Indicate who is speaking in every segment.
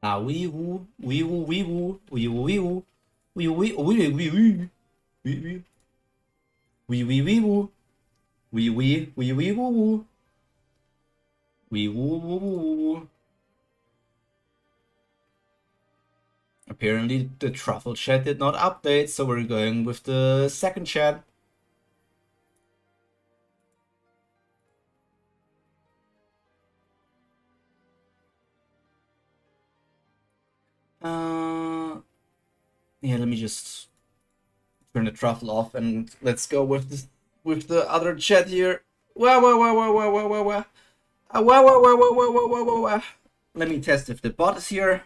Speaker 1: Ah, wee woo, wee woo, wee woo, wee woo, wee woo, wee wee, wee wee, wee wee, wee wee, wee woo, wee wee, wee wee, woo woo, wee woo, woo woo. Apparently, the truffle chat did not update, so we're going with the second chat. Yeah, let me just turn the truffle off and let's go with this with the other chat here. Wah wah wah wah wah wah wah wah. Wah wah wah wah wah wah wah wah wah. Let me test if the bot is here,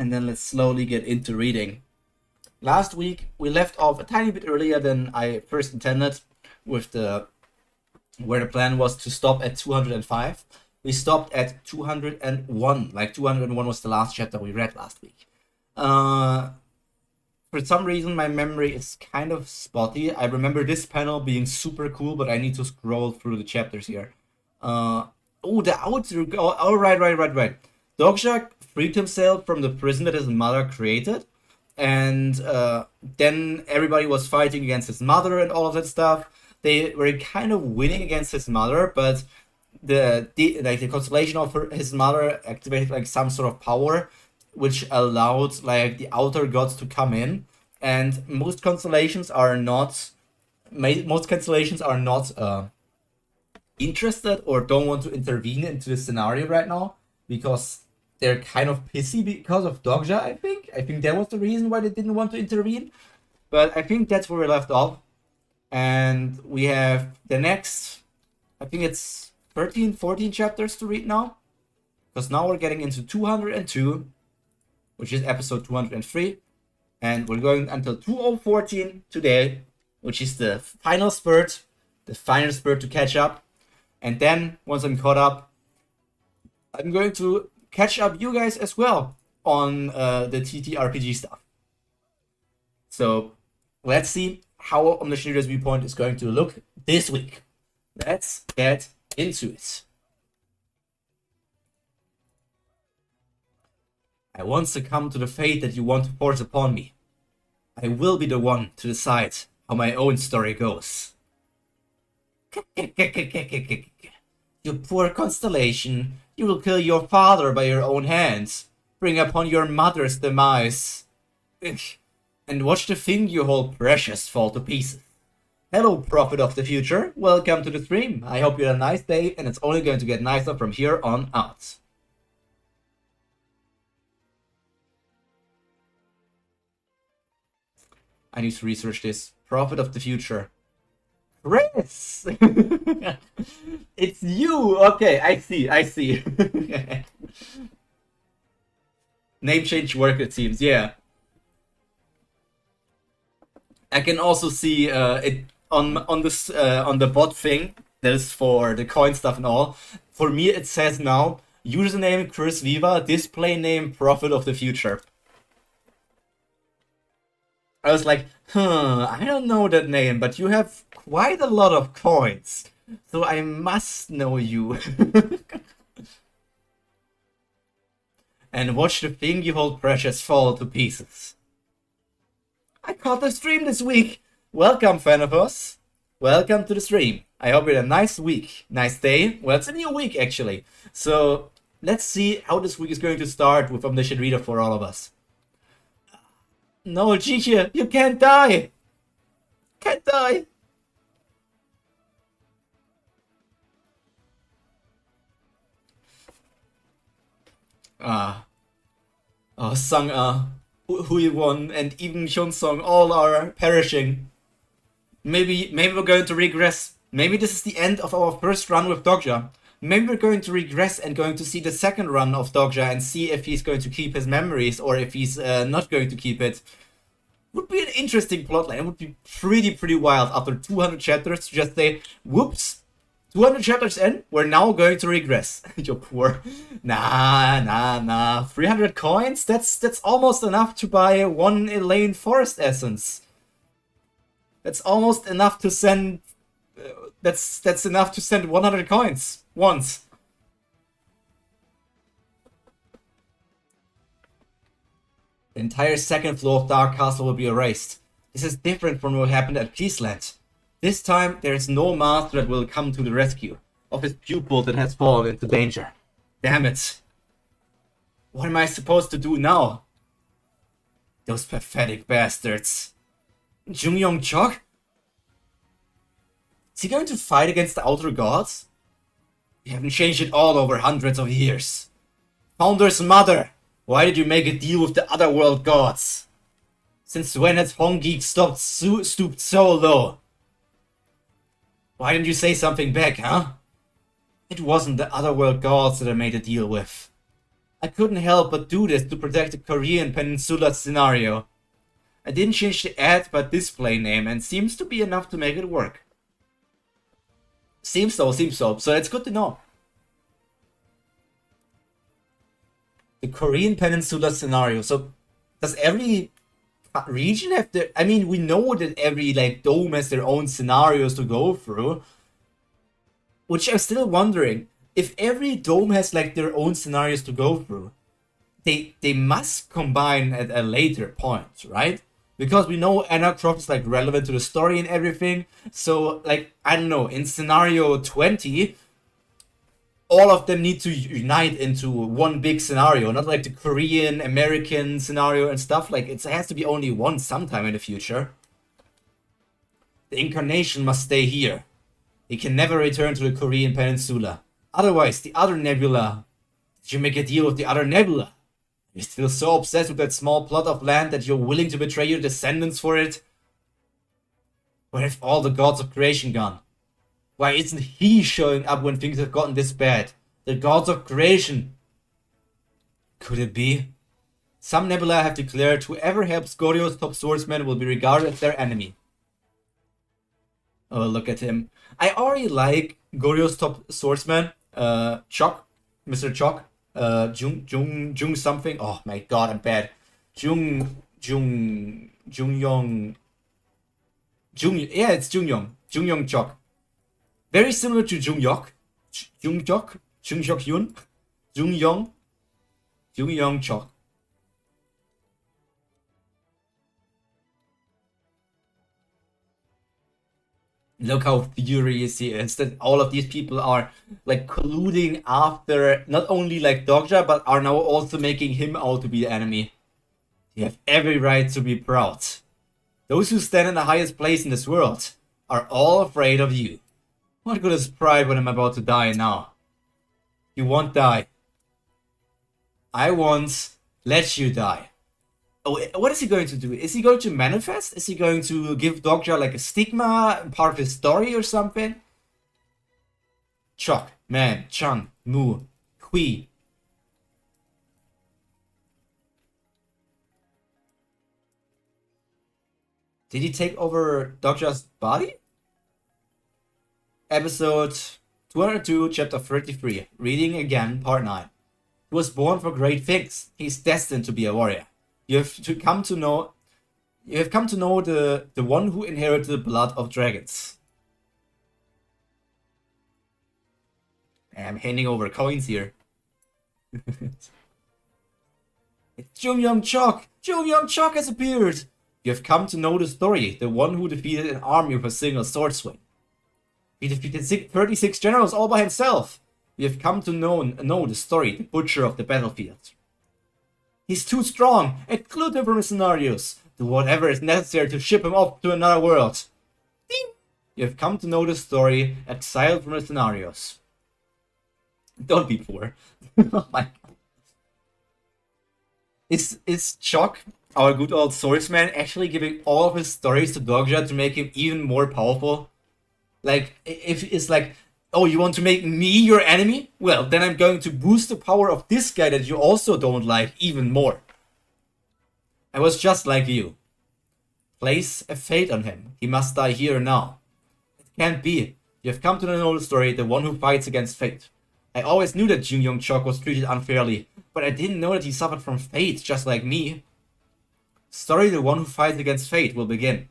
Speaker 1: and then let's slowly get into reading. Last week we left off a tiny bit earlier than I first intended, with the where the plan was to stop at 205. We stopped at 201. Like 201 was the last chapter we read last week. For some reason, my memory is kind of spotty. I remember this panel being super cool, but I need to scroll through the chapters here. Oh, the outer. Oh, right. Dogsha freed himself from the prison that his mother created, and then everybody was fighting against his mother and all of that stuff. They were kind of winning against his mother, but the constellation of his mother activated like some sort of power which allowed like the outer gods to come in, and most constellations are not interested or don't want to intervene into the scenario right now because they're kind of pissy because of Dogja. I think that was the reason why they didn't want to intervene, but I think that's where we left off, and we have the next, I think it's 13-14 chapters to read now, because now we're getting into 202, which is episode 203, and we're going until 2014 today, which is the final spurt to catch up. And then once I'm caught up, I'm going to catch up you guys as well on the TTRPG stuff. So let's see how Omniscient Reader's viewpoint is going to look this week. Let's get into it. I once succumbed to the fate that you want to force upon me. I will be the one to decide how my own story goes. You poor constellation, you will kill your father by your own hands, bring upon your mother's demise, and watch the thing you hold precious fall to pieces. Hello, Prophet of the Future, welcome to the stream. I hope you had a nice day, and it's only going to get nicer from here on out. I need to research this. Prophet of the Future. Chris! It's you! Okay, I see. Name change work, it seems, yeah. I can also see it on this on the bot thing that is for the coin stuff and all. For me, it says now username Chris Viva, display name Prophet of the Future. I was like, I don't know that name, but you have quite a lot of coins, so I must know you. And watch the thing you hold precious fall to pieces. I caught the stream this week. Welcome, fan of us. Welcome to the stream. I hope you had a nice week, nice day. Well, it's a new week, actually. So let's see how this week is going to start with Omniscient Reader for all of us. No, Gigi, you can't die! Can't die! Sung, Hui-won, and even Hyun-sung all are perishing. Maybe we're going to regress. Maybe this is the end of our first run with Dogja. Maybe we're going to regress and going to see the second run of Dogja and see if he's going to keep his memories or if he's not going to keep it. Would be an interesting plotline. It would be pretty wild after 200 chapters to just say, whoops, 200 chapters in, we're now going to regress. You're poor. Nah. 300 coins? That's almost enough to buy one Elaine Forest essence. That's almost enough to send. That's enough to send 100 coins once. The entire second floor of Dark Castle will be erased. This is different from what happened at Peaceland. This time, there is no master that will come to the rescue of his pupil that has fallen into danger. Damn it. What am I supposed to do now? Those pathetic bastards. Jungyong Chok? Is he going to fight against the Outer Gods? We haven't changed it all over hundreds of years. Founder's mother, why did you make a deal with the Otherworld gods? Since when has Hongik stooped so low? Why didn't you say something back, huh? It wasn't the Otherworld gods that I made a deal with. I couldn't help but do this to protect the Korean Peninsula scenario. I didn't change the ad but display name, and seems to be enough to make it work. Seems so. So that's good to know. The Korean Peninsula scenario. So does every region have their... I mean, we know that every dome has their own scenarios to go through. Which I'm still wondering, if every dome has their own scenarios to go through, they must combine at a later point, right? Because we know Anacroft is relevant to the story and everything. So I don't know, in scenario 20, all of them need to unite into one big scenario, not the Korean, American scenario and stuff. It has to be only one sometime in the future. The incarnation must stay here. He can never return to the Korean Peninsula. Otherwise, the other nebula... Did you make a deal with the other nebula? You're still so obsessed with that small plot of land that you're willing to betray your descendants for it? Where have all the gods of creation gone? Why isn't he showing up when things have gotten this bad? The gods of creation. Could it be? Some nebula have declared whoever helps Goryeo's top swordsman will be regarded as their enemy. Oh, look at him. I already like Goryeo's top swordsman, Chok, Mr. Chok, Jung something. Oh my god, I'm bad. Yeah, it's Jungyong Chok. Very similar to Jungyok Yun, Jungyong Chok. Look how furious he is that all of these people are colluding after not only Dogja, but are now also making him out to be the enemy. You have every right to be proud. Those who stand in the highest place in this world are all afraid of you. What good is pride when I'm about to die now? You won't die. I won't let you die. Oh, what is he going to do? Is he going to manifest? Is he going to give Dogja a stigma, part of his story or something? Chok, Man, Chang, Mu, Hui. Did he take over Dogja's body? Episode 202, chapter 33. Reading again, part 9. He was born for great things. He's destined to be a warrior. You have come to know the one who inherited the blood of dragons. I'm handing over coins here. It's Jungyong Chok! Jungyong Chok has appeared! You have come to know the story, the one who defeated an army with a single sword swing. He defeated 36 generals all by himself. You have come to know the story, the butcher of the battlefield. He's too strong. Exclude him from his scenarios. Do whatever is necessary to ship him off to another world. Ding! You have come to know the story, exiled from the scenarios. Don't be poor. Oh my god. Is Chok, our good old swordsman, actually giving all of his stories to Dogja to make him even more powerful? If it's oh, you want to make me your enemy? Well, then I'm going to boost the power of this guy that you also don't like even more. I was just like you. Place a fate on him. He must die here now. It can't be. You have come to know the story, the one who fights against fate. I always knew that Jungyong Chok was treated unfairly, but I didn't know that he suffered from fate just like me. Story, the one who fights against fate will begin.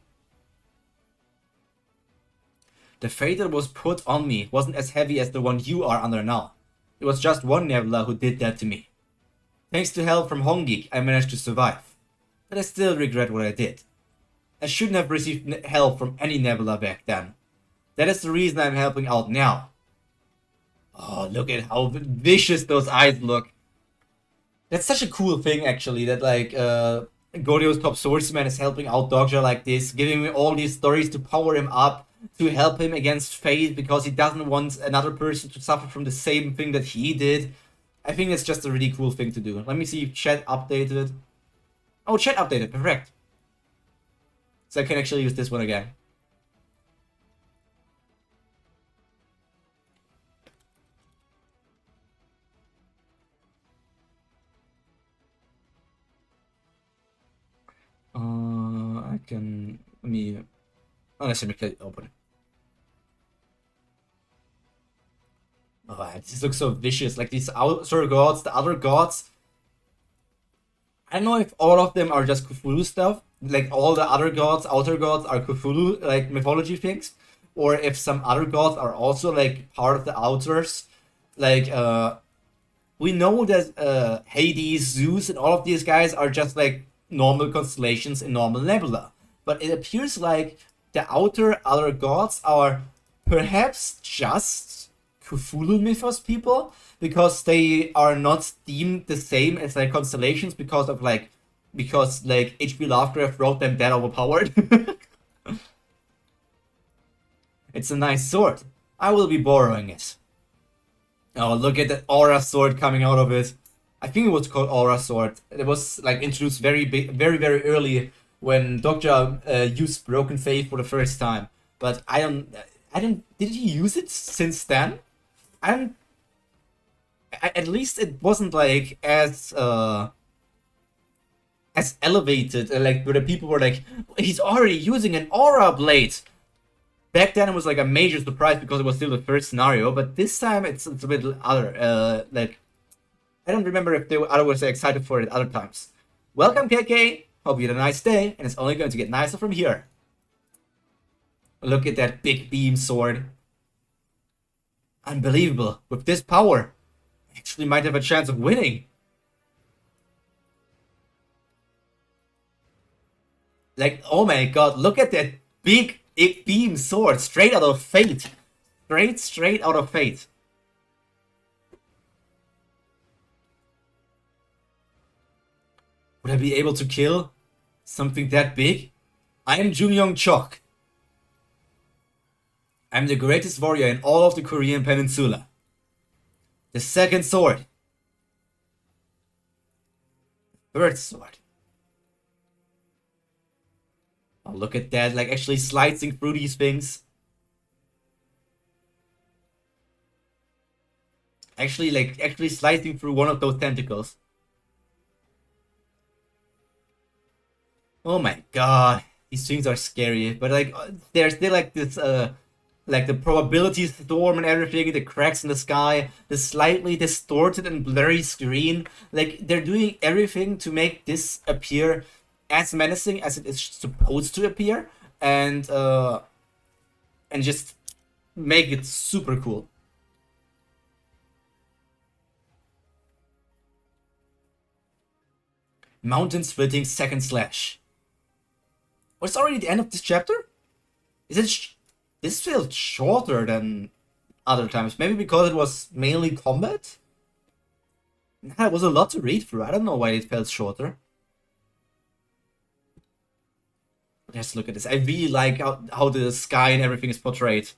Speaker 1: The fate that was put on me wasn't as heavy as the one you are under now. It was just one nebula who did that to me. Thanks to help from Hongik, I managed to survive. but I still regret what I did. I shouldn't have received help from any Nebula back then. That is the reason I'm helping out now. Oh, look at how vicious those eyes look. That's such a cool thing, actually, that, like, Goryeo's top swordsman is helping out Dogja like this, giving him all these stories to power him up, to help him against fate, because he doesn't want another person to suffer from the same thing that he did. I think it's just a really cool thing to do. Let me see if chat updated. Oh, chat updated, perfect. So I can actually use this one again. I can, let me, unless I can open it. Oh, this looks so vicious. Like these outer gods, the other gods. I don't know if all of them are just Cthulhu stuff. Like all the other gods, outer gods, are Cthulhu, like mythology things. Or if some other gods are also like part of the outers. Like, we know that Hades, Zeus, and all of these guys are just like normal constellations in normal nebula. But it appears like the outer other gods are perhaps just Cthulhu mythos people, because they are not deemed the same as like constellations because H.P. Lovecraft wrote them that overpowered. It's a nice sword. I will be borrowing it. Oh, look at that aura sword coming out of it. I think it was called aura sword. It was like introduced very very early when Dr. Used Broken Faith for the first time. But I don't. Did he use it since then? At least it wasn't like as elevated. Like where the people were like, he's already using an aura blade. Back then it was like a major surprise because it was still the first scenario, but this time it's a bit other. Like, I don't remember if they were otherwise excited for it other times. Welcome, KK. Hope you had a nice day, and it's only going to get nicer from here. Look at that big beam sword. Unbelievable. With this power, I actually might have a chance of winning. Like, oh my god, look at that big beam sword, straight out of Fate. Straight out of Fate. Would I be able to kill something that big? I am Junyoung Chok. I'm the greatest warrior in all of the Korean peninsula. The second sword. Third sword. Oh, look at that, like actually slicing through these things. Actually slicing through one of those tentacles. Oh my god, these things are scary, but like there's still like this like the probability storm and everything, the cracks in the sky, the slightly distorted and blurry screen. Like they're doing everything to make this appear as menacing as it is supposed to appear, and just make it super cool. Mountain splitting second slash. Oh, it's already the end of this chapter? Is it? This feels shorter than other times. Maybe because it was mainly combat? Nah, it was a lot to read through. I don't know why it felt shorter. Let's look at this. I really like how the sky and everything is portrayed.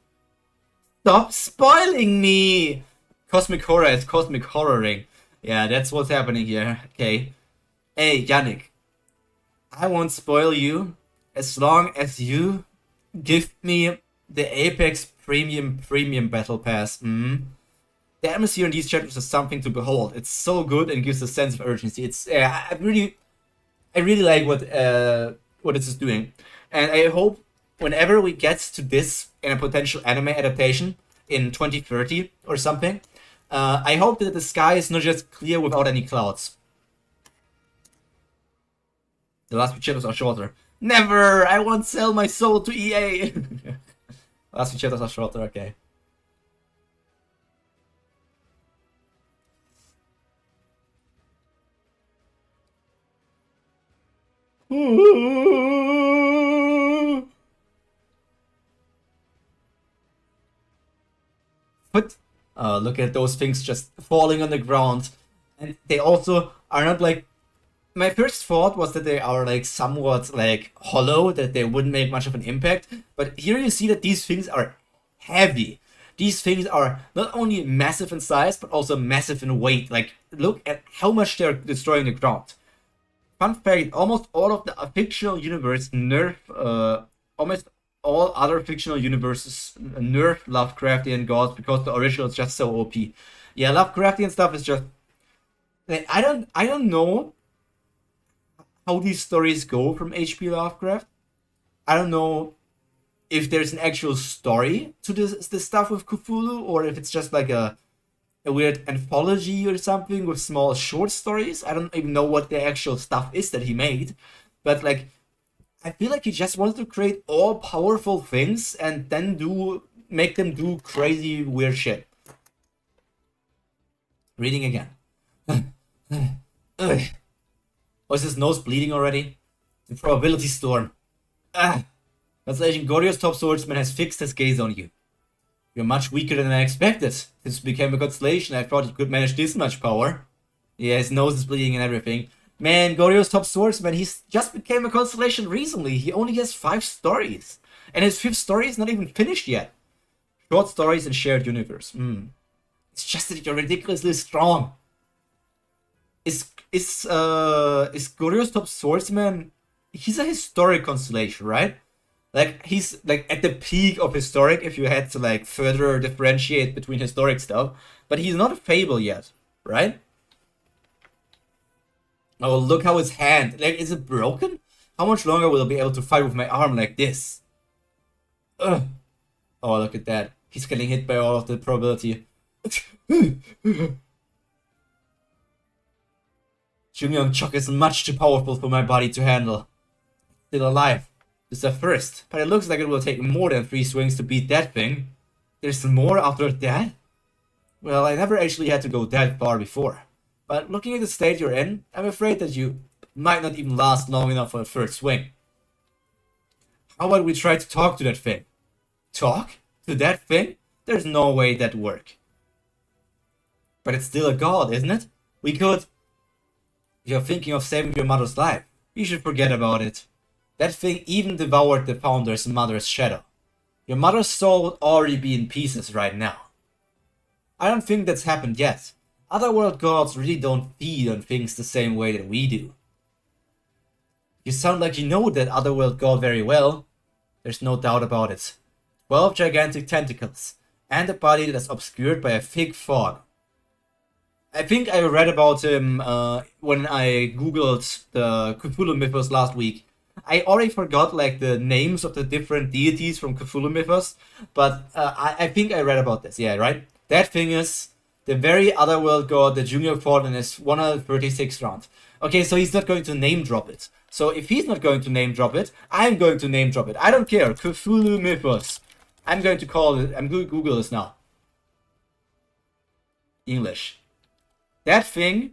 Speaker 1: Stop spoiling me! Cosmic horror is cosmic horroring. Yeah, that's what's happening here. Okay. Hey, Yannick. I won't spoil you as long as you give me the Apex Premium Battle Pass. The atmosphere in these chapters is something to behold. It's so good and gives a sense of urgency. It's I really like what this is doing, and I hope whenever we get to this in a potential anime adaptation in 2030 or something, I hope that the sky is not just clear without any clouds. The last few chapters are shorter. Never! I won't sell my soul to EA! Last few chapters are shorter, okay. But look at those things just falling on the ground. And they also are not like... My first thought was that they are like somewhat like hollow, that they wouldn't make much of an impact. But here you see that these things are heavy. These things are not only massive in size, but also massive in weight. Like, look at how much they're destroying the ground. Fun fact, almost all of the fictional universe nerf, almost all other fictional universes nerf Lovecraftian gods because the original is just so OP. Yeah, Lovecraftian stuff is just... Like, I don't know how these stories go from H.P. Lovecraft. I don't know if there's an actual story to this stuff with Cthulhu, or if it's just like a weird anthology or something with small short stories. I don't even know what the actual stuff is that he made. But like, I feel like he just wanted to create all powerful things and then make them do crazy weird shit. Reading again. Was his nose bleeding already? The probability storm. Translation: Goryeo's top swordsman has fixed his gaze on you. You're much weaker than I expected. Since you became a constellation, I thought you could manage this much power. Yeah, his nose is bleeding and everything. Man, Goryeo's top swordsman, he's just became a constellation recently. He only has 5 stories. And his 5th story is not even finished yet. Short stories and shared universe. It's just that you're ridiculously strong. Is Goryeo's top swordsman... He's a historic constellation, right? Like, he's like at the peak of historic if you had to like further differentiate between historic stuff. But he's not a fable yet, right? Oh, look how his hand... Like, is it broken? How much longer will I be able to fight with my arm like this? Ugh. Oh, look at that. He's getting hit by all of the probability. Junyoung Chok is much too powerful for my body to handle. Still alive. This is a first, but it looks like it will take more than 3 swings to beat that thing. There's more after that? Well, I never actually had to go that far before. But looking at the state you're in, I'm afraid that you might not even last long enough for a first swing. How about we try to talk to that thing? Talk? To that thing? There's no way that'd work. But it's still a god, isn't it? We could... You're thinking of saving your mother's life. You should forget about it. That thing even devoured the founder's mother's shadow. Your mother's soul would already be in pieces right now. I don't think that's happened yet. Otherworld gods really don't feed on things the same way that we do. You sound like you know that Otherworld god very well. There's no doubt about it. 12 gigantic tentacles, and a body that's obscured by a thick fog. I think I read about him when I googled the Cthulhu mythos last week. I already forgot like the names of the different deities from Cthulhu mythos, but I think I read about this. Yeah, right? That thing is the very Otherworld god that Junior fought in his 136th round. Okay, so he's not going to name drop it. So if he's not going to name drop it, I'm going to name drop it. I don't care. Cthulhu mythos. I'm going to call it... I'm going to Google this now. English. That thing...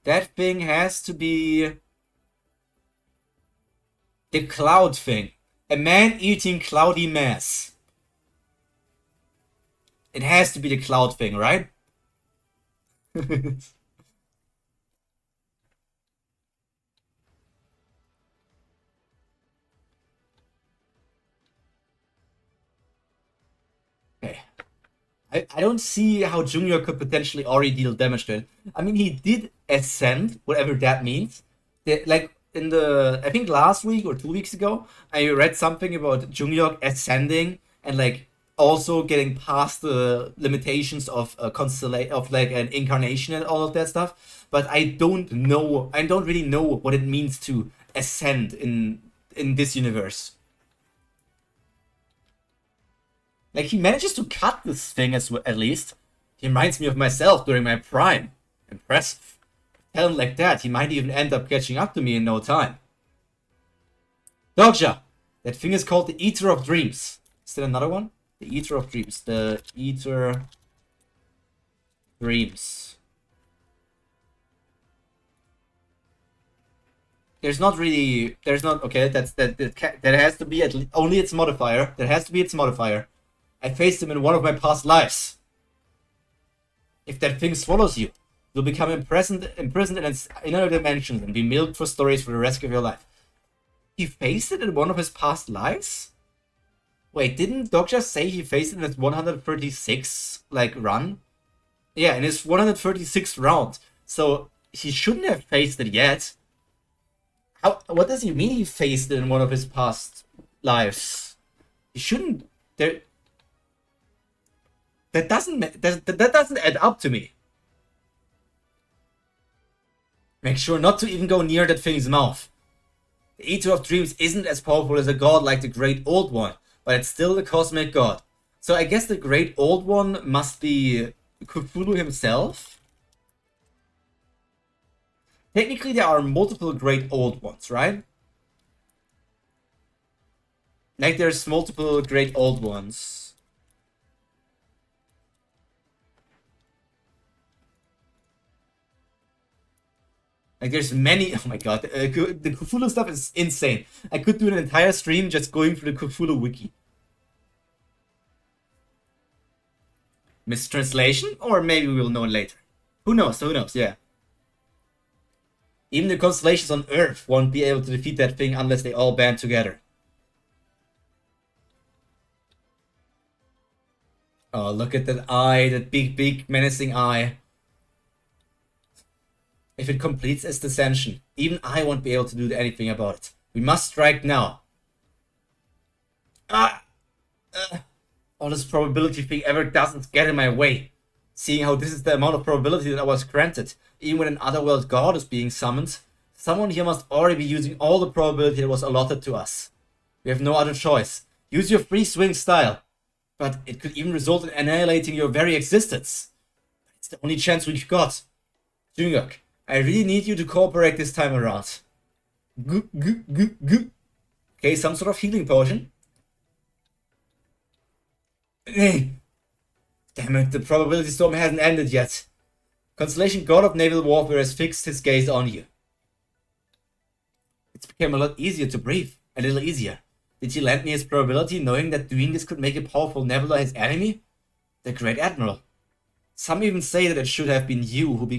Speaker 1: That thing has to be... the cloud thing. A man-eating cloudy mass. It has to be the cloud thing, right? Okay. I don't see how Junior could potentially already deal damage to it. I mean, he did ascend, whatever that means. Like, in the... I think last week or 2 weeks ago, I read something about Junior ascending and, like, also getting past the limitations of a constellation, of, like, an incarnation and all of that stuff. But I don't really know what it means to ascend in this universe. Like, he manages to cut this thing at least. He reminds me of myself during my prime. Impressive. Talent like that, he might even end up catching up to me in no time. Dogja! That thing is called the Eater of Dreams. Is there another one? The Eater of Dreams. The Eater Dreams. There's not really. There's not. Okay, that has to be only its modifier. That has to be its modifier. I faced him in one of my past lives. If that thing swallows you, you'll become imprisoned in another dimension and be milked for stories for the rest of your life. He faced it in one of his past lives? Wait, didn't Doc just say he faced it in his 136 run? Yeah, in his 136th round. So he shouldn't have faced it yet. What does he mean he faced it in one of his past lives? He shouldn't. That doesn't add up to me. Make sure not to even go near that thing's mouth. The Eater of Dreams isn't as powerful as a god like the Great Old One, but it's still the cosmic god. So I guess the Great Old One must be Cthulhu himself? Technically there are multiple Great Old Ones, right? Like there's multiple Great Old Ones. Like there's many. Oh my god, the Cthulhu stuff is insane. I could do an entire stream just going through the Cthulhu wiki. Mistranslation? Or maybe we'll know later. Who knows? Who knows? Yeah. Even the constellations on Earth won't be able to defeat that thing unless they all band together. Oh, look at that eye, that big menacing eye. If it completes its Ascension, even I won't be able to do anything about it. We must strike now. All this probability thing ever doesn't get in my way. Seeing how this is the amount of probability that I was granted, even when an otherworld god is being summoned, someone here must already be using all the probability that was allotted to us. We have no other choice. Use your free swing style. But it could even result in annihilating your very existence. It's the only chance we've got. Jungkook, I really need you to cooperate this time around. Okay, some sort of healing potion. Damn it, the probability storm hasn't ended yet. Constellation God of Naval Warfare has fixed his gaze on you. It's become a lot easier to breathe. A little easier. Did he lend me his probability, knowing that doing this could make a powerful Nebula his enemy? The Great Admiral. Some even say that it should have been you who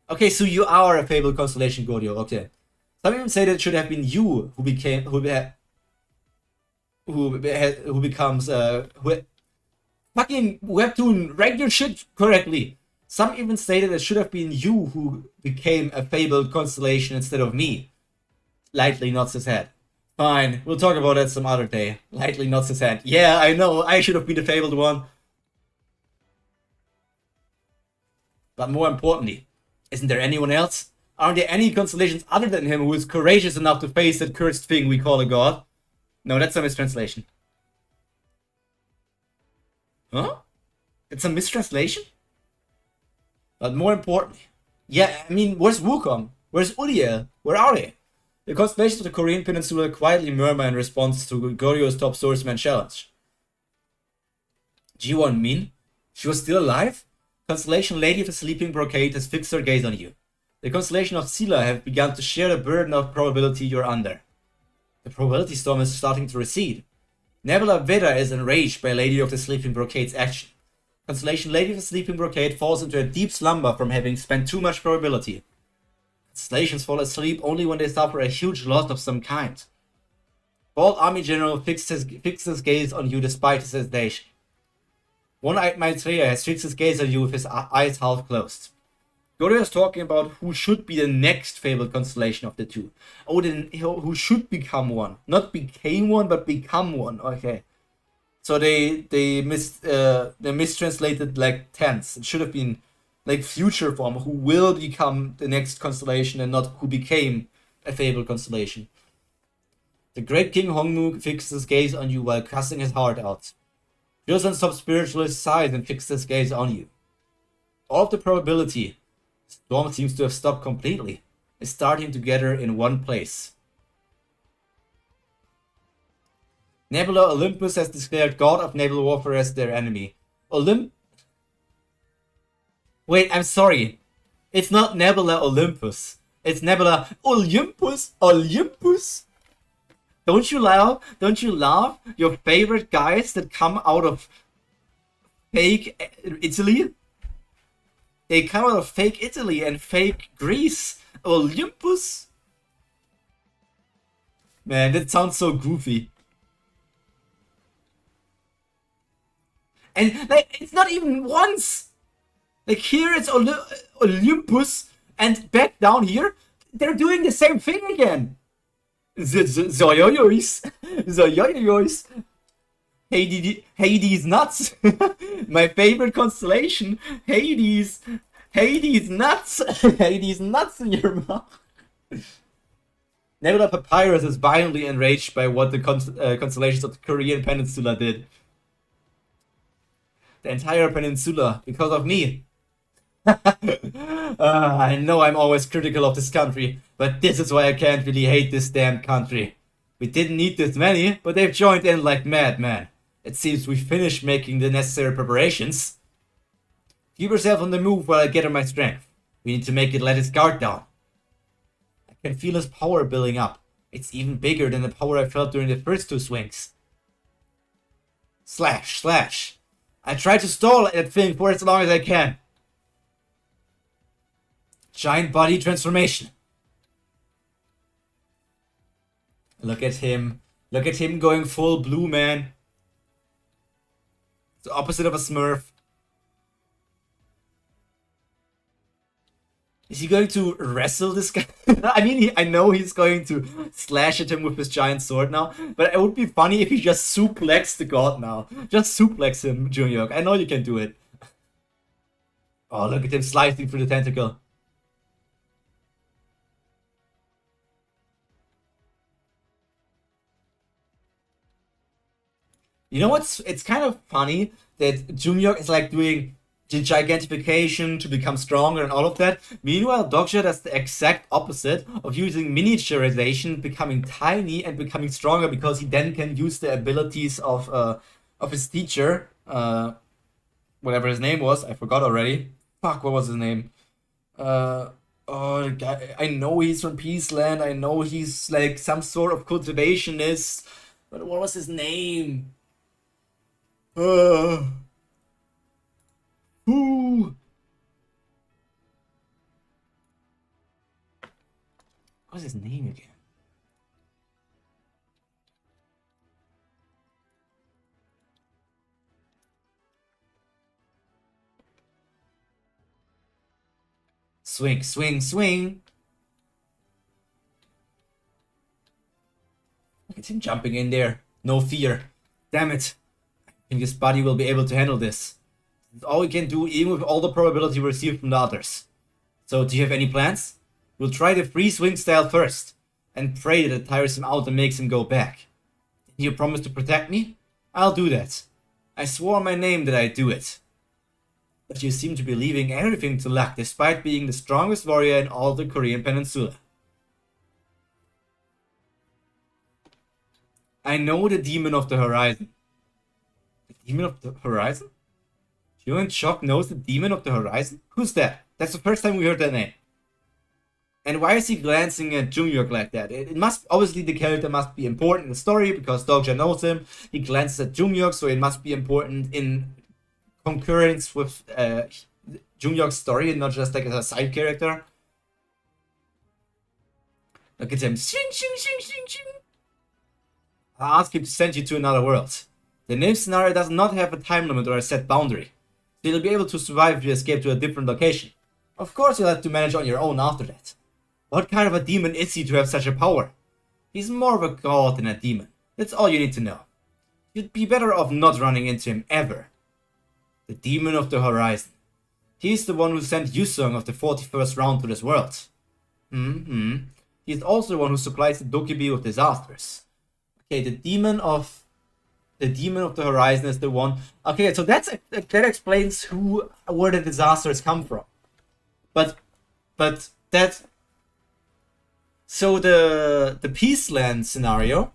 Speaker 1: Okay, so you are a fabled constellation, Goryeo. Okay. Some even say that it should have been you who becomes fucking Webtoon, rank your shit correctly. Some even say that it should have been you who became a fabled constellation instead of me. Lightly nods his head. Fine, we'll talk about that some other day. Lightly nods his head. Yeah, I know, I should have been the fabled one. But more importantly, isn't there anyone else? Aren't there any constellations other than him who is courageous enough to face that cursed thing we call a god? No, that's a mistranslation. Huh? It's a mistranslation? But more importantly, yeah, I mean, where's Wukong? Where's Uriel? Where are they? The constellations of the Korean Peninsula quietly murmur in response to Goryeo's top swordsman challenge. Ji-won Min? She was still alive? Constellation Lady of the Sleeping Brocade has fixed her gaze on you. The constellation of Sila have begun to share the burden of probability you're under. The probability storm is starting to recede. Nebula Veda is enraged by Lady of the Sleeping Brocade's action. Constellation Lady of the Sleeping Brocade falls into a deep slumber from having spent too much probability. Constellations fall asleep only when they suffer a huge loss of some kind. Bald Army General fixed his gaze on you despite his hesitation. One-eyed Maitreya has fixed his gaze on you with his eyes half closed. Goryeo is talking about who should be the next fabled constellation of the two. Oh, then who should become one. Not became one, but become one. Okay. So they mistranslated like tense. It should have been like future form, who will become the next constellation and not who became a fabled constellation. The great King Hongmu fixed his gaze on you while cussing his heart out. Joseon sub-spiritualist sighed and fixed his gaze on you. All of the probability, the storm seems to have stopped completely, is starting to gather in one place. Nebula Olympus has declared God of Naval Warfare as their enemy. Wait, I'm sorry. It's not Nebula Olympus. It's Nebula Olympus. Olympus. Don't you love? Don't you love your favorite guys that come out of fake Italy? They come out of fake Italy and fake Greece. Olympus. Man, that sounds so goofy. And like, it's not even once. Like here it's Olympus, and back down here they're doing the same thing again. Zoyoyois. Zoyoyois. Hades nuts. My favorite constellation. Hades. Hades nuts. Hades nuts in your mouth. Nebula Papyrus is violently enraged by what the constellations of the Korean Peninsula did. The entire peninsula, because of me. I know I'm always critical of this country, but this is why I can't really hate this damn country. We didn't need this many, but they've joined in like madmen. It seems we finished making the necessary preparations. Keep yourself on the move while I gather my strength. We need to make it let its guard down. I can feel his power building up. It's even bigger than the power I felt during the first two swings. Slash, slash. I try to stall that thing for as long as I can. Giant body transformation. Look at him. Look at him going full blue, man. It's the opposite of a Smurf. Is he going to wrestle this guy? I mean, I know he's going to slash at him with his giant sword now, but it would be funny if he just suplexed the god now. Just suplex him, Junior. I know you can do it. Oh, look at him slicing through the tentacle. You know what's? It's kind of funny that Junior is like doing the gigantification to become stronger and all of that. Meanwhile, Dogja does the exact opposite of using miniaturization, becoming tiny and becoming stronger because he then can use the abilities of his teacher, whatever his name was. I forgot already. Fuck, what was his name? Oh, I know he's from Peaceland. I know he's like some sort of cultivationist. But what was his name? Ooh. What's his name again? Swing, swing, swing. Look at him jumping in there. No fear. Damn it. I think his body will be able to handle this. It's all we can do, even with all the probability we received from the others. So, do you have any plans? We'll try the free swing style first, and pray that it tires him out and makes him go back. Did you promise to protect me? I'll do that. I swore on my name that I'd do it. But you seem to be leaving everything to luck, despite being the strongest warrior in all the Korean Peninsula. I know the Demon of the Horizon. The Demon of the Horizon? Hyun Chok knows the Demon of the Horizon? Who's that? That's the first time we heard that name. And why is he glancing at Junghyuk like that? It must, obviously the character must be important in the story because Dogja knows him. He glances at Junghyuk, so it must be important in concurrence with Junghyuk's story and not just like as a side character. Look at him. Shing, shing, shing, shing, shing. I'll ask him to send you to another world. The name scenario does not have a time limit or a set boundary, so you'll be able to survive if you escape to a different location. Of course you'll have to manage on your own after that. What kind of a demon is he to have such a power? He's more of a god than a demon. That's all you need to know. You'd be better off not running into him ever. The Demon of the Horizon. He's the one who sent Yusung of the 41st round to this world. He's also the one who supplies the Dokibi with disasters. Okay, the Demon of the Horizon is the one. Okay, so that explains where the disasters come from. But that. So the Peaceland scenario,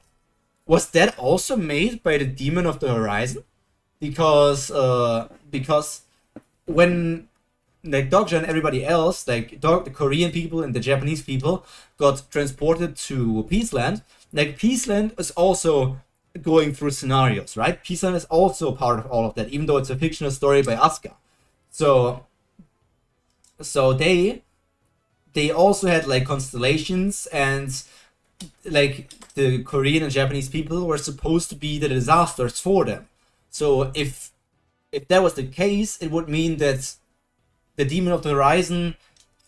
Speaker 1: was that also made by the Demon of the Horizon? Because when like Dogja and everybody else, like the Korean people and the Japanese people, got transported to Peaceland. Like Peaceland is also going through scenarios, right? Peaceland is also part of all of that, even though it's a fictional story by Asuka. So they also had like constellations, and like the Korean and Japanese people were supposed to be the disasters for them. So if that was the case, it would mean that the Demon of the Horizon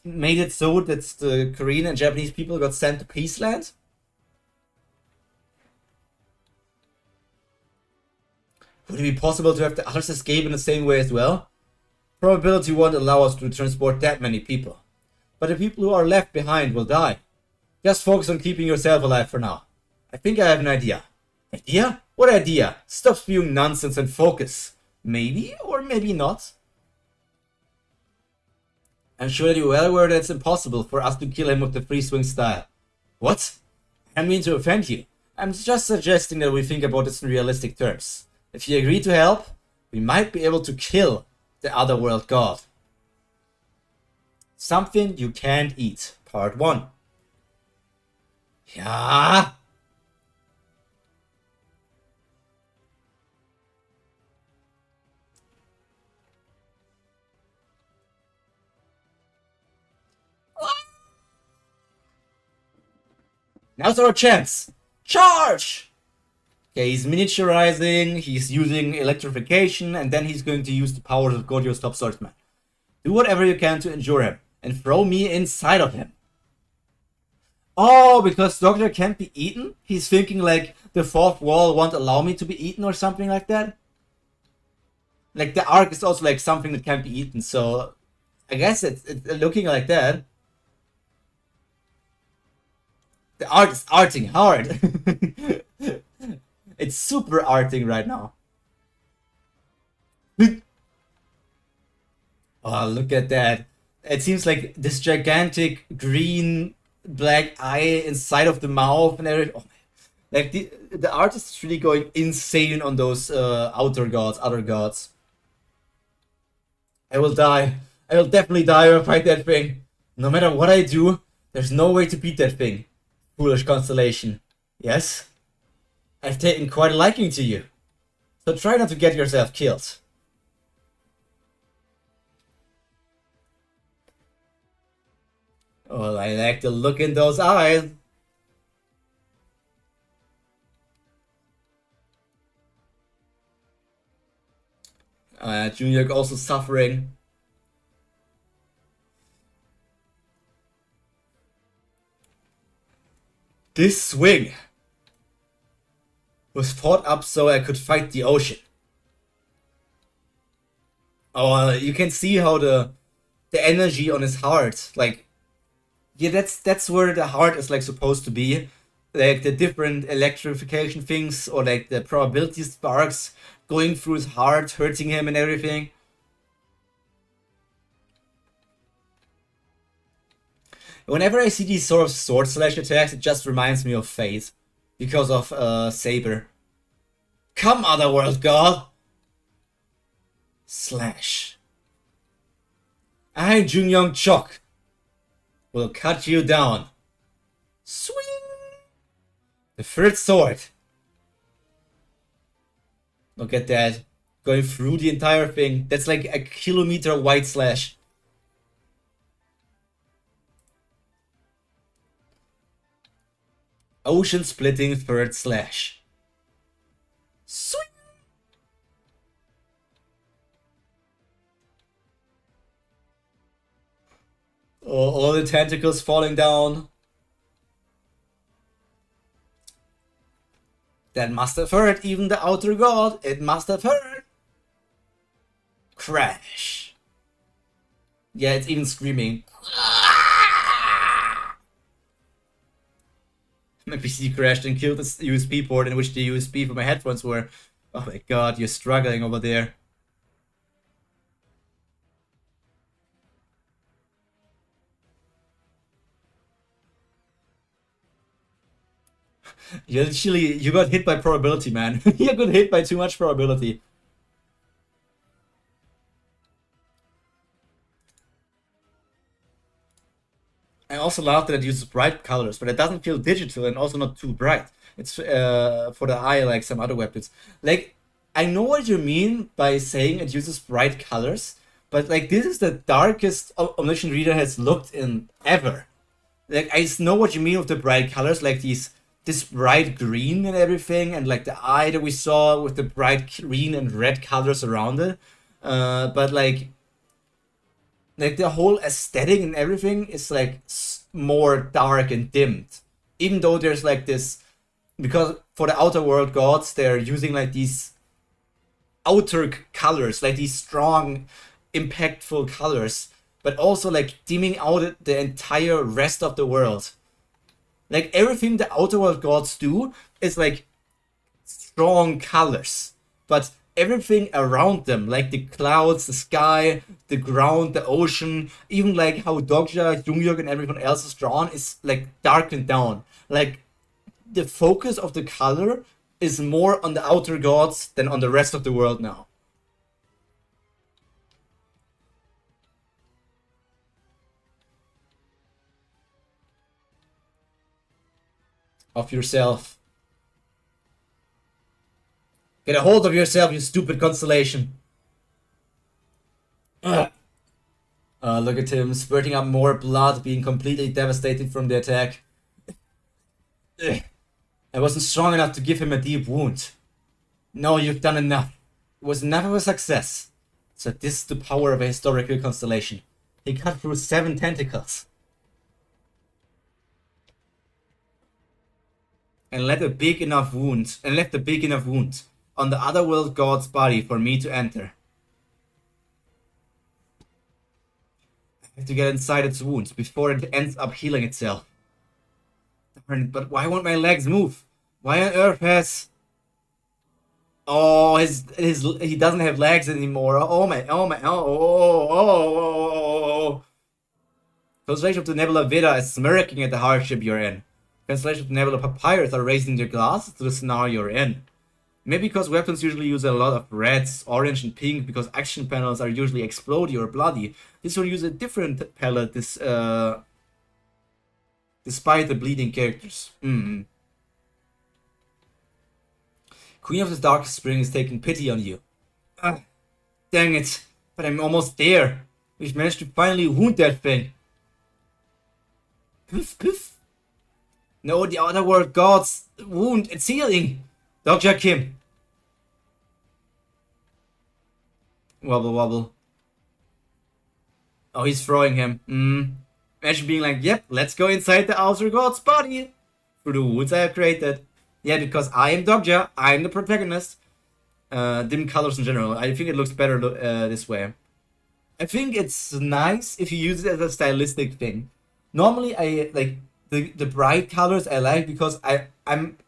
Speaker 1: made it so that the Korean and Japanese people got sent to Peaceland. Would it be possible to have the others escape in the same way as well? Probability won't allow us to transport that many people. But the people who are left behind will die. Just focus on keeping yourself alive for now. I think I have an idea. Idea? What idea? Stop spewing nonsense and focus. Maybe or maybe not. I'm sure that you're well aware that it's impossible for us to kill him with the free swing style. What? I don't mean to offend you. I'm just suggesting that we think about this in realistic terms. If you agree to help, we might be able to kill the Otherworld God. Something you can't eat. Part 1. Yeah. Now's our chance! Charge! Okay, he's miniaturizing, he's using electrification, and then he's going to use the powers of Goryeo's top swordsman. Do whatever you can to endure him, and throw me inside of him. Oh, because Doctor can't be eaten? He's thinking like the fourth wall won't allow me to be eaten or something like that? Like the arc is also like something that can't be eaten, so I guess it's looking like that. The art is arting hard. It's super arting right now. Oh, look at that. It seems like this gigantic green black eye inside of the mouth and everything. Oh, like the artist is really going insane on those other gods. I will die. I will definitely die if I fight that thing. No matter what I do, there's no way to beat that thing. Foolish constellation. Yes? I've taken quite a liking to you. So try not to get yourself killed. Oh, I like the look in those eyes. Junior also suffering. This swing was thought up so I could fight the ocean. Oh, you can see how the energy on his heart, like, yeah, that's where the heart is like supposed to be, like the different electrification things or like the probability sparks going through his heart, hurting him and everything. Whenever I see these sort of sword slash attacks, it just reminds me of Fate. Because of Saber. Come, Otherworld God! Slash. I, Junyoung Chok, will cut you down. Swing! The third sword. Look at that. Going through the entire thing. That's like a kilometer wide slash. Ocean splitting third slash. Swing! Oh, all the tentacles falling down. That must have hurt even the outer god. It must have hurt. Crash. Yeah, it's even screaming. My PC crashed and killed the USB port in which the USB for my headphones were. Oh my god, you're struggling over there. You got hit by probability, man. You got hit by too much probability. also love that it uses bright colors, but it doesn't feel digital and also not too bright. It's for the eye like some other weapons. Like, I know what you mean by saying it uses bright colors, but like this is the darkest Omniscient Reader has looked in ever. Like, I know what you mean with the bright colors, like this bright green and everything, and like the eye that we saw with the bright green and red colors around it. But like the whole aesthetic and everything is like more dark and dimmed. Even though there's like this, because for the outer world gods, they're using like these outer colors, like these strong, impactful colors, but also like dimming out the entire rest of the world. Like everything the outer world gods do is like strong colors, but everything around them, like the clouds, the sky, the ground, the ocean, even like how Dogja, Jungyuk, and everyone else is drawn, is like darkened down. Like the focus of the color is more on the outer gods than on the rest of the world now. Of yourself. Get a hold of yourself, you stupid constellation. Look at him, spurting up more blood, being completely devastated from the attack. I wasn't strong enough to give him a deep wound. No, you've done enough. It was enough of a success. So this is the power of a historical constellation. He cut through 7 tentacles. And left a big enough wound on the other world god's body for me to enter. I have to get inside its wounds before it ends up healing itself. But why won't my legs move? Why on earth has... Oh, he doesn't have legs anymore. Translation of the Nebula Veda is smirking at the hardship you're in. Translation of the Nebula Papyrus are raising their glasses to the scenario you're in. Maybe because weapons usually use a lot of reds, orange, and pink, because action panels are usually explodey or bloody. This will use a different palette despite the bleeding characters. Queen of the Darkest Spring is taking pity on you. Dang it, but I'm almost there. We've managed to finally wound that thing. Poof, poof. No, the other world god's wound, it's healing. Dr. Kim. Wobble, wobble. Oh, he's throwing him. Imagine being like, yep, let's go inside the outer god's body. Through the wounds I have created. Yeah, because I am Dogja, I am the protagonist. Dim colors in general. I think it looks better this way. I think it's nice if you use it as a stylistic thing. Normally, I like the bright colors I like because I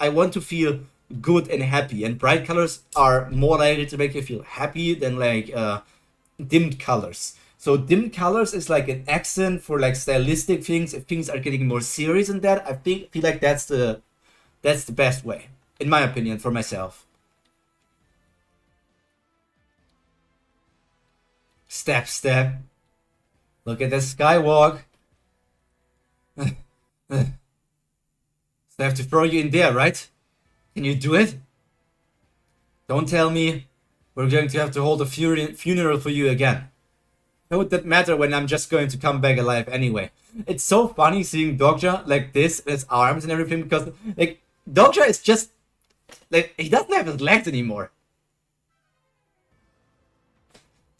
Speaker 1: want to feel good and happy, and bright colors are more likely to make you feel happy than like dimmed colors. So dimmed colors is like an accent for like stylistic things. If things are getting more serious than that, I feel like that's the best way, in my opinion, for myself. Step, step. Look at the skywalk. So I have to throw you in there, right? Can you do it? Don't tell me we're going to have to hold a funeral for you again. How would that matter when I'm just going to come back alive anyway? It's so funny seeing Dogja like this, his arms and everything, because like Dogja is just like, he doesn't have his legs anymore.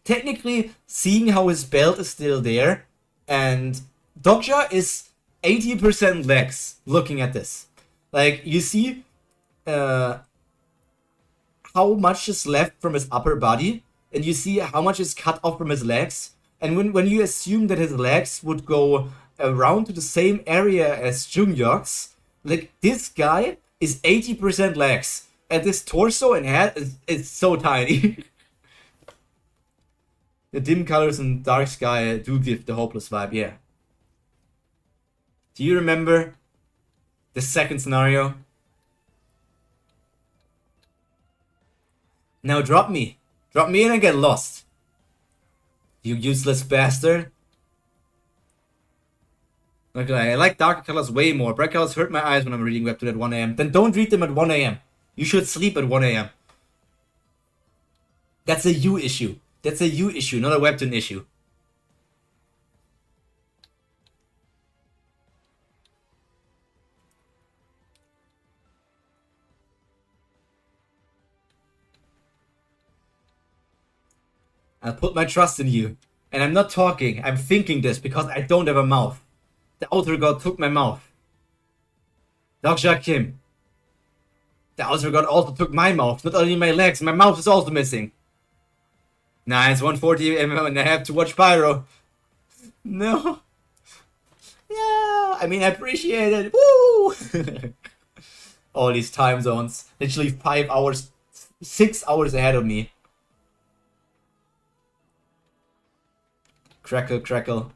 Speaker 1: Technically, seeing how his belt is still there, and Dogja is 80% legs, looking at this. Like, you see how much is left from his upper body, and you see how much is cut off from his legs. And when you assume that his legs would go around to the same area as Jungyuk's, like, this guy is 80% legs, and this torso and head is so tiny. The dim colors and dark sky do give the hopeless vibe, yeah. Do you remember the second scenario? Now drop me. Drop me in and get lost. You useless bastard. Like, I like darker colors way more. Bright colors hurt my eyes when I'm reading Webtoon at 1 a.m. Then don't read them at 1 a.m. You should sleep at 1 a.m. That's a you issue. That's a you issue, not a Webtoon issue. I'll put my trust in you. And I'm not talking, I'm thinking this because I don't have a mouth. The outer god took my mouth. Dr. Kim. The outer god also took my mouth, not only my legs, my mouth is also missing. Nah, it's 1:40 a.m. and I have to watch Pyro. No. Yeah, I mean, I appreciate it. Woo! All these time zones. Literally 5 hours, 6 hours ahead of me. Crackle, crackle.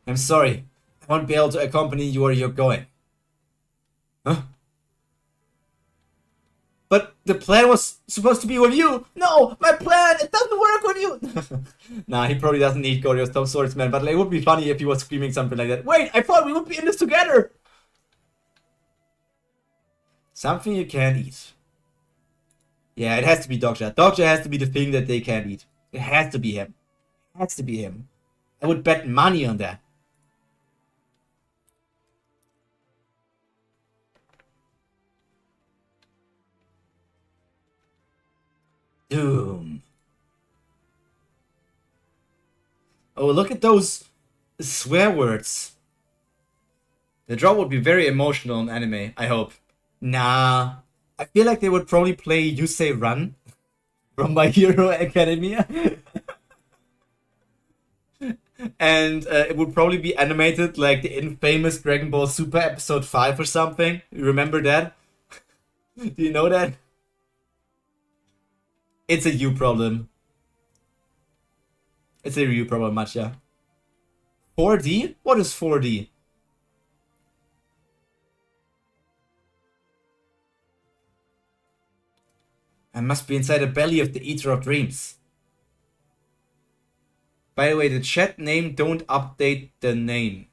Speaker 1: I'm sorry. I won't be able to accompany you where you're going. Huh? But the plan was supposed to be with you. No, my plan, it doesn't work with you. Nah, he probably doesn't need Goryeo's top swordsman, but like, it would be funny if he was screaming something like that. Wait, I thought we would be in this together. Something you can't eat. Yeah, it has to be Dogja. Dogja has to be the thing that they can't eat. It has to be him. It has to be him. I would bet money on that. Doom. Oh, look at those swear words. The drop would be very emotional in anime, I hope. Nah. I feel like they would probably play You Say Run from My Hero Academia. And it would probably be animated like the infamous Dragon Ball Super episode 5 or something. You remember that? Do you know that? It's a you problem. It's a you problem, Matcha. 4D? What is 4D? I must be inside the belly of the Eater of Dreams. By the way, the chat name, don't update the name.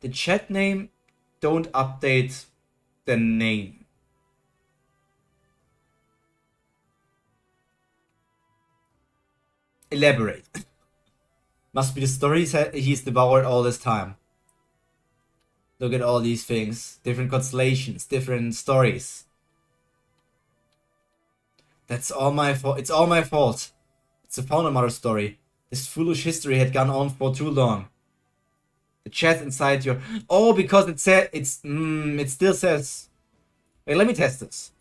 Speaker 1: The chat name, don't update the name. Elaborate. Must be the stories he's devoured all this time. Look at all these things. Different constellations, different stories. That's all my fault. It's all my fault. It's a founder mother story. This foolish history had gone on for too long. The chat inside your... Oh, because it said... it still says... Wait, let me test this.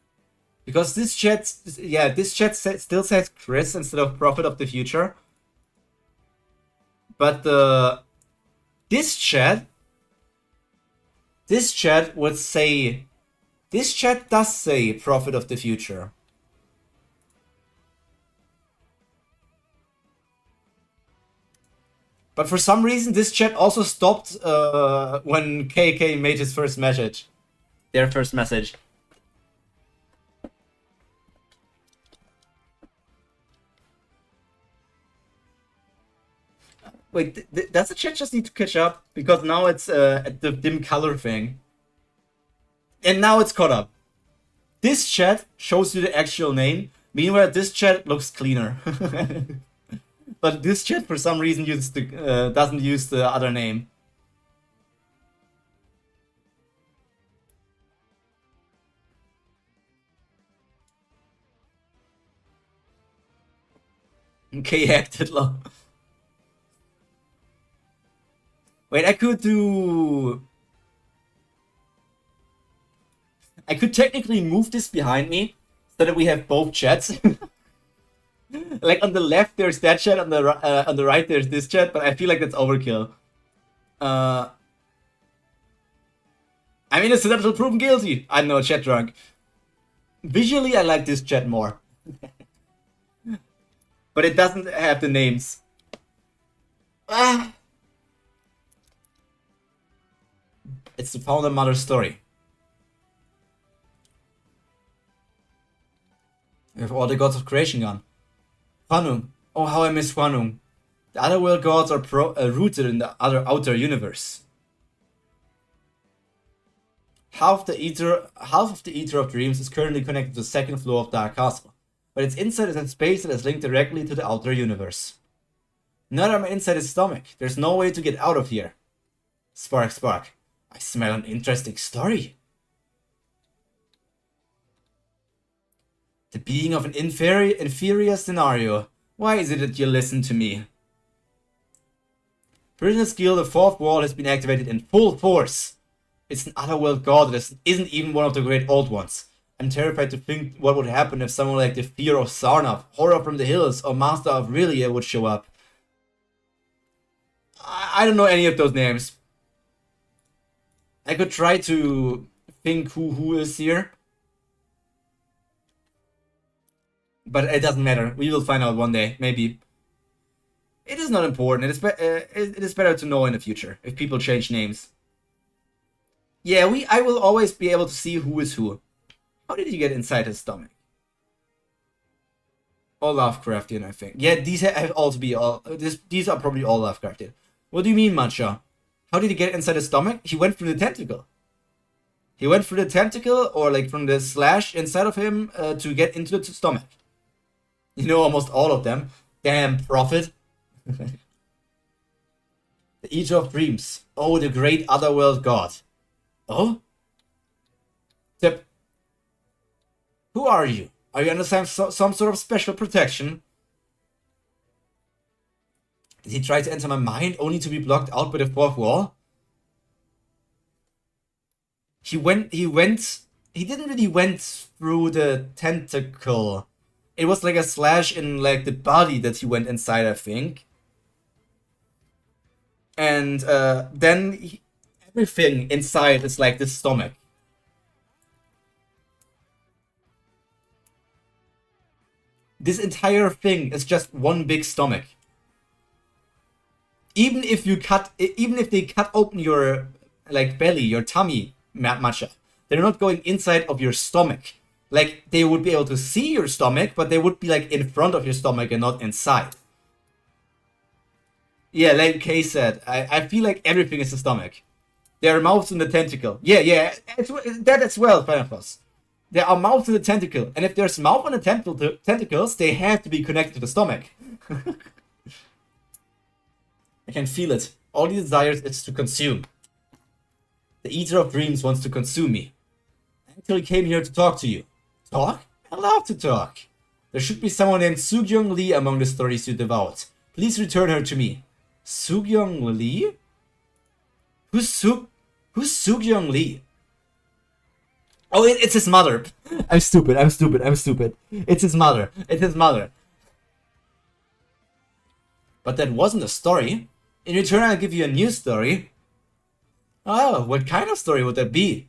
Speaker 1: Because this chat... Yeah, this chat still says Chris instead of Prophet of the Future. But this chat would say... This chat does say Prophet of the Future. But for some reason, this chat also stopped when KK made his first message. Their first message. Wait, does the chat just need to catch up? Because now it's at the dim color thing. And now it's caught up. This chat shows you the actual name. Meanwhile, this chat looks cleaner. But this chat, for some reason, doesn't use the other name. Okay, hacked it low. Wait, I could technically move this behind me so that we have both chats. Like on the left there's that chat, on the right there's this chat, but I feel like that's overkill. I'm innocent until proven guilty. I know, chat drunk. Visually, I like this chat more. But it doesn't have the names. Ah. It's the founder mother story. With all the gods of creation gone. Hwanung. Oh, how I miss Hwanung. The other world gods are rooted in the outer universe. Half of the Ether of Dreams is currently connected to the second floor of Dark Castle, but its inside is in space that is linked directly to the outer universe. Now that I'm inside his stomach, there's no way to get out of here. Spark, spark. I smell an interesting story. The being of an inferior scenario. Why is it that you listen to me? Prisoner's Guild, the fourth wall has been activated in full force. It's an otherworld god that isn't even one of the great old ones. I'm terrified to think what would happen if someone like the Fear of Sarnath, Horror from the Hills, or Master of Rilia would show up. I don't know any of those names. I could try to think who is here. But it doesn't matter. We will find out one day, maybe. It is not important. It is better to know in the future if people change names. Yeah, I will always be able to see who is who. How did you get inside his stomach? All Lovecraftian, I think. Yeah, these have also be all. These are probably all Lovecraftian. What do you mean, Matcha? How did he get inside his stomach? He went through the tentacle. He went through the tentacle, or like from the slash inside of him, to get into the stomach. You know almost all of them. Damn prophet. The Eater of Dreams. Oh, the great otherworld god. Oh? Tip. Who are you? Are you under some sort of special protection? Did he try to enter my mind only to be blocked out by the fourth wall? He didn't really went through the tentacle. It was like a slash in like the body that he went inside, I think. And then everything inside is like the stomach. This entire thing is just one big stomach. Even if they cut open your like belly, your tummy, Matcha, they're not going inside of your stomach. Like, they would be able to see your stomach, but they would be like in front of your stomach and not inside. Yeah, like Kay said, I feel like everything is the stomach. There are mouths in the tentacle. Yeah, that as well, Pineapples. There are mouths in the tentacle, and if there's mouth on the tentacles, they have to be connected to the stomach. I can feel it. All he desires is to consume. The Eater of Dreams wants to consume me. I actually came here to talk to you. Talk? I love to talk. There should be someone named Sugyong Lee among the stories you devoured. Please return her to me. Sugyong Lee? Who's Sugyong Lee? Oh, it's his mother. I'm stupid. It's his mother. But that wasn't a story. In return, I'll give you a new story. Oh, what kind of story would that be?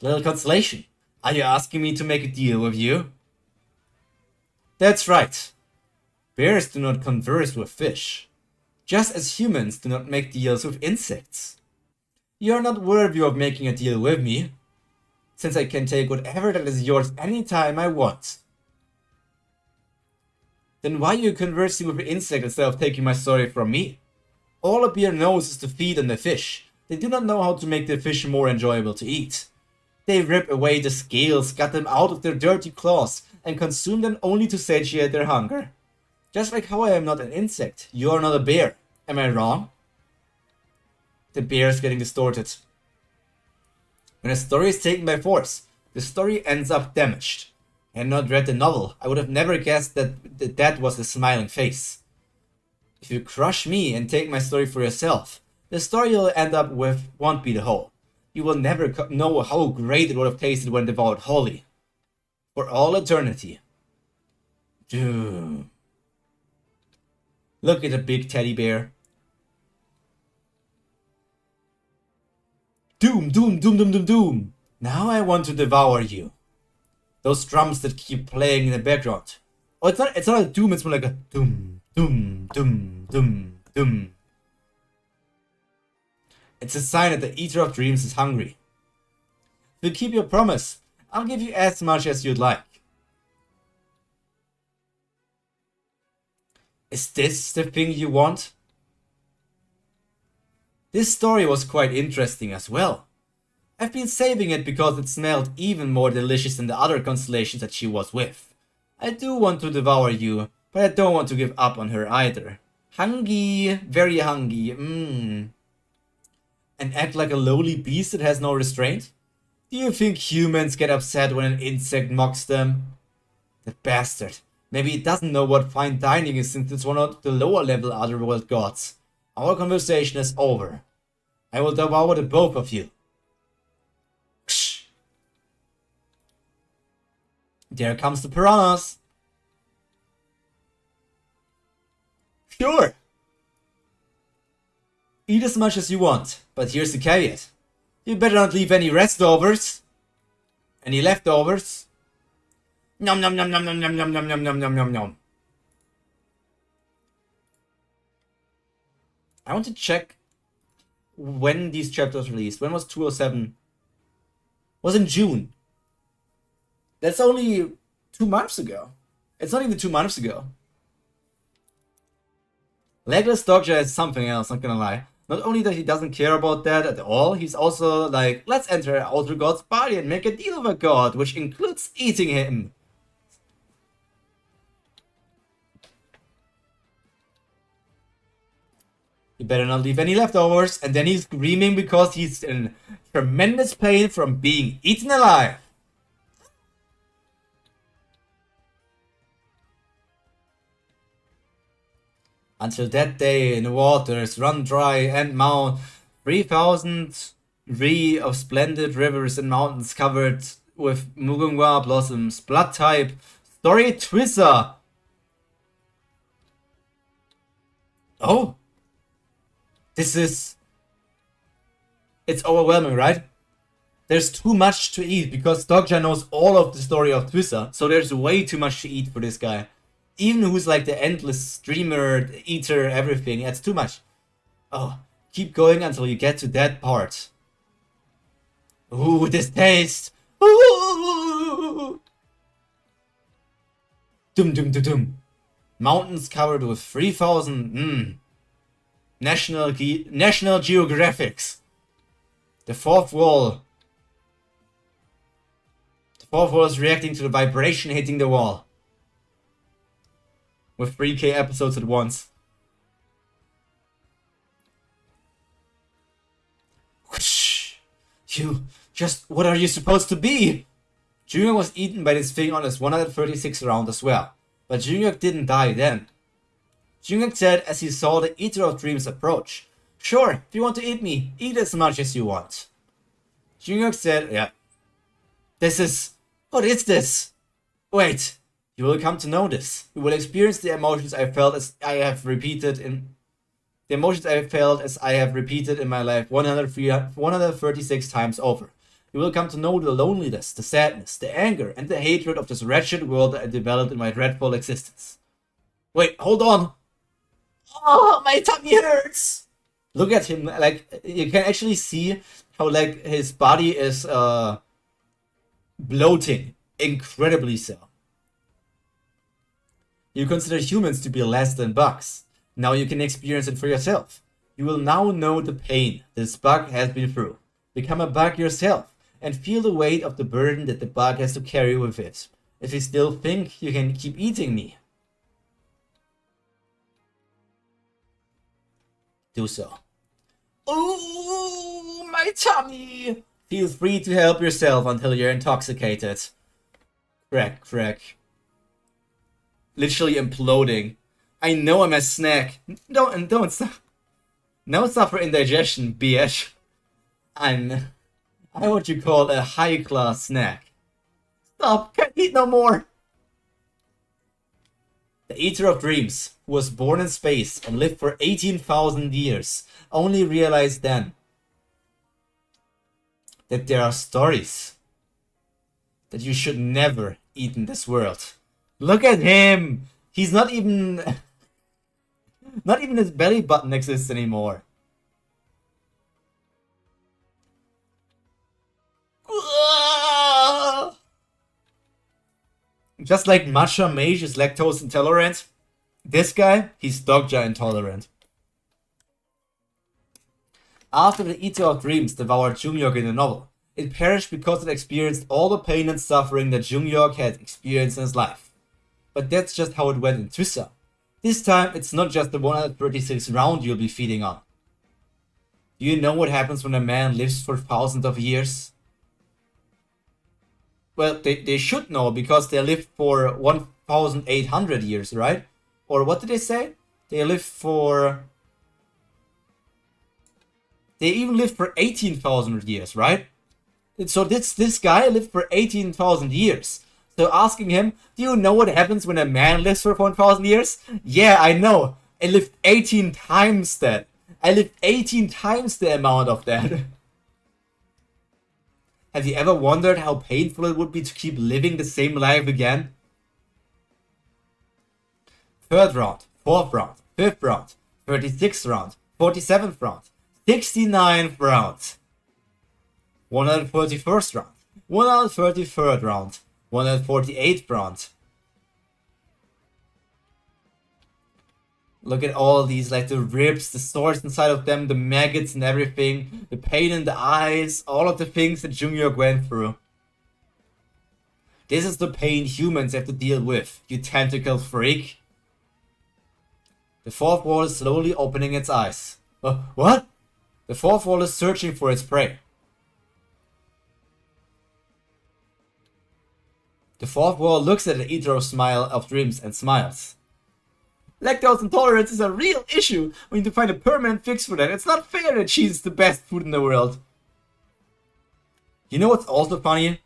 Speaker 1: Little consolation. Are you asking me to make a deal with you? That's right. Bears do not converse with fish, just as humans do not make deals with insects. You are not worthy of making a deal with me, since I can take whatever that is yours anytime I want. Then why are you conversing with an insect instead of taking my story from me? All a bear knows is to feed on the fish. They do not know how to make the fish more enjoyable to eat. They rip away the scales, gut them out of their dirty claws, and consume them only to satiate their hunger. Just like how I am not an insect, you are not a bear. Am I wrong? The bear is getting distorted. When a story is taken by force, the story ends up damaged. I had not read the novel, I would have never guessed that was the smiling face. If you crush me and take my story for yourself, the story you'll end up with won't be the whole. You will never know how great it would have tasted when devoured wholly. For all eternity. Doom. Look at the big teddy bear. Doom, doom, doom, doom, doom, doom. Now I want to devour you. Those drums that keep playing in the background. Oh, it's not a doom, it's more like a doom, doom, doom, doom, doom. It's a sign that the Eater of Dreams is hungry. If you keep your promise, I'll give you as much as you'd like. Is this the thing you want? This story was quite interesting as well. I've been saving it because it smelled even more delicious than the other constellations that she was with. I do want to devour you, but I don't want to give up on her either. Hungry, very hungry, And act like a lowly beast that has no restraint? Do you think humans get upset when an insect mocks them? That bastard. Maybe it doesn't know what fine dining is since it's one of the lower level otherworld gods. Our conversation is over. I will devour the both of you. Ksh. There comes the piranhas. Sure. Eat as much as you want, but here's the caveat. You better not leave any restovers. Any leftovers. Nom nom nom nom nom nom nom nom nom nom nom nom nom. I want to check when these chapters released. When was 207? Was in June. That's only 2 months ago. It's not even 2 months ago. Legless Dogja is something else, not gonna lie. Not only that he doesn't care about that at all, he's also like, let's enter an outer god's body and make a deal with a god, which includes eating him. You better not leave any leftovers. And then he's screaming because he's in tremendous pain from being eaten alive. Until that day in the waters run dry and mount 3,000 ri of splendid rivers and mountains covered with mugunga blossoms. Blood type. Story Twissa. Oh. This is... It's overwhelming, right? There's too much to eat because Dogja knows all of the story of Twissa. So there's way too much to eat for this guy. Even who's like the endless streamer, eater, everything. It's too much. Oh, keep going until you get to that part. Ooh, this taste. Ooh. Dum dum dum dum. Mountains covered with 3,000. National Geographics. The fourth wall. The fourth wall is reacting to the vibration hitting the wall. With 3K episodes at once. Whoosh. You just... What are you supposed to be? Junior was eaten by this thing on his 136th round as well. But Junior didn't die then. Junior said as he saw the Eater of Dreams approach. Sure, if you want to eat me, eat as much as you want. Junior said, yeah. This is... What is this? Wait. You will come to know this. You will experience the emotions I felt as I have repeated in... The emotions I felt as I have repeated in my life 136 times over. You will come to know the loneliness, the sadness, the anger, and the hatred of this wretched world that I developed in my dreadful existence. Wait, hold on. Oh, my tummy hurts. Look at him. Like, you can actually see how, like, his body is bloating. Incredibly so. You consider humans to be less than bugs. Now you can experience it for yourself. You will now know the pain this bug has been through. Become a bug yourself and feel the weight of the burden that the bug has to carry with it. If you still think you can keep eating me, do so. Oh, my tummy! Feel free to help yourself until you're intoxicated. Crack, crack. Literally imploding. I know I'm a snack. Don't suffer indigestion, bitch. I'm what you call a high-class snack. Stop, can't eat no more. The Eater of Dreams, who was born in space and lived for 18,000 years, only realized then that there are stories that you should never eat in this world. Look at him! He's not even... Not even his belly button exists anymore. Just like Matcha Mage is lactose intolerant, this guy, he's Dogja intolerant. After the Eater of Dreams devoured Jungyok in the novel, it perished because it experienced all the pain and suffering that Jungyok had experienced in his life. But that's just how it went in Twissa. This time, it's not just the 136 round you'll be feeding on. Do you know what happens when a man lives for thousands of years? Well, they should know, because they lived for 1,800 years, right? Or what did they say? They lived for... They even lived for 18,000 years, right? And so this guy lived for 18,000 years. So asking him, do you know what happens when a man lives for 1,000 years? Yeah, I know. I lived 18 times that. I lived 18 times the amount of that. Have you ever wondered how painful it would be to keep living the same life again? 3rd round, 4th round, 5th round, 36th round, 47th round, 69th round, 131st round, 133rd round, 148th round. Look at all these, like the ribs, the swords inside of them, the maggots and everything, the pain in the eyes, all of the things that Jungyok went through. This is the pain humans have to deal with, you tentacle freak. The 4th wall is slowly opening its eyes. What? The 4th wall is searching for its prey. The 4th wall looks at the Eater of Dreams and smiles. Lactose intolerance is a real issue. We need to find a permanent fix for that. It's not fair that cheese is the best food in the world. You know what's also funny?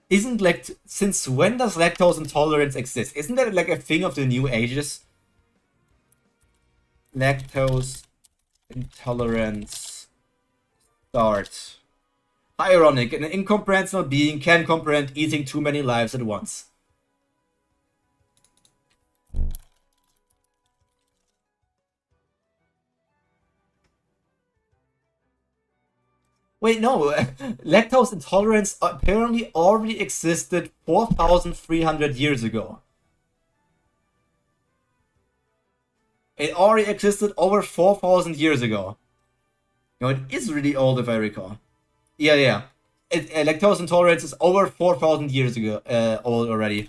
Speaker 1: Isn't since when does lactose intolerance exist? Isn't that like a thing of the New Ages? Lactose intolerance start. Ironic, an incomprehensible being can comprehend eating too many lives at once. Wait, no. Lactose intolerance apparently already existed 4,300 years ago. It already existed over 4,000 years ago. No, it is really old if I recall. Yeah. Lactose intolerance is over 4,000 years ago old already.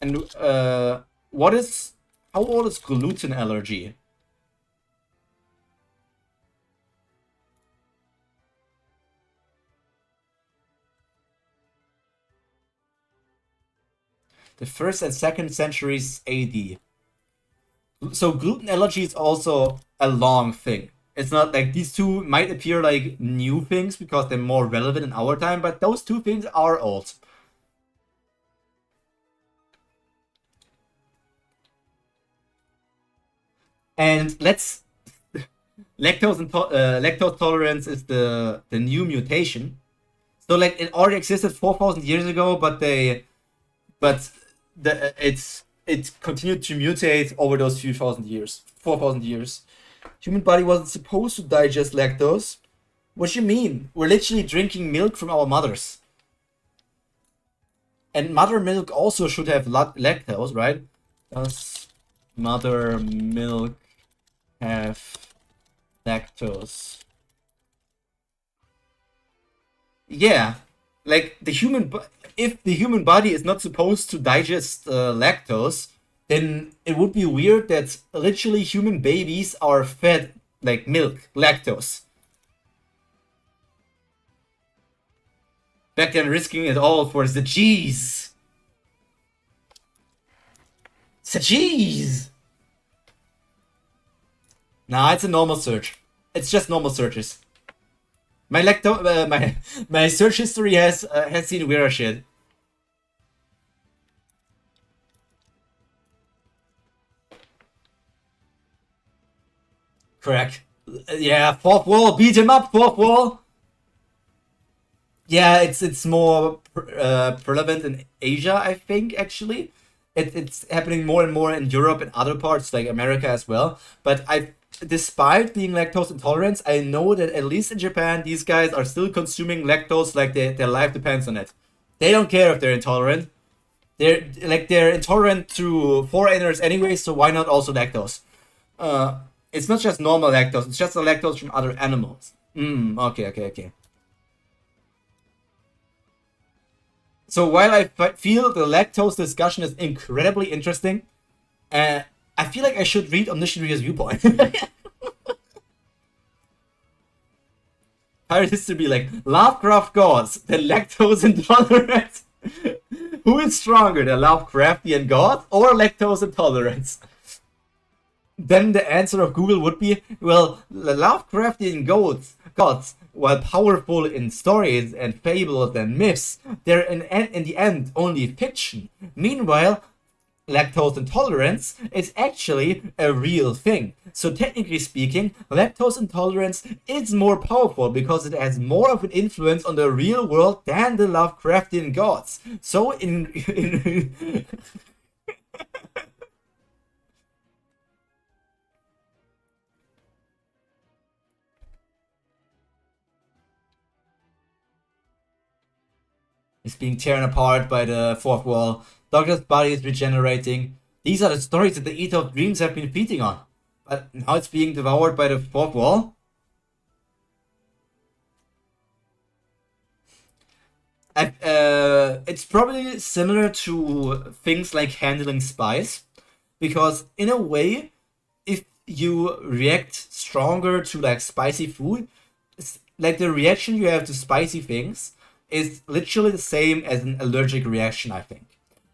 Speaker 1: And how old is gluten allergy? The 1st and 2nd centuries AD. So gluten allergy is also a long thing. It's not like these two might appear like new things because they're more relevant in our time, but those two things are old. And lactose tolerance is the new mutation. So like it already existed 4,000 years ago, but it continued to mutate over those few thousand years, 4,000 years. Human body wasn't supposed to digest lactose. What do you mean? We're literally drinking milk from our mothers. And mother milk also should have lactose, right? Does mother milk have lactose? Yeah, like if the human body is not supposed to digest lactose, then it would be weird that literally human babies are fed like milk, lactose. Back then, risking it all for the cheese. The cheese! Nah, it's a normal search. It's just normal searches. My my search history has seen weirder shit. Correct. Yeah, 4th wall, beat him up, 4th wall. Yeah, it's more prevalent in Asia, I think, actually. It's happening more and more in Europe and other parts, like America as well. But despite being lactose intolerant, I know that at least in Japan, these guys are still consuming lactose like their life depends on it. They don't care if they're intolerant. They're intolerant to foreigners anyway, so why not also lactose? It's not just normal lactose, it's just the lactose from other animals. Okay. So while I feel the lactose discussion is incredibly interesting, I feel like I should read Omniscient Reader's viewpoint. Pyro used to be like, Lovecraft gods, the lactose intolerant. Who is stronger, the Lovecraftian god or lactose intolerance? Then the answer of Google would be, well, the Lovecraftian gods, while powerful in stories and fables and myths, they're in the end only fiction. Meanwhile, lactose intolerance is actually a real thing. So technically speaking, lactose intolerance is more powerful because it has more of an influence on the real world than the Lovecraftian gods. So in It's being torn apart by the fourth wall. Doctor's body is regenerating. These are the stories that the Eater of Dreams have been feeding on. But now it's being devoured by the fourth wall? It's probably similar to things like handling spice. Because in a way, if you react stronger to like spicy food, like the reaction you have to spicy things is literally the same as an allergic reaction, I think.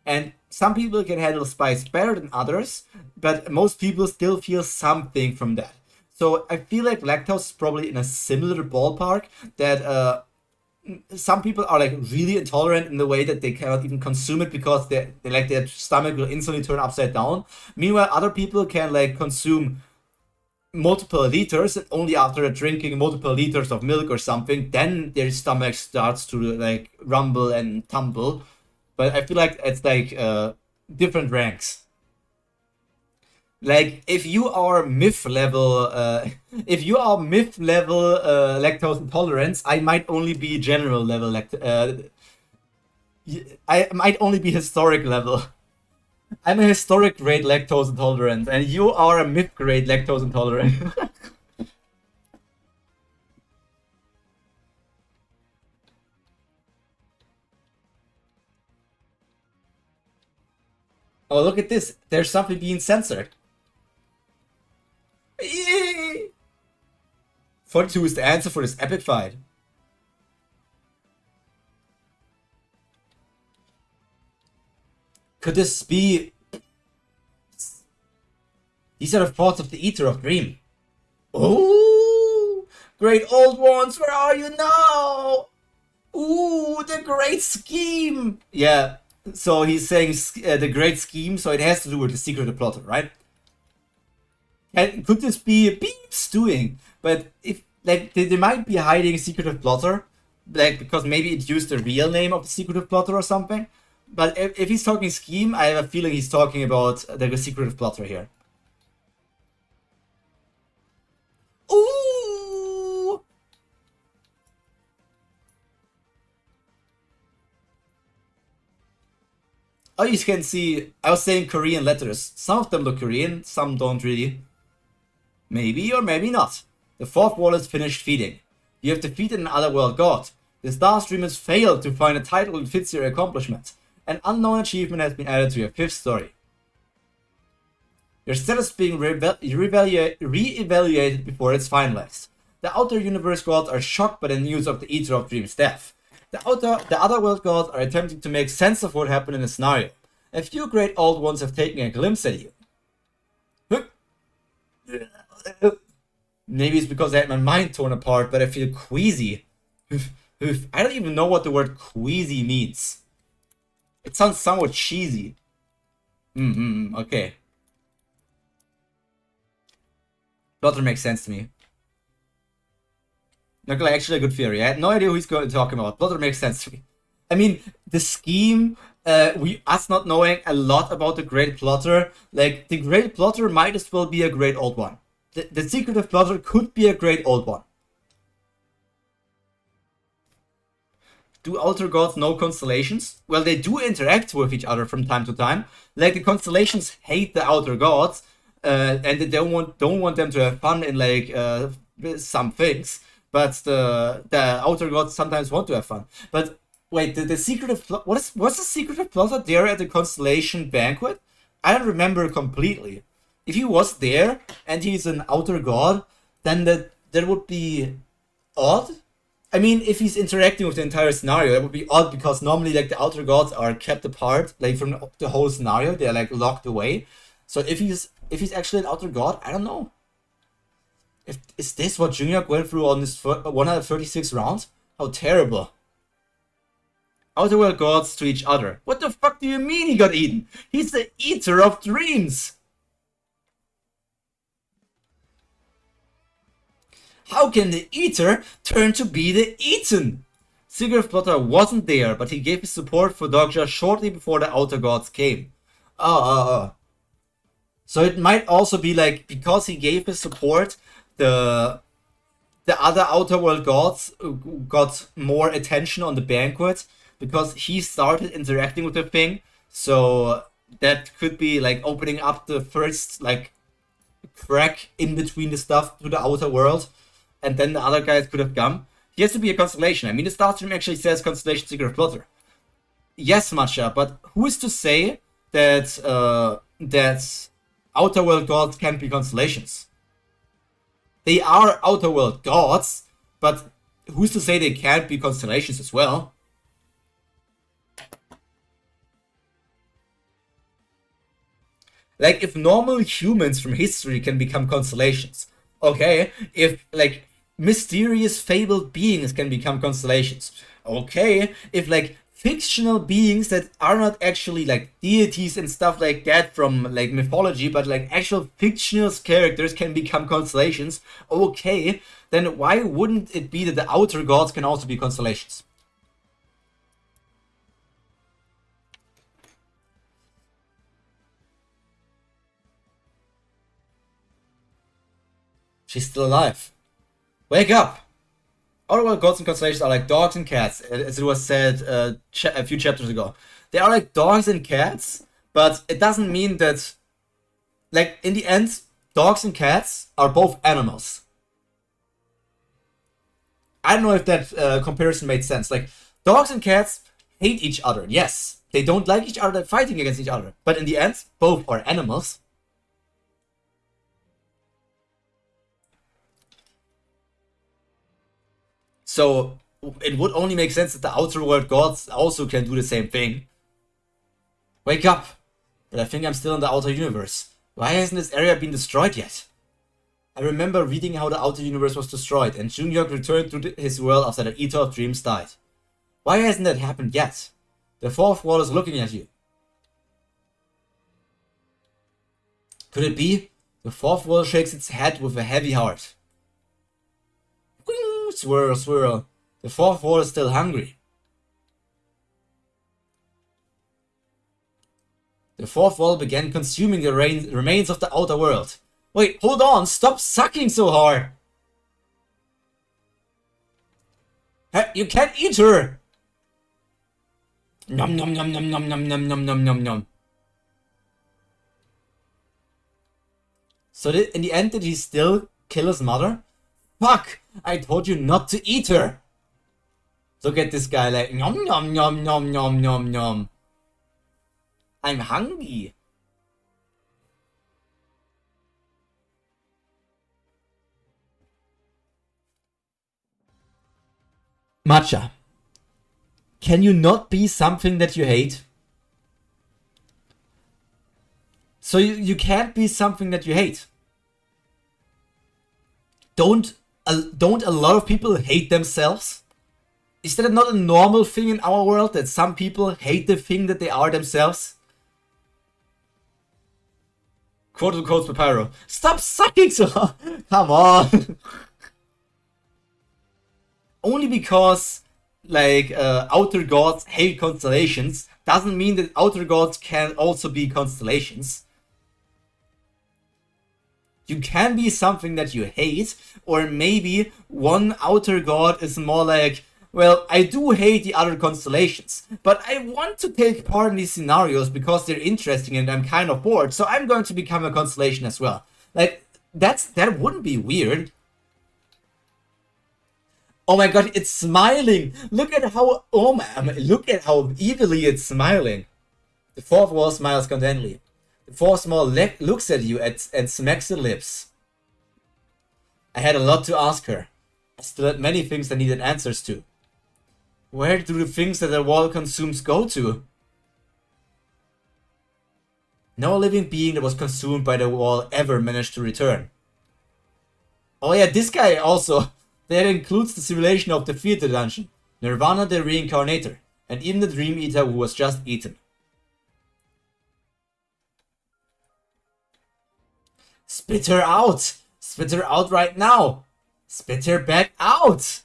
Speaker 1: And some people can handle spice better than others, but most people still feel something from that. So I feel like lactose is probably in a similar ballpark, that some people are like really intolerant in the way that they cannot even consume it because they like their stomach will instantly turn upside down. Meanwhile, other people can like consume multiple liters, and only after drinking multiple liters of milk or something, then their stomach starts to like rumble and tumble. But I feel like it's like different ranks. Like if you are myth level, lactose intolerance, I might only be general level I might only be historic level. I'm a historic grade lactose intolerant, and you are a myth grade lactose intolerant. Oh, look at this. There's something being censored. 42 is the answer for this epic fight. Could this be... These are the thoughts of the Eater of Dream. Oh! Great old ones, where are you now? Ooh, the great scheme! Yeah, so he's saying the great scheme, so it has to do with the secret of plotter, right? And could this be Beeps doing? But if, like, they might be hiding a secretive plotter, like, because maybe it used the real name of the secretive plotter or something. But if he's talking scheme, I have a feeling he's talking about the secretive plotter here. Ooh! Oh, you can see, I was saying Korean letters. Some of them look Korean, some don't really. Maybe or maybe not. The fourth wall is finished feeding. You have defeated an otherworld god. The Star Streamers failed to find a title that fits your accomplishment. An unknown achievement has been added to your fifth story. Your status being re-evaluated before it's finalized. The Outer Universe gods are shocked by the news of the Eater of Dreams' death. The Otherworld gods are attempting to make sense of what happened in the scenario. A few great old ones have taken a glimpse at you. Maybe it's because I had my mind torn apart, but I feel queasy. I don't even know what the word queasy means. It sounds somewhat cheesy. Okay. Plotter makes sense to me. Not like actually a good theory. I had no idea who he's going to talk about. Plotter makes sense to me. I mean, the scheme, us not knowing a lot about the Great Plotter, like, the Great Plotter might as well be a great old one. The secretive plotter could be a great old one. do outer gods know constellations? Well, they do interact with each other from time to time. Like, the constellations hate the outer gods, and they don't want them to have fun in like some things. But the outer gods sometimes want to have fun. But wait, the secretive what's the secretive plot there at the constellation banquet? I don't remember completely. If he was there and he's an outer god, then that would be odd. I mean, if he's interacting with the entire scenario, that would be odd because normally like the outer gods are kept apart, like from the whole scenario. They're like locked away. So if he's actually an outer god, I don't know. Is this what Junior went through on this 136 rounds? How terrible. Outer world gods to each other. What the fuck do you mean he got eaten? He's the eater of dreams. How can the eater turn to be the eaten? Secret Plotter wasn't there, but he gave his support for Dogja shortly before the outer gods came. So it might also be like, because he gave his support, the other outer world gods got more attention on the banquet because he started interacting with the thing. So that could be like opening up the first like crack in between the stuff to the outer world, and then the other guys could have come. He has to be a constellation. I mean, the start stream actually says Constellation Secret Plotter. Yes, Matcha, but who is to say that that outer world gods can't be constellations? They are outer world gods, but who's to say they can't be constellations as well? Like, if normal humans from history can become constellations, okay, if like mysterious fabled beings can become constellations, okay, if like fictional beings that are not actually like deities and stuff like that from like mythology, but like actual fictional characters can become constellations, okay, then why wouldn't it be that the outer gods can also be constellations? She's still alive. Wake up! Outer world gods and constellations are like dogs and cats, as it was said a few chapters ago. They are like dogs and cats, but it doesn't mean that, like, in the end, dogs and cats are both animals. I don't know if that comparison made sense. Like, dogs and cats hate each other, yes. They don't like each other, they're fighting against each other. But in the end, both are animals. So it would only make sense that the outer world gods also can do the same thing. Wake up! But I think I'm still in the outer universe. Why hasn't this area been destroyed yet? I remember reading how the outer universe was destroyed and Junior returned to his world after the Eater of Dreams died. Why hasn't that happened yet? The fourth wall is looking at you. Could it be? The fourth wall shakes its head with a heavy heart. Swirl, swirl. The fourth wall is still hungry. The fourth wall began consuming the remains of the outer world. Wait, hold on, stop sucking so hard. You can't eat her. Nom nom nom nom nom nom nom nom nom nom nom. So in the end, did he still kill his mother? Fuck! I told you not to eat her! Look at this guy like, nom nom nom nom nom nom nom. I'm hungry. Matcha, can you not be something that you hate? So you can't be something that you hate. Don't a lot of people hate themselves? Is that not a normal thing in our world, that some people hate the thing that they are themselves? Quote unquote by Pyro. Stop sucking so hard! Come on! Only because, like, outer gods hate constellations doesn't mean that outer gods can also be constellations. You can be something that you hate, or maybe one outer god is more like Well, I do hate the other constellations, but I want to take part in these scenarios because they're interesting and I'm kind of bored, so I'm going to become a constellation as well. Like, that wouldn't be weird. Oh my god, it's smiling! Look at how, look at how evilly it's smiling. The fourth wall smiles contentedly. The fourth wall looks at you and smacks the lips. I had a lot to ask her. I still had many things I needed answers to. Where do the things that the wall consumes go to? No living being that was consumed by the wall ever managed to return. Oh yeah, this guy also. That includes the simulation of the theater dungeon, Nirvana the Reincarnator, and even the Dream Eater who was just eaten. Spit her out! Spit her out right now! Spit her back out!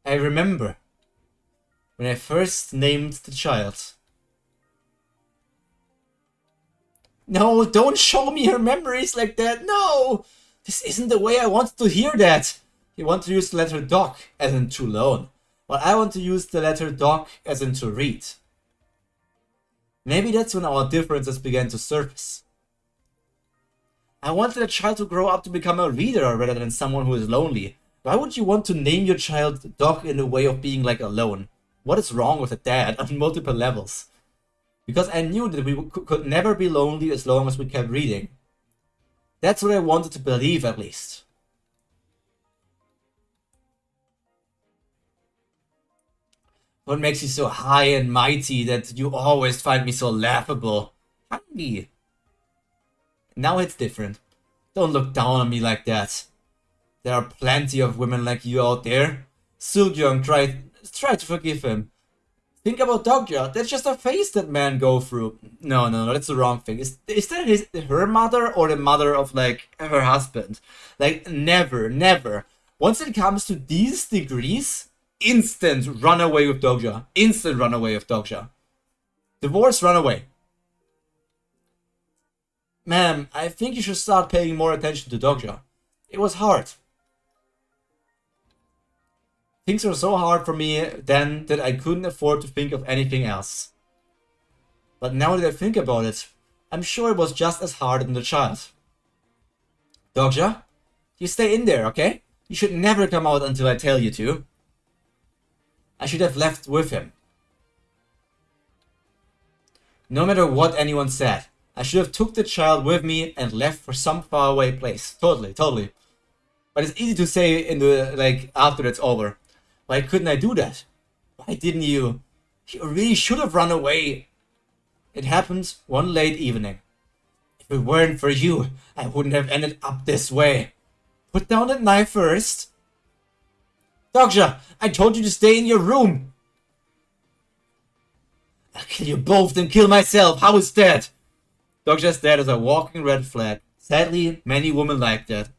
Speaker 1: I remember when I first named the child. No, don't show me her memories like that, no! This isn't the way I wanted to hear that! You want to use the letter doc as in to learn, while I want to use the letter doc as in to read. Maybe that's when our differences began to surface. I wanted a child to grow up to become a reader rather than someone who is lonely. Why would you want to name your child Doc in a way of being like alone? What is wrong with a dad on multiple levels? Because I knew that we could never be lonely as long as we kept reading. That's what I wanted to believe, at least. What makes you so high and mighty that you always find me so laughable? Hungry. Now it's different. Don't look down on me like that. There are plenty of women like you out there. Sugyong, try to forgive him. Think about Dogja. That's just a phase that men go through. No, that's the wrong thing. Is that her mother or the mother of, like, her husband? Like, never. Once it comes to these degrees, instant runaway with Dogja. Instant runaway with Dogja. Divorce, runaway. Ma'am, I think you should start paying more attention to Dogja. It was hard. Things were so hard for me then that I couldn't afford to think of anything else. But now that I think about it, I'm sure it was just as hard on the child. Dogja, you stay in there, okay? You should never come out until I tell you to. I should have left with him. No matter what anyone said, I should have took the child with me and left for some faraway place. Totally. But it's easy to say in the, like, after it's over. Why couldn't I do that? Why didn't you? You really should have run away. It happened one late evening. If it weren't for you, I wouldn't have ended up this way. Put down that knife first. Dogja, I told you to stay in your room. I'll kill you both and kill myself. How is that? Dogja's dead is a walking red flag. Sadly, many women like that.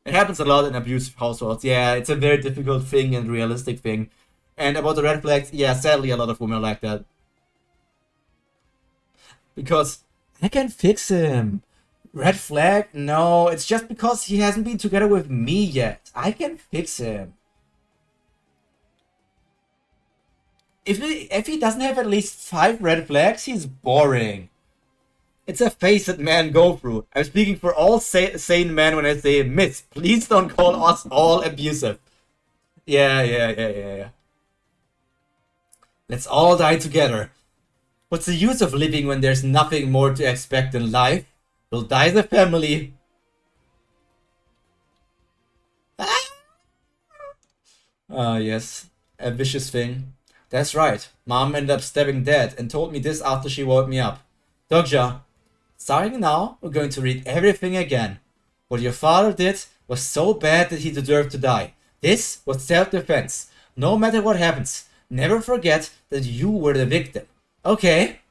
Speaker 1: It happens a lot in abusive households. Yeah, it's a very difficult thing and realistic thing. And about the red flags, yeah, sadly a lot of women like that. Because I can fix him. Red flag? No, it's just because he hasn't been together with me yet. I can fix him. If he doesn't have at least 5 red flags, he's boring. It's a phase that men go through. I'm speaking for all sane men when I say myths. Please don't call us all abusive. Yeah. Let's all die together. What's the use of living when there's nothing more to expect in life? We'll die as a family. Yes. A vicious thing. That's right. Mom ended up stabbing Dad and told me this after she woke me up. Dogja, starting now, we're going to read everything again. What your father did was so bad that he deserved to die. This was self-defense. No matter what happens, never forget that you were the victim. Okay?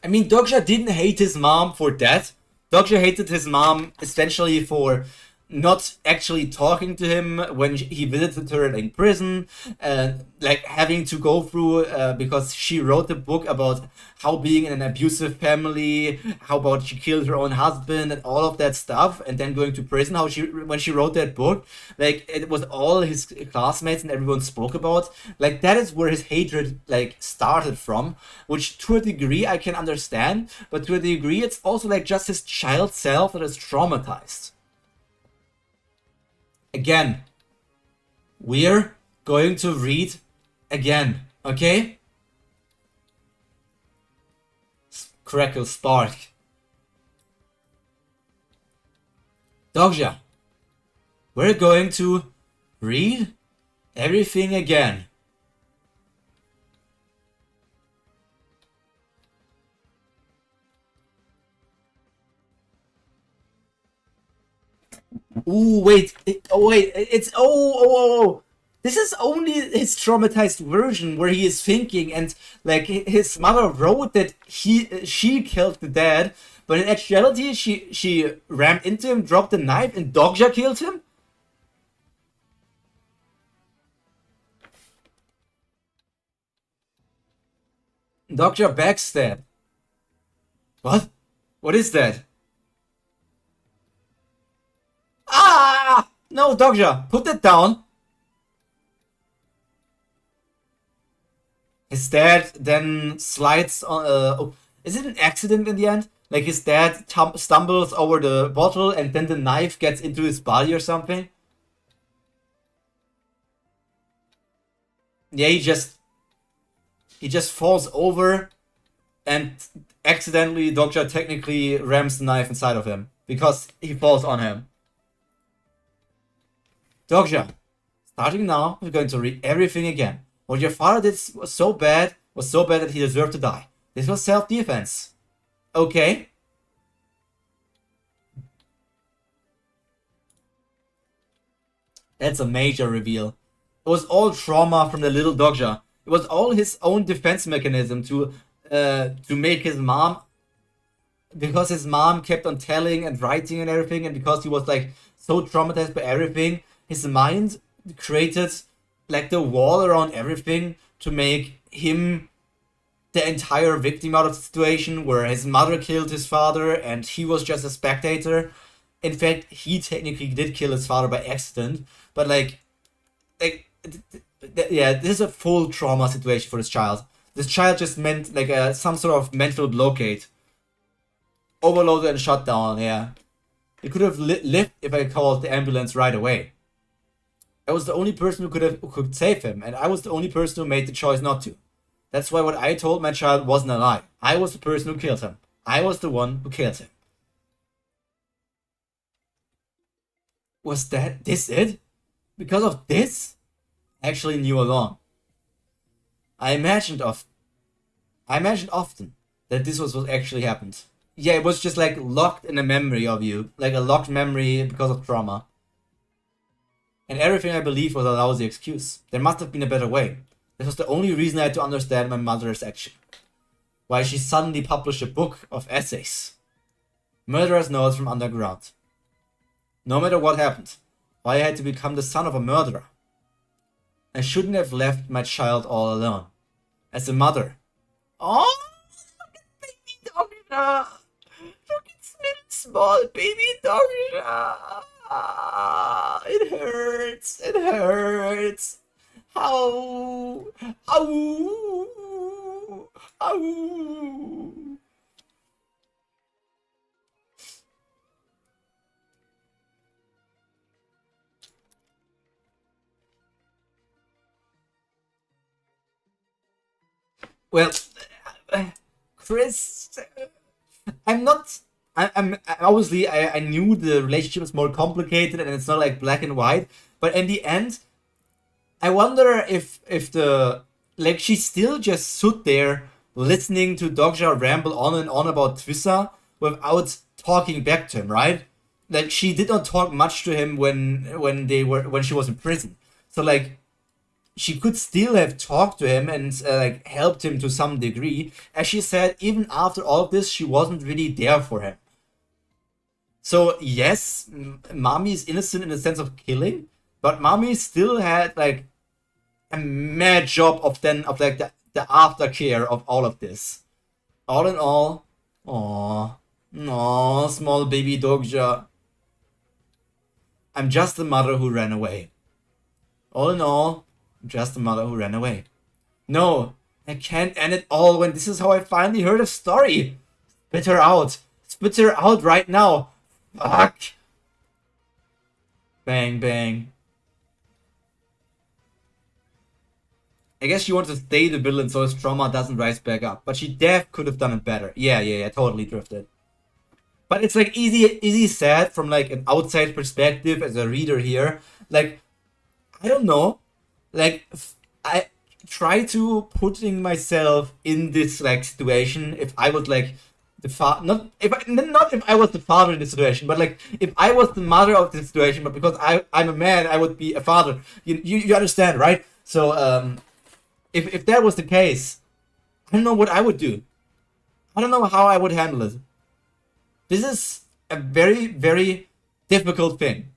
Speaker 1: I mean, Dogja didn't hate his mom for that. Dogja hated his mom essentially for not actually talking to him when he visited her in prison, like having to go through because she wrote a book about how being in an abusive family, how about she killed her own husband and all of that stuff, and then going to prison. How she when she wrote that book, like it was all his classmates and everyone spoke about. Like that is where his hatred like started from, which to a degree I can understand, but to a degree it's also like just his child self that is traumatized. Again, we're going to read again, okay? Crackle spark. Dogja, we're going to read everything again. Ooh, wait. Oh. This is only his traumatized version where he is thinking, and like his mother wrote that she killed the dad, but in actuality she rammed into him, dropped the knife, and Dogja killed him? Dogja backstab. What? What is that? Ah! No, Dogja, put that down. His dad then slides on. Is it an accident in the end? Like his dad stumbles over the bottle and then the knife gets into his body or something? Yeah, he just falls over and accidentally Dogja technically rams the knife inside of him because he falls on him. Dogja, starting now, we're going to read everything again. What your father did was so bad that he deserved to die. This was self-defense. Okay. That's a major reveal. It was all trauma from the little Dogja. It was all his own defense mechanism to make his mom, because his mom kept on telling and writing and everything, and because he was like so traumatized by everything, his mind created like the wall around everything to make him the entire victim out of the situation, where his mother killed his father and he was just a spectator. In fact, he technically did kill his father by accident, but yeah, this is a full trauma situation for this child. This child just meant like some sort of mental blockade. Overloaded and shut down, yeah. He could have lived if I called the ambulance right away. I was the only person who could save him, and I was the only person who made the choice not to. That's why what I told my child wasn't a lie. I was the person who killed him. I was the one who killed him. Was this it? Because of this? I actually knew along. I imagined often that this was what actually happened. Yeah, it was just like locked in a memory of you, like a locked memory because of trauma. And everything I believed was a lousy excuse. There must have been a better way. This was the only reason I had to understand my mother's action. Why she suddenly published a book of essays. Murderer's notes from underground. No matter what happened, why I had to become the son of a murderer. I shouldn't have left my child all alone. As a mother. Oh, look at baby Dogja. Look at little small baby Dogja. It hurts. It hurts. Ow. Ow. Ow. Well, Chris, I'm not. I'm obviously I knew the relationship is more complicated and it's not like black and white, but in the end, I wonder if the like she still just stood there listening to Dogja ramble on and on about Twissa without talking back to him, right? Like she did not talk much to him when she was in prison. So like she could still have talked to him and like helped him to some degree. As she said, even after all of this, she wasn't really there for him. So yes, Mami is innocent in the sense of killing, but Mami still had like a mad job of like the aftercare of all of this. All in all, aww, no, small baby Dogja. I'm just the mother who ran away. All in all, I'm just the mother who ran away. No, I can't end it all when this is how I finally heard a story. Spit her out. Spit her out right now. Fuck. Bang, bang. I guess she wants to stay the villain so his trauma doesn't rise back up. But she could have done it better. Yeah, totally drifted. But it's like easy said from like an outside perspective as a reader here. Like, I don't know. Like, I try to putting myself in this like situation. If I was like the father, not if I was the father in the situation, but like if I was the mother of the situation, but because I'm a man, I would be a father. You understand, right? So if that was the case, I don't know what I would do. I don't know how I would handle it. This is a very, very difficult thing.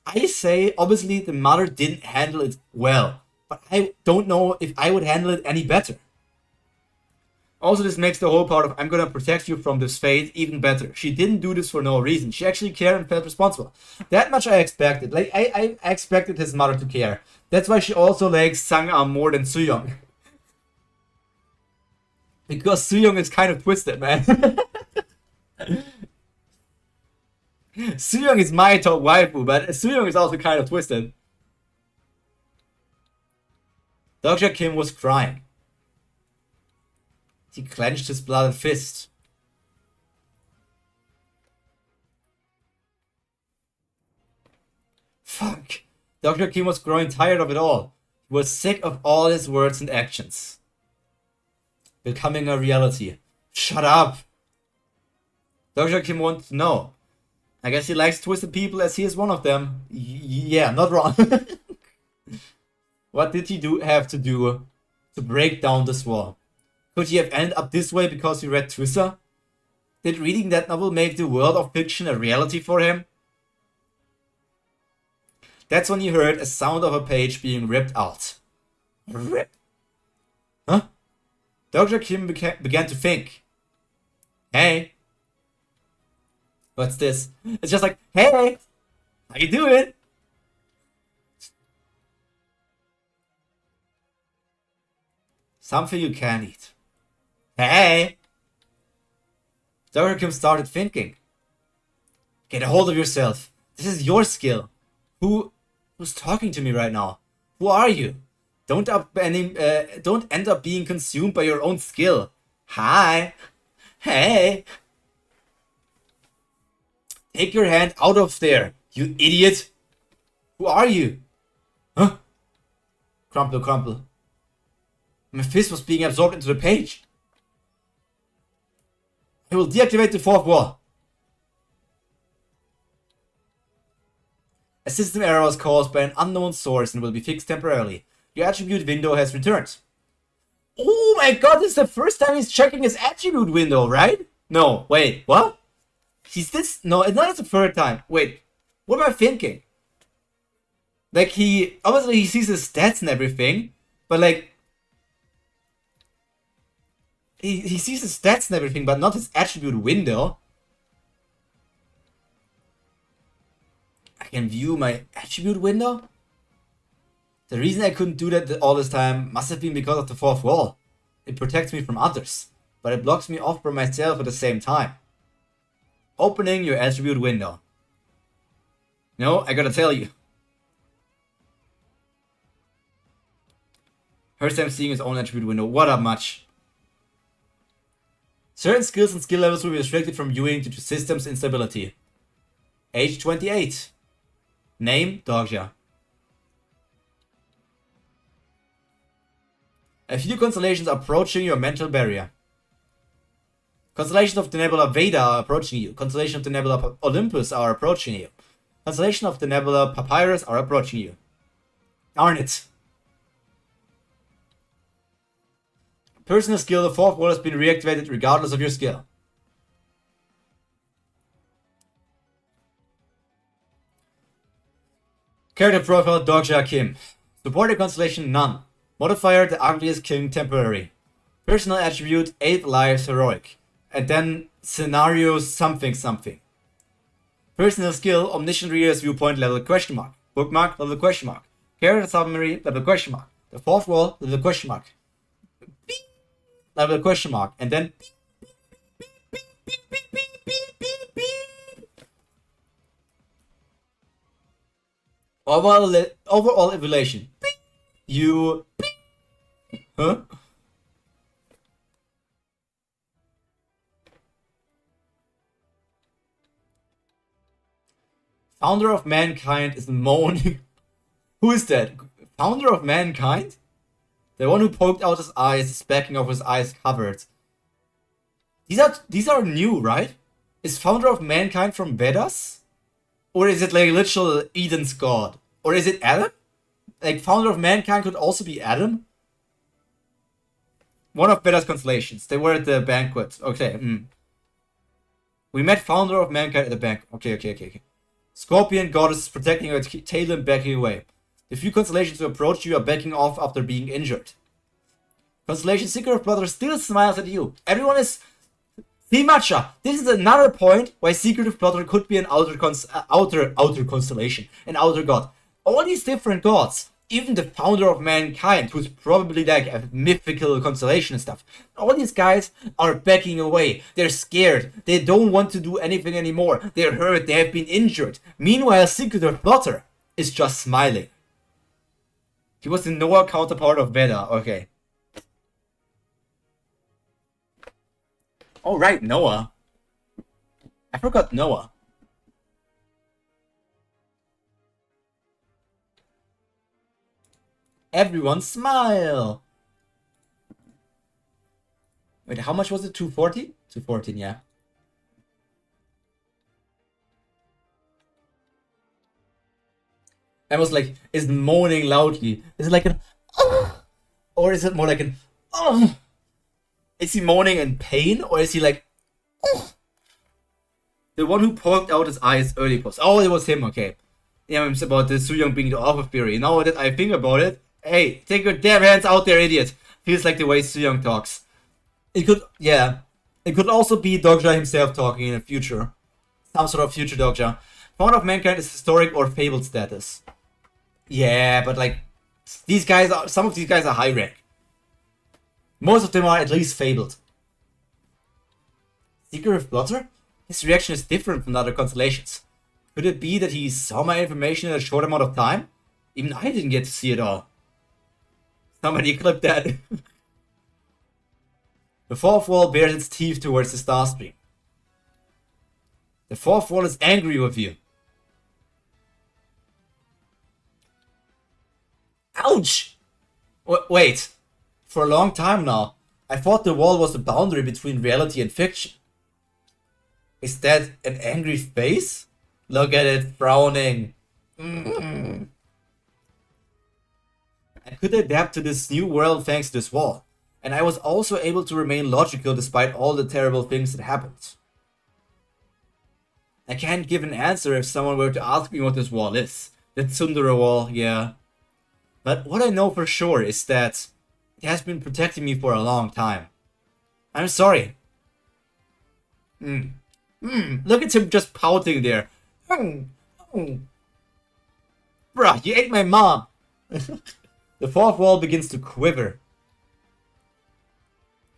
Speaker 1: I say, obviously, the mother didn't handle it well, but I don't know if I would handle it any better. Also, this makes the whole part of I'm gonna protect you from this fate even better. She didn't do this for no reason. She actually cared and felt responsible. That much I expected. Like, I expected his mother to care. That's why she also likes Sang-am more than Soo-young. Because Soo-young is kind of twisted, man. Soo-young is my top waifu, but Soo-young is also kind of twisted. Dr. Kim was crying. He clenched his blooded fist. Fuck. Dr. Kim was growing tired of it all. He was sick of all his words and actions. Becoming a reality. Shut up. Dr. Kim wanted to know. I guess he likes twisted people as he is one of them. Yeah, not wrong. What did he have to do to break down this wall? Could he have ended up this way because he read Twissa? Did reading that novel make the world of fiction a reality for him? That's when he heard a sound of a page being ripped out. Rip? Huh? Dr. Kim began to think. Hey. What's this? It's just like, hey, how you doing? Something you can eat. Hey! Dr. Kim started thinking. Get a hold of yourself. This is your skill. Who's talking to me right now? Who are you? Don't end up being consumed by your own skill. Hi. Hey. Take your hand out of there, you idiot. Who are you? Huh? Crumple, crumple. My fist was being absorbed into the page. I will deactivate the fourth wall. A system error was caused by an unknown source and will be fixed temporarily. Your attribute window has returned. Oh my god, this is the first time he's checking his attribute window, right? No, wait, what? He's this? No, it's not the third time. Wait, what am I thinking? Like, obviously he sees his stats and everything, but like, he sees his stats and everything, but not his attribute window. I can view my attribute window? The reason I couldn't do that all this time must have been because of the fourth wall. It protects me from others, but it blocks me off from myself at the same time. Opening your attribute window. No, I gotta tell you. First time seeing his own attribute window. What up, much? Certain skills and skill levels will be restricted from viewing due to systems instability. Age 28. Name, Dogja. A few constellations are approaching your mental barrier. Constellations of the Nebula Veda are approaching you. Constellations of the Nebula Olympus are approaching you. Constellations of the Nebula Papyrus are approaching you. Darn it. Personal skill, the fourth wall has been reactivated regardless of your skill. Character profile Dogja Kim. Supporter constellation none. Modifier the ugliest king temporary. Personal attribute 8 lives heroic. And then scenario something something. Personal skill Omniscient Reader's viewpoint level question mark. Bookmark level question mark. Character summary level question mark. The fourth wall level question mark. Beep, level question mark. And then overall evaluation. You huh? Founder of Mankind is moaning. Who is that? Founder of Mankind? The one who poked out his eyes is backing off his eyes covered. These are new, right? Is Founder of Mankind from Vedas? Or is it like literal Eden's god? Or is it Adam? Like Founder of Mankind could also be Adam? One of Vedas constellations. They were at the banquet. Okay. We met Founder of Mankind at the bank. Okay. Scorpion goddess is protecting her tail and backing away. The few constellations who approach you are backing off after being injured. Constellation Secret of Brother still smiles at you. Everyone is... See, Matcha, this is another point why Secret of Brother could be an outer constellation, an outer god. All these different gods, even the Founder of Mankind, who's probably like a mythical constellation and stuff, all these guys are backing away. They're scared. They don't want to do anything anymore. They're hurt. They have been injured. Meanwhile, Secret of Brother is just smiling. He was the Noah counterpart of Veda. Okay. Oh, right, Noah. I forgot Noah. Everyone smile! Wait, how much was it? 240? 214, yeah. I was like, is moaning loudly. Is it like an or is it more like an Is he moaning in pain, or is he like The one who poked out his eyes early post. Oh, it was him, okay. Yeah, it's about the Sooyoung being the author theory. Now that I think about it, hey, take your damn hands out there, idiot. Feels like the way Sooyoung talks. It could, yeah. It could also be Dogja himself talking in the future. Some sort of future Dogja. Founder of Mankind is historic or fabled status. Yeah, but like, these guys are, some of these guys are high rank. Most of them are at least fabled. Secret of Blotter? His reaction is different from the other constellations. Could it be that he saw my information in a short amount of time? Even I didn't get to see it all. Somebody clip that. The fourth wall bares its teeth towards the star stream. The fourth wall is angry with you. Ouch! Wait. For a long time now, I thought the wall was the boundary between reality and fiction. Is that an angry face? Look at it, frowning. I could adapt to this new world thanks to this wall. And I was also able to remain logical despite all the terrible things that happened. I can't give an answer if someone were to ask me what this wall is. The Tsundere wall, yeah. But what I know for sure is that it has been protecting me for a long time. I'm sorry. Look at him just pouting there. Bruh, you ate my mom. The fourth wall begins to quiver.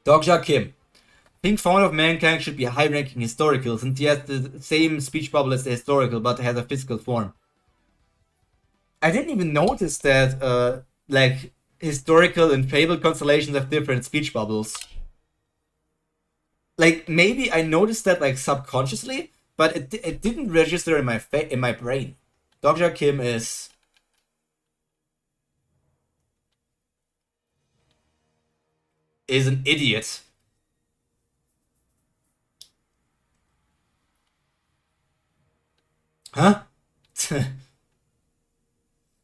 Speaker 1: Dogja Kim. Think Founder of Mankind should be a high-ranking historical since he has the same speech bubble as the historical but has a physical form. I didn't even notice that like historical and fabled constellations have different speech bubbles. Like maybe I noticed that like subconsciously, but it didn't register in my brain. Dogja Kim is an idiot. Huh?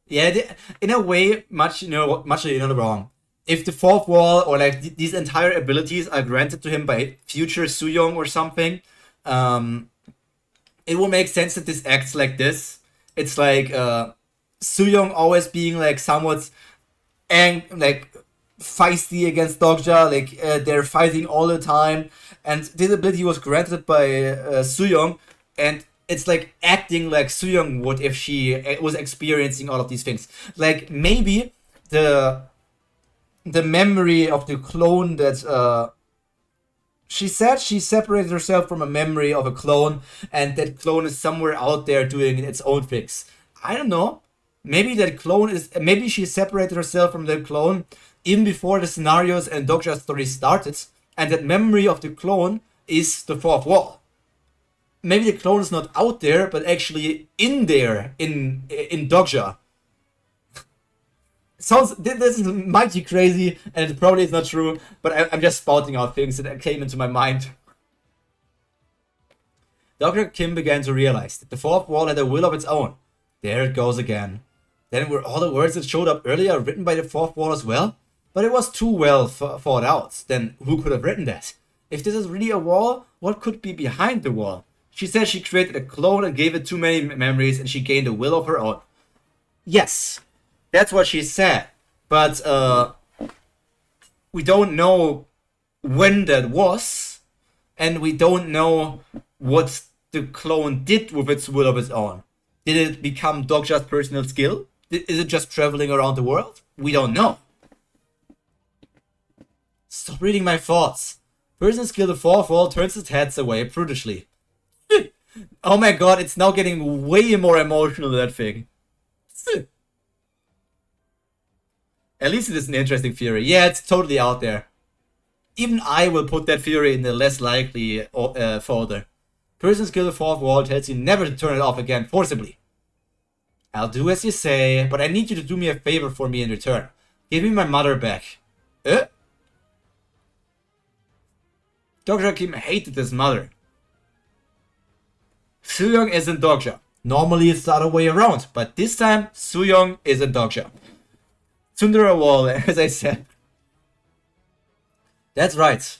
Speaker 1: Yeah, in a way, much you're not wrong. If the fourth wall or like these entire abilities are granted to him by future Sooyoung or something, it will make sense that this acts like this. It's like Soo-young always being like somewhat like feisty against Dokja, like they're fighting all the time, and this ability was granted by Soo-young, and it's like acting like Soo-young would if she was experiencing all of these things. Like maybe the memory of the clone that she said she separated herself from a memory of a clone, and that clone is somewhere out there doing its own things. I don't know. Maybe that clone is. Maybe she separated herself from the clone even before the scenarios and Dokja's story started, and that memory of the clone is the fourth wall. Maybe the clone is not out there, but actually in there, in Dokja. This is mighty crazy, and it probably is not true, but I'm just spouting out things that came into my mind. Dr. Kim began to realize that the fourth wall had a will of its own. There it goes again. Then were all the words that showed up earlier written by the fourth wall as well? But it was too well thought out. Then who could have written that? If this is really a wall, what could be behind the wall? She said she created a clone and gave it too many memories, and she gained a will of her own. Yes, that's what she said. But we don't know when that was, and we don't know what the clone did with its will of its own. Did it become Dokja's personal skill? Is it just traveling around the world? We don't know. Stop reading my thoughts. Personal skill the fourth wall turns its heads away prudishly. Oh my god, it's now getting way more emotional, that thing. At least it is an interesting theory. Yeah, it's totally out there. Even I will put that theory in the less likely folder. Personal skill the fourth wall tells you never to turn it off again forcibly. I'll do as you say, but I need you to do me a favor for me in return. Give me my mother back. Dr. Kim hated his mother. Soo-young isn't Dokja. Normally it's the other way around, but this time Soo-young isn't Dokja. Tsundere wall, as I said. That's right.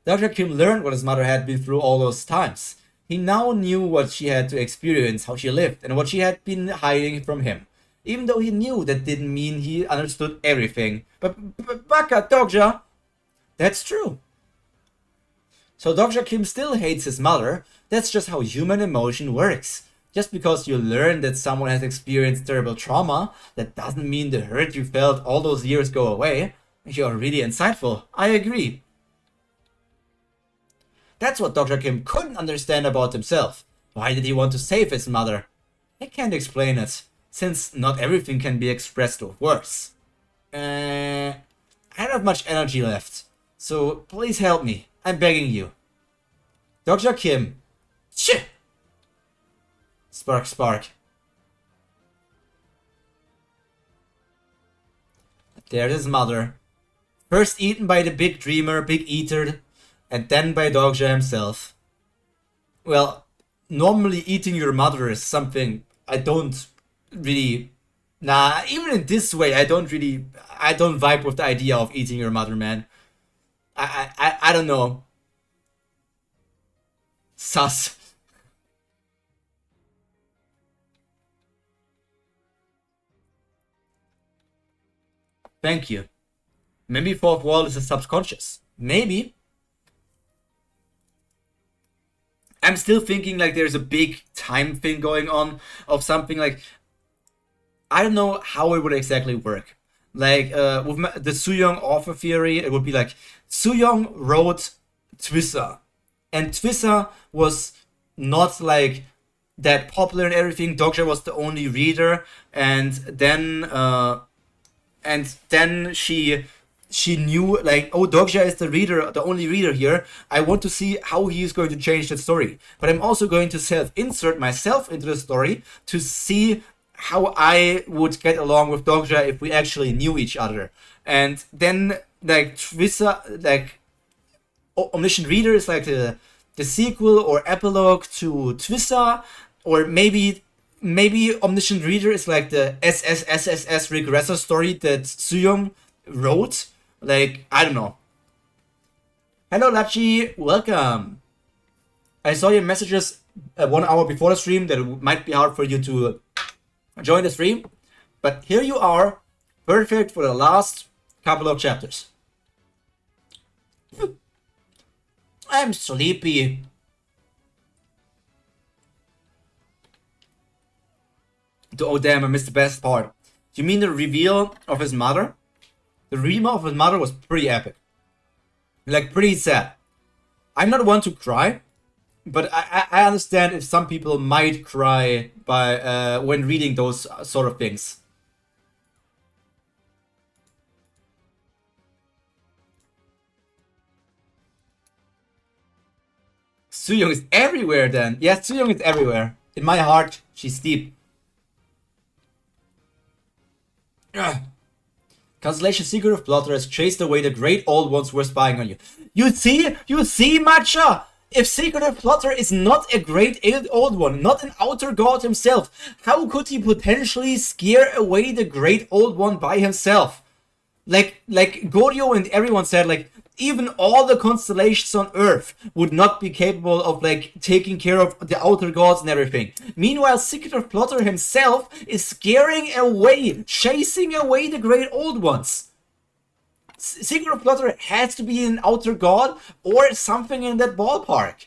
Speaker 1: Dr. Kim learned what his mother had been through all those times. He now knew what she had to experience, how she lived, and what she had been hiding from him. Even though he knew that didn't mean he understood everything. But Baka, Dokja! That's true. So Dr. Kim still hates his mother. That's just how human emotion works. Just because you learn that someone has experienced terrible trauma, that doesn't mean the hurt you felt all those years go away. You're really insightful. I agree. That's what Dr. Kim couldn't understand about himself. Why did he want to save his mother? I can't explain it, since not everything can be expressed with words. I don't have much energy left, so please help me. I'm begging you. Dr. Kim. Shit! Spark, spark. There's his mother. First eaten by the big dreamer, big eater, and then by Dokja himself. Well, normally eating your mother is something I don't really... Nah, even in this way, I don't vibe with the idea of eating your mother, man. I don't know. Sus. Thank you. Maybe fourth wall is a subconscious. Maybe. I'm still thinking like there's a big time thing going on of something like... I don't know how it would exactly work. Like with the Soo-young author theory, it would be like Soo-young wrote Twissa. And Twissa was not like that popular and everything. Dokja was the only reader, and then she knew like, oh, Dokja is the reader, the only reader here. I want to see how he is going to change that story. But I'm also going to self-insert myself into the story to see how I would get along with Dokja if we actually knew each other. And then like Twissa, like Omniscient Reader is like the sequel or epilogue to Twissa, or maybe Omniscient Reader is like the SSSSS regressor story that Soo-young wrote. Like, I don't know. Hello Lachi, welcome. I saw your messages 1 hour before the stream that it might be hard for you to join the stream. But here you are, perfect for the last couple of chapters. I'm sleepy. Oh damn, I missed the best part. Do you mean the reveal of his mother? The reveal of his mother was pretty epic. Like, pretty sad. I'm not one to cry, but I understand if some people might cry by when reading those sort of things. Sooyoung is everywhere then. Yes, Sooyoung is everywhere. In my heart, she's deep. Ugh. Constellation Secret of Plotter has chased away the great old ones who were spying on you. You see, Matcha! If Secret of Plotter is not a great old one, not an outer god himself, how could he potentially scare away the great old one by himself? Like Goryeo and everyone said, like, even all the constellations on Earth would not be capable of, like, taking care of the outer gods and everything. Meanwhile, Secret of Plotter himself is scaring away, chasing away the great old ones. Secret of Plotter has to be an outer god or something in that ballpark.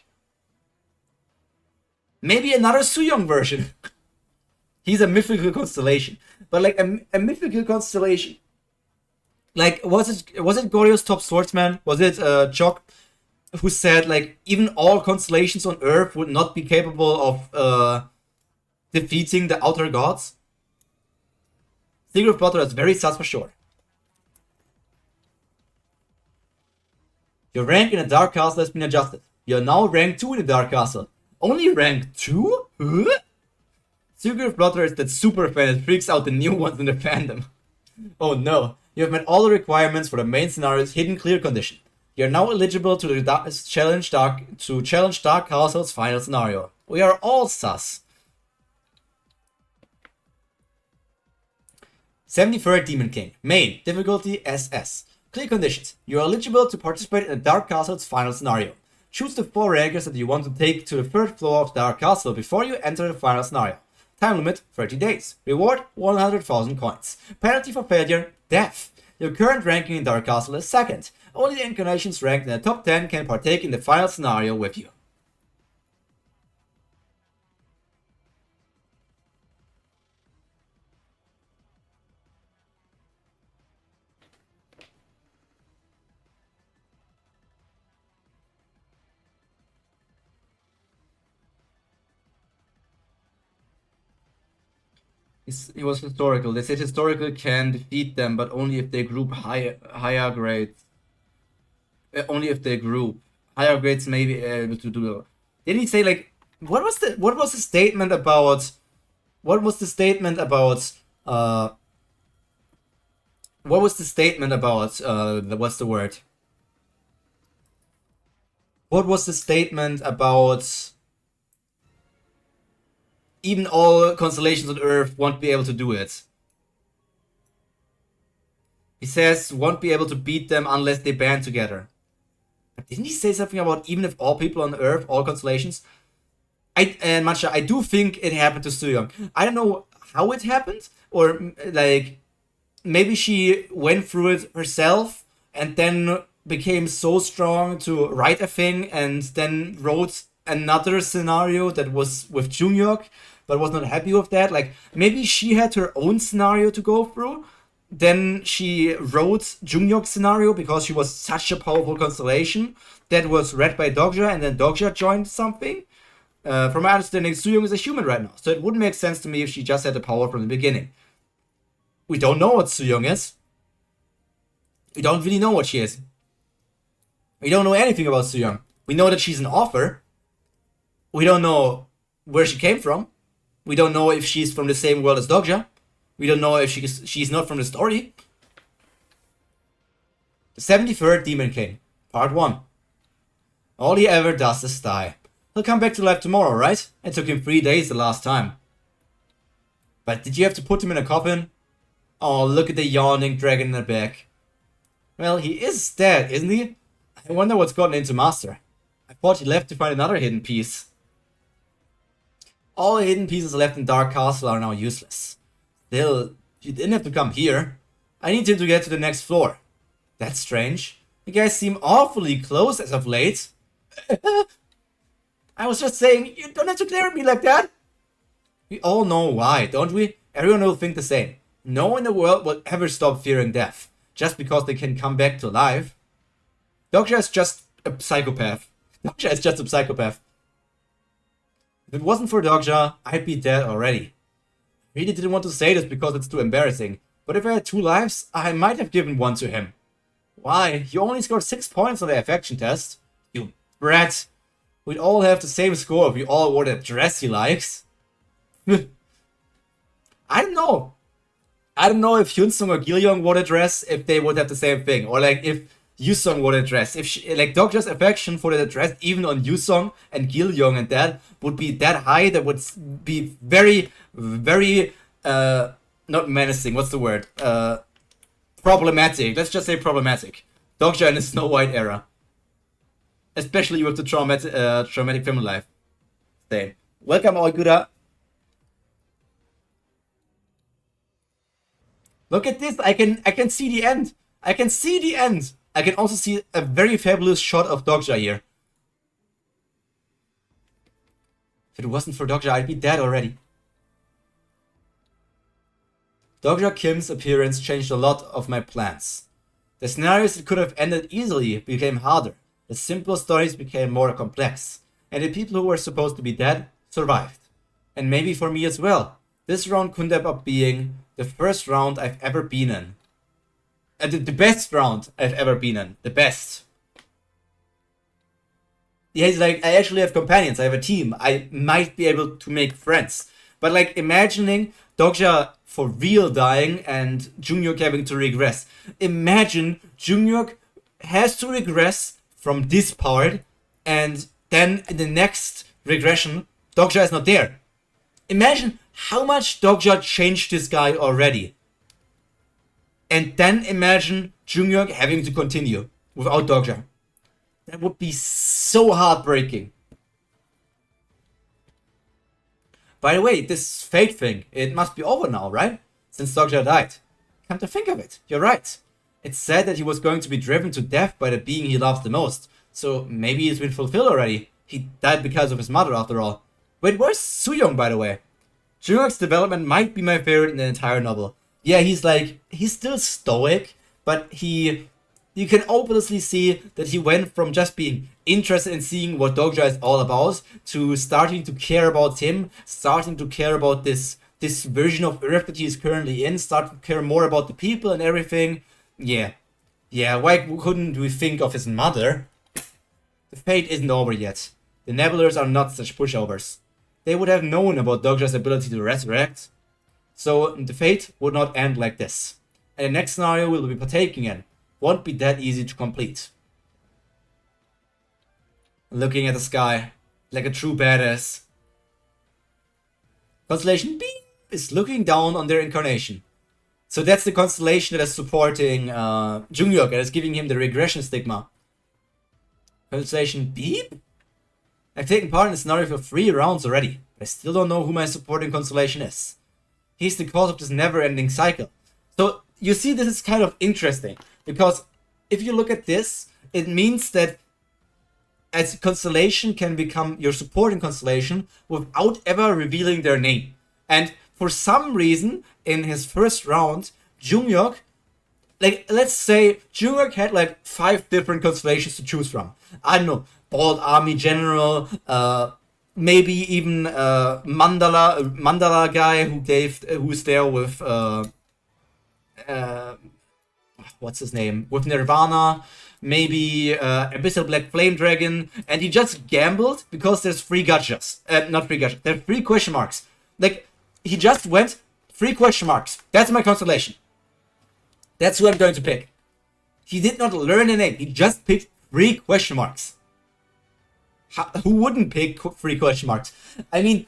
Speaker 1: Maybe another Sooyoung version. He's a mythical constellation. But, like, a mythical constellation. Like, was it Goryeo's top swordsman? Was it Chok who said, like, even all constellations on Earth would not be capable of defeating the outer gods? Secret of Plotter is very sus for sure. Your rank in the Dark Castle has been adjusted. You are now rank 2 in the Dark Castle. Only rank 2? Huh? Secret of Plotter is that super fan that freaks out the new ones in the fandom. Oh no. You have met all the requirements for the main scenario's hidden clear condition. You are now eligible to challenge Dark Castle's final scenario. We are all sus. 73rd Demon King. Main. Difficulty SS. Clear conditions. You are eligible to participate in the Dark Castle's final scenario. Choose the 4 rankers that you want to take to the 3rd floor of Dark Castle before you enter the final scenario. Time limit, 30 days. Reward, 100,000 coins. Penalty for failure, death. Your current ranking in Dark Castle is 2nd. Only the incarnations ranked in the top 10 can partake in the final scenario with you. It was historical. They said historical can defeat them, but only if they group higher grades. Only if they group higher grades may be able to do it. Didn't he say, like, what was the statement about what's the statement about even all constellations on Earth won't be able to do it? He says won't be able to beat them unless they band together. Didn't he say something about even if all people on Earth, all constellations? Matcha, I do think it happened to Sooyoung. I don't know how it happened, or like maybe she went through it herself and then became so strong to write a thing and then wrote another scenario that was with Junhyuk, but was not happy with that. Like, maybe she had her own scenario to go through. Then she wrote Junhyuk's scenario because she was such a powerful constellation that was read by Dogja, and then Dogja joined something. From my understanding, Sooyoung is a human right now, so it wouldn't make sense to me if she just had the power from the beginning. We don't know what Sooyoung is. We don't really know what she is. We don't know anything about Sooyoung. We know that she's an author. We don't know where she came from. We don't know if she's from the same world as Dogja. We don't know if she's not from the story. The 73rd Demon King, Part 1. All he ever does is die. He'll come back to life tomorrow, right? It took him 3 days the last time. But did you have to put him in a coffin? Oh, look at the yawning dragon in the back. Well, he is dead, isn't he? I wonder what's gotten into Master. I thought he left to find another hidden piece. All hidden pieces left in Dark Castle are now useless. Still, You didn't have to come here. I need him to get to the next floor. That's strange. You guys seem awfully close as of late. I was just saying, you don't have to glare at me like that. We all know why, don't we? Everyone will think the same. No one in the world will ever stop fearing death, just because they can come back to life. Dokja is just a psychopath. Dokja is just a psychopath. If it wasn't for Dokja, I'd be dead already. I really didn't want to say this because it's too embarrassing, but if I had 2 lives, I might have given 1 to him. Why? You only scored 6 points on the affection test. You brat. We'd all have the same score if we all wore that dress he likes. I don't know. I don't know if Hyunsung or Gilyoung wore a dress, if they would have the same thing. Or like if Yusung wore a dress. If she, like Dokja's affection for the dress, even on Yusung and Gilyoung and that, would be that high, that would be very, very, not menacing, what's the word? Problematic. Let's just say problematic. Dokja in the Snow White era. Especially with the traumatic family life. Same. Welcome, Oigura. Look at this. I can see the end. I can see the end. I can also see a very fabulous shot of Dokja here. If it wasn't for Dokja, I'd be dead already. Dokja Kim's appearance changed a lot of my plans. The scenarios that could have ended easily became harder. The simple stories became more complex. And the people who were supposed to be dead survived. And maybe for me as well. This round could end up being the first round I've ever been in. The best round I've ever been in. The best. Yeah, it's like, I actually have companions. I have a team. I might be able to make friends. But like, imagining Dokja for real dying and Junghyuk having to regress. Imagine Junghyuk has to regress from this part, and then in the next regression, Dokja is not there. Imagine how much Dokja changed this guy already. And then imagine Junghyuk having to continue without Dokja. That would be so heartbreaking. By the way, this fate thing, it must be over now, right? Since Dokja died. Come to think of it, you're right. It's said that he was going to be driven to death by the being he loves the most. So maybe it's been fulfilled already. He died because of his mother after all. Wait, where's Sooyoung, by the way? Junghyuk's development might be my favorite in the entire novel. Yeah, he's still stoic, but you can obviously see that he went from just being interested in seeing what Dokja is all about to starting to care about him, starting to care about this version of Earth that he is currently in, starting to care more about the people and everything. Yeah, why couldn't we think of his mother? The fate isn't over yet. The Nebulars are not such pushovers. They would have known about Dokja's ability to resurrect. So the fate would not end like this. And the next scenario we'll be partaking in won't be that easy to complete. Looking at the sky, like a true badass. Constellation B is looking down on their incarnation. So that's the constellation that is supporting Junghyuk and is giving him the regression stigma. Constellation B? I've taken part in the scenario for 3 rounds already, but I still don't know who my supporting constellation is. He's the cause of this never-ending cycle. So you see, this is kind of interesting, because if you look at this, it means that a constellation can become your supporting constellation without ever revealing their name. And for some reason, in his first round, Junghyuk, like, let's say Junghyuk had like 5 different constellations to choose from. I don't know, Bald Army General, maybe even Mandala guy who's there with what's his name? With Nirvana, maybe Abyssal Black Flame Dragon, and he just gambled because there's 3 gotchas. Not 3 gotchas, there are 3 question marks. Like, he just went 3 question marks. That's my constellation. That's who I'm going to pick. He did not learn a name, he just picked 3 question marks. Who wouldn't pick 3 question marks? I mean,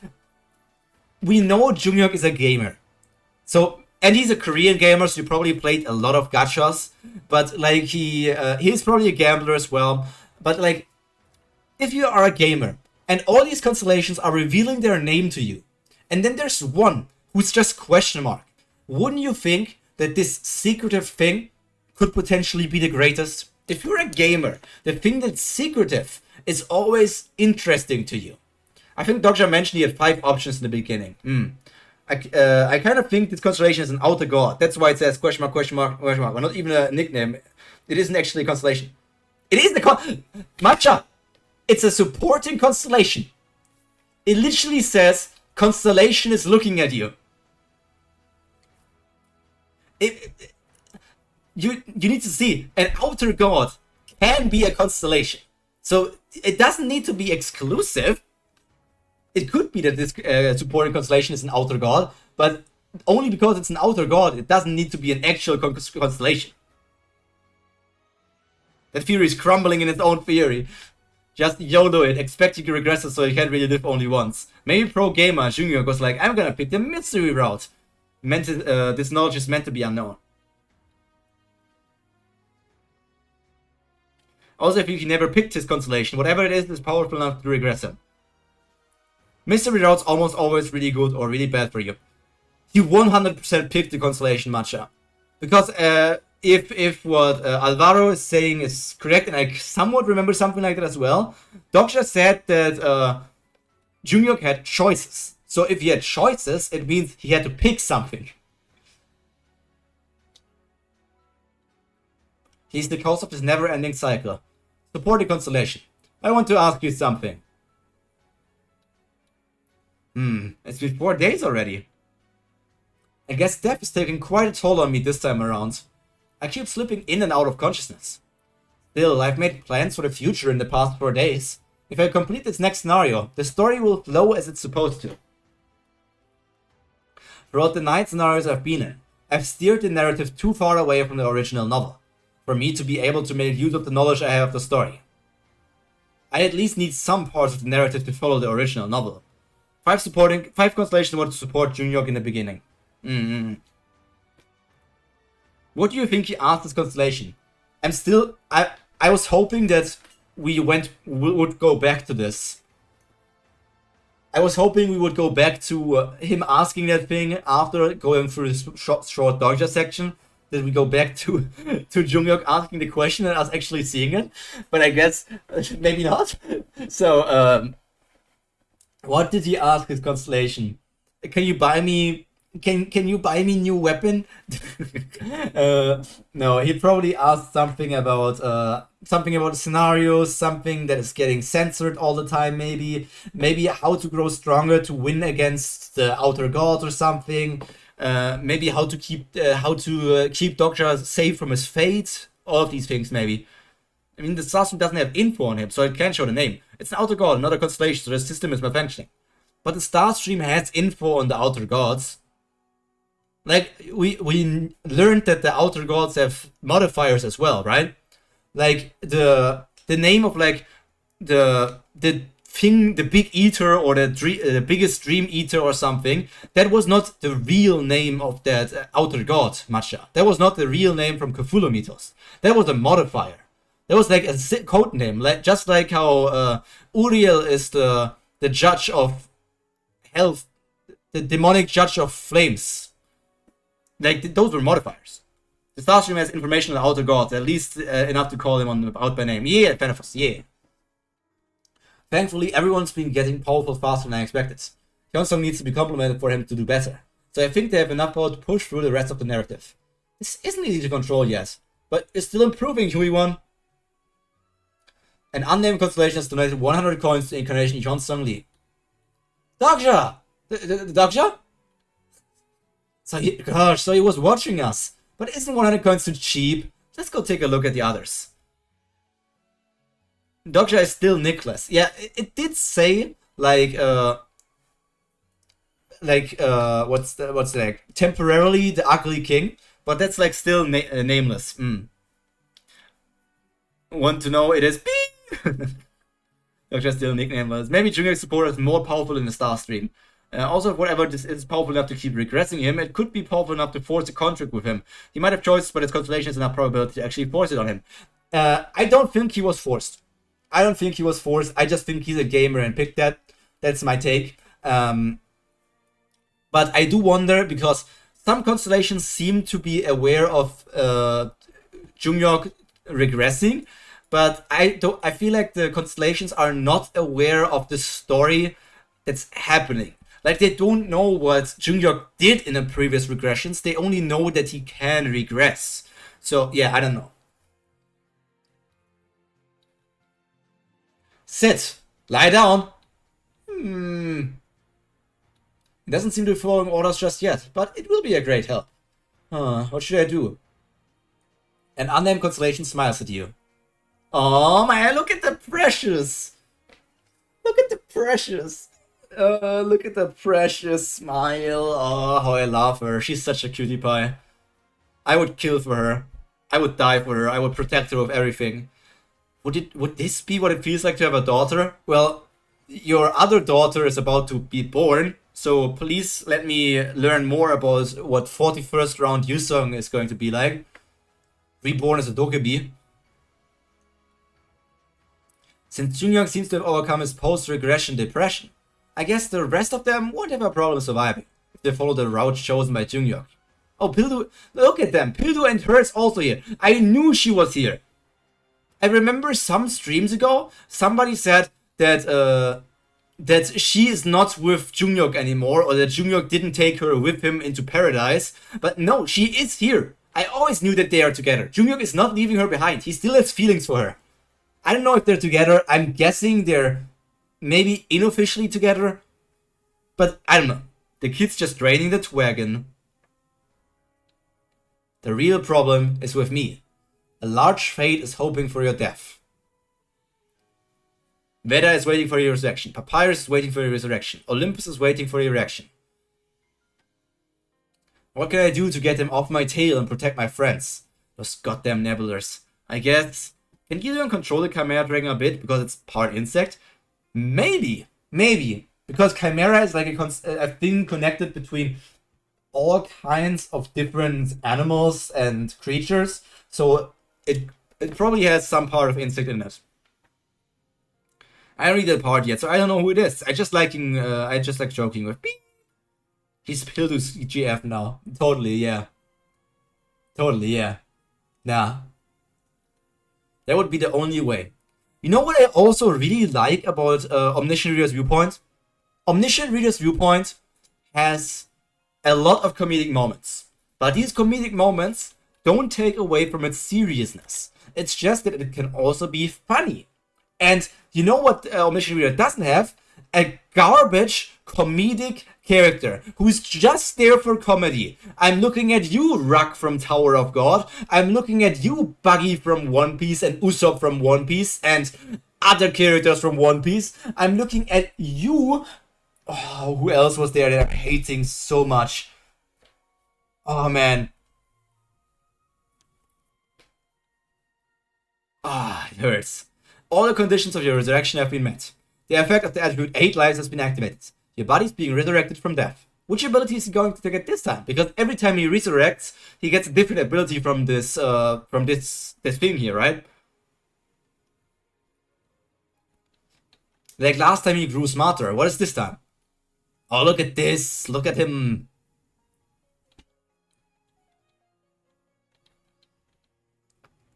Speaker 1: we know Junghyuk is a gamer. So, and he's a Korean gamer, so he probably played a lot of gachas. But like, he's probably a gambler as well. But like, if you are a gamer, and all these constellations are revealing their name to you, and then there's one who's just question mark, wouldn't you think that this secretive thing could potentially be the greatest? If you're a gamer, the thing that's secretive is always interesting to you. I think Dr. mentioned he had 5 options in the beginning. I kind of think this constellation is an outer god. That's why it says question mark, question mark, question mark. Well, not even a nickname. It isn't actually a constellation. It is the Matcha! It's a supporting constellation. It literally says constellation is looking at you. You need to see, an outer god can be a constellation. So it doesn't need to be exclusive. It could be that this supporting constellation is an outer god, but only because it's an outer god, it doesn't need to be an actual constellation. That theory is crumbling in its own theory. Just YOLO it, expecting to regress it so you can't really live only once. Maybe pro gamer Junior was like, I'm gonna pick the mystery route. This knowledge is meant to be unknown. Also, if he never picked his constellation, whatever it is powerful enough to regress him. Mystery routes almost always really good or really bad for you. He 100% picked the constellation Matcha. Because if what Alvaro is saying is correct, and I somewhat remember something like that as well, Doctor said that Junior had choices. So if he had choices, it means he had to pick something. He's the cause of this never-ending cycle. Support the constellation. I want to ask you something. It's been 4 days already. I guess death is taking quite a toll on me this time around. I keep slipping in and out of consciousness. Still, I've made plans for the future in the past 4 days. If I complete this next scenario, the story will flow as it's supposed to. Throughout the 9 scenarios I've been in, I've steered the narrative too far away from the original novel, for me to be able to make use of the knowledge I have of the story. I at least need some parts of the narrative to follow the original novel. 5 constellations want to support Junior in the beginning. What do you think he asked this constellation? I was hoping that we would go back to this. I was hoping we would go back to him asking that thing after going through this short Dodger section. That we go back to Junghyuk asking the question and us actually seeing it. But I guess maybe not. So what did he ask his constellation? Can you buy me new weapon? No, he probably asked something about scenarios, something that is getting censored all the time, maybe how to grow stronger to win against the outer god or something. Maybe how to keep Doctor safe from his fate. All of these things, maybe. I mean, the Starscream doesn't have info on him, so it can't show the name. It's an outer god, not a constellation, so the system is malfunctioning. But the Starstream has info on the outer gods. Like, we learned that the outer gods have modifiers as well, right? Like, the name of, like, the thing, the big eater or the biggest dream eater or something, that was not the real name of that outer god, Matcha. That was not the real name from Cthulhu mythos. That was a modifier. That was like a code name, just like how Uriel is the judge of health, the demonic judge of flames. Like, those were modifiers. The Starstream has information on the outer gods, at least enough to call him out by name. Yeah, Fenifus, yeah. Thankfully, everyone's been getting powerful faster than I expected. Hyunsung needs to be complimented for him to do better. So I think they have enough power to push through the rest of the narrative. This isn't easy to control yet, but it's still improving, Hui-1. An unnamed constellation has donated 100 coins to Incarnation Hyunsung Lee. Dokja! The Dokja? So he was watching us. But isn't 100 coins too cheap? Let's go take a look at the others. Dokja is still Nicholas. Yeah, it did say what's that? Temporarily the ugly king, but that's like still nameless. Want to know? It is Dokja still nicknameless. Maybe Junior support is more powerful in the Starstream. Also, if whatever this is powerful enough to keep regressing him, it could be powerful enough to force a contract with him. He might have choices, but his constellation is enough probability to actually force it on him. I don't think he was forced. I just think he's a gamer and picked that. That's my take. But I do wonder, because some constellations seem to be aware of Junghyuk regressing, but I feel like the constellations are not aware of the story that's happening. Like, they don't know what Junghyuk did in the previous regressions. They only know that he can regress. So yeah, I don't know. Sit. Lie down. It doesn't seem to be following orders just yet, but it will be a great help. What should I do? An unnamed constellation smiles at you. Oh man, look at the precious! Look at the precious! Look at the precious smile. Oh, how I love her. She's such a cutie pie. I would kill for her. I would die for her. I would protect her with everything. Would this be what it feels like to have a daughter? Well, your other daughter is about to be born, so please let me learn more about what 41st round Yusung is going to be like. Reborn as a Dokebi. Since Junghyuk seems to have overcome his post-regression depression, I guess the rest of them won't have a problem surviving if they follow the route chosen by Junghyuk. Oh, Pildu, look at them! Pildu and her is also here. I knew she was here. I remember some streams ago, somebody said that that she is not with Junghyuk anymore, or that Junghyuk didn't take her with him into paradise. But no, she is here. I always knew that they are together. Junghyuk is not leaving her behind. He still has feelings for her. I don't know if they're together. I'm guessing they're maybe unofficially together. But I don't know. The kid's just draining the wagon. The real problem is with me. A large fate is hoping for your death. Veda is waiting for your resurrection. Papyrus is waiting for your resurrection. Olympus is waiting for your reaction. What can I do to get them off my tail and protect my friends? Those goddamn nebulars. I guess. Can Gideon control the Chimera Dragon a bit because it's part insect? Maybe. Maybe. Because Chimera is like a thing connected between all kinds of different animals and creatures. So it probably has some part of insect in it. I don't read that part yet, so I don't know who it is. I just like joking with beep. He's Pildu's GF now. Totally, yeah. Totally, yeah. Nah. That would be the only way. You know what I also really like about Omniscient Reader's Viewpoint? Omniscient Reader's Viewpoint has a lot of comedic moments. But these comedic moments don't take away from its seriousness. It's just that it can also be funny. And you know what Omniscient Reader doesn't have? A garbage comedic character who's just there for comedy. I'm looking at you, Ruck from Tower of God. I'm looking at you, Buggy from One Piece, and Usopp from One Piece, and other characters from One Piece. I'm looking at you. Oh, who else was there that I'm hating so much? Oh, man. Ah, it hurts. All the conditions of your resurrection have been met. The effect of the attribute 8 lives has been activated. Your body is being resurrected from death. Which ability is he going to get this time? Because every time he resurrects, he gets a different ability from this thing here, right? Like last time he grew smarter. What is this time? Oh, look at this. Look at him.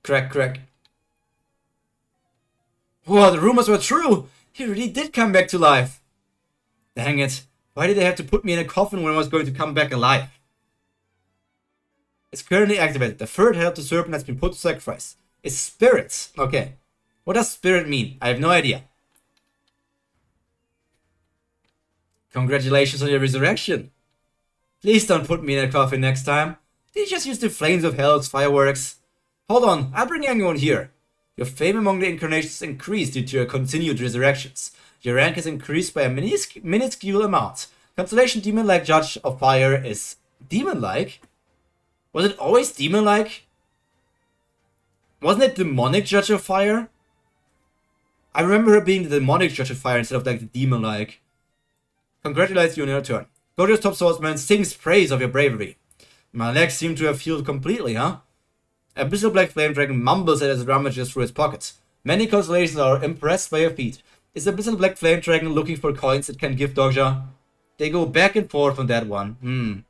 Speaker 1: Crack, crack. Whoa, the rumors were true! He really did come back to life! Dang it. Why did they have to put me in a coffin when I was going to come back alive? It's currently activated. The third head of the serpent has been put to sacrifice. It's spirits. Okay. What does spirit mean? I have no idea. Congratulations on your resurrection. Please don't put me in a coffin next time. Did you just use the flames of hell's fireworks? Hold on, I'll bring anyone here. Your fame among the incarnations increased due to your continued resurrections. Your rank has increased by a minuscule amount. Constellation Demon-like Judge of Fire is demon-like? Was it always demon-like? Wasn't it Demonic Judge of Fire? I remember her being the Demonic Judge of Fire instead of like the demon-like. Congratulations you on your turn. Gorgeous top swordsman sings praise of your bravery. My legs seem to have healed completely, huh? Abyssal Black Flame Dragon mumbles as it rummages through his pockets. Many constellations are impressed by your feat. Is Abyssal Black Flame Dragon looking for coins it can give Dogja? They go back and forth on that one.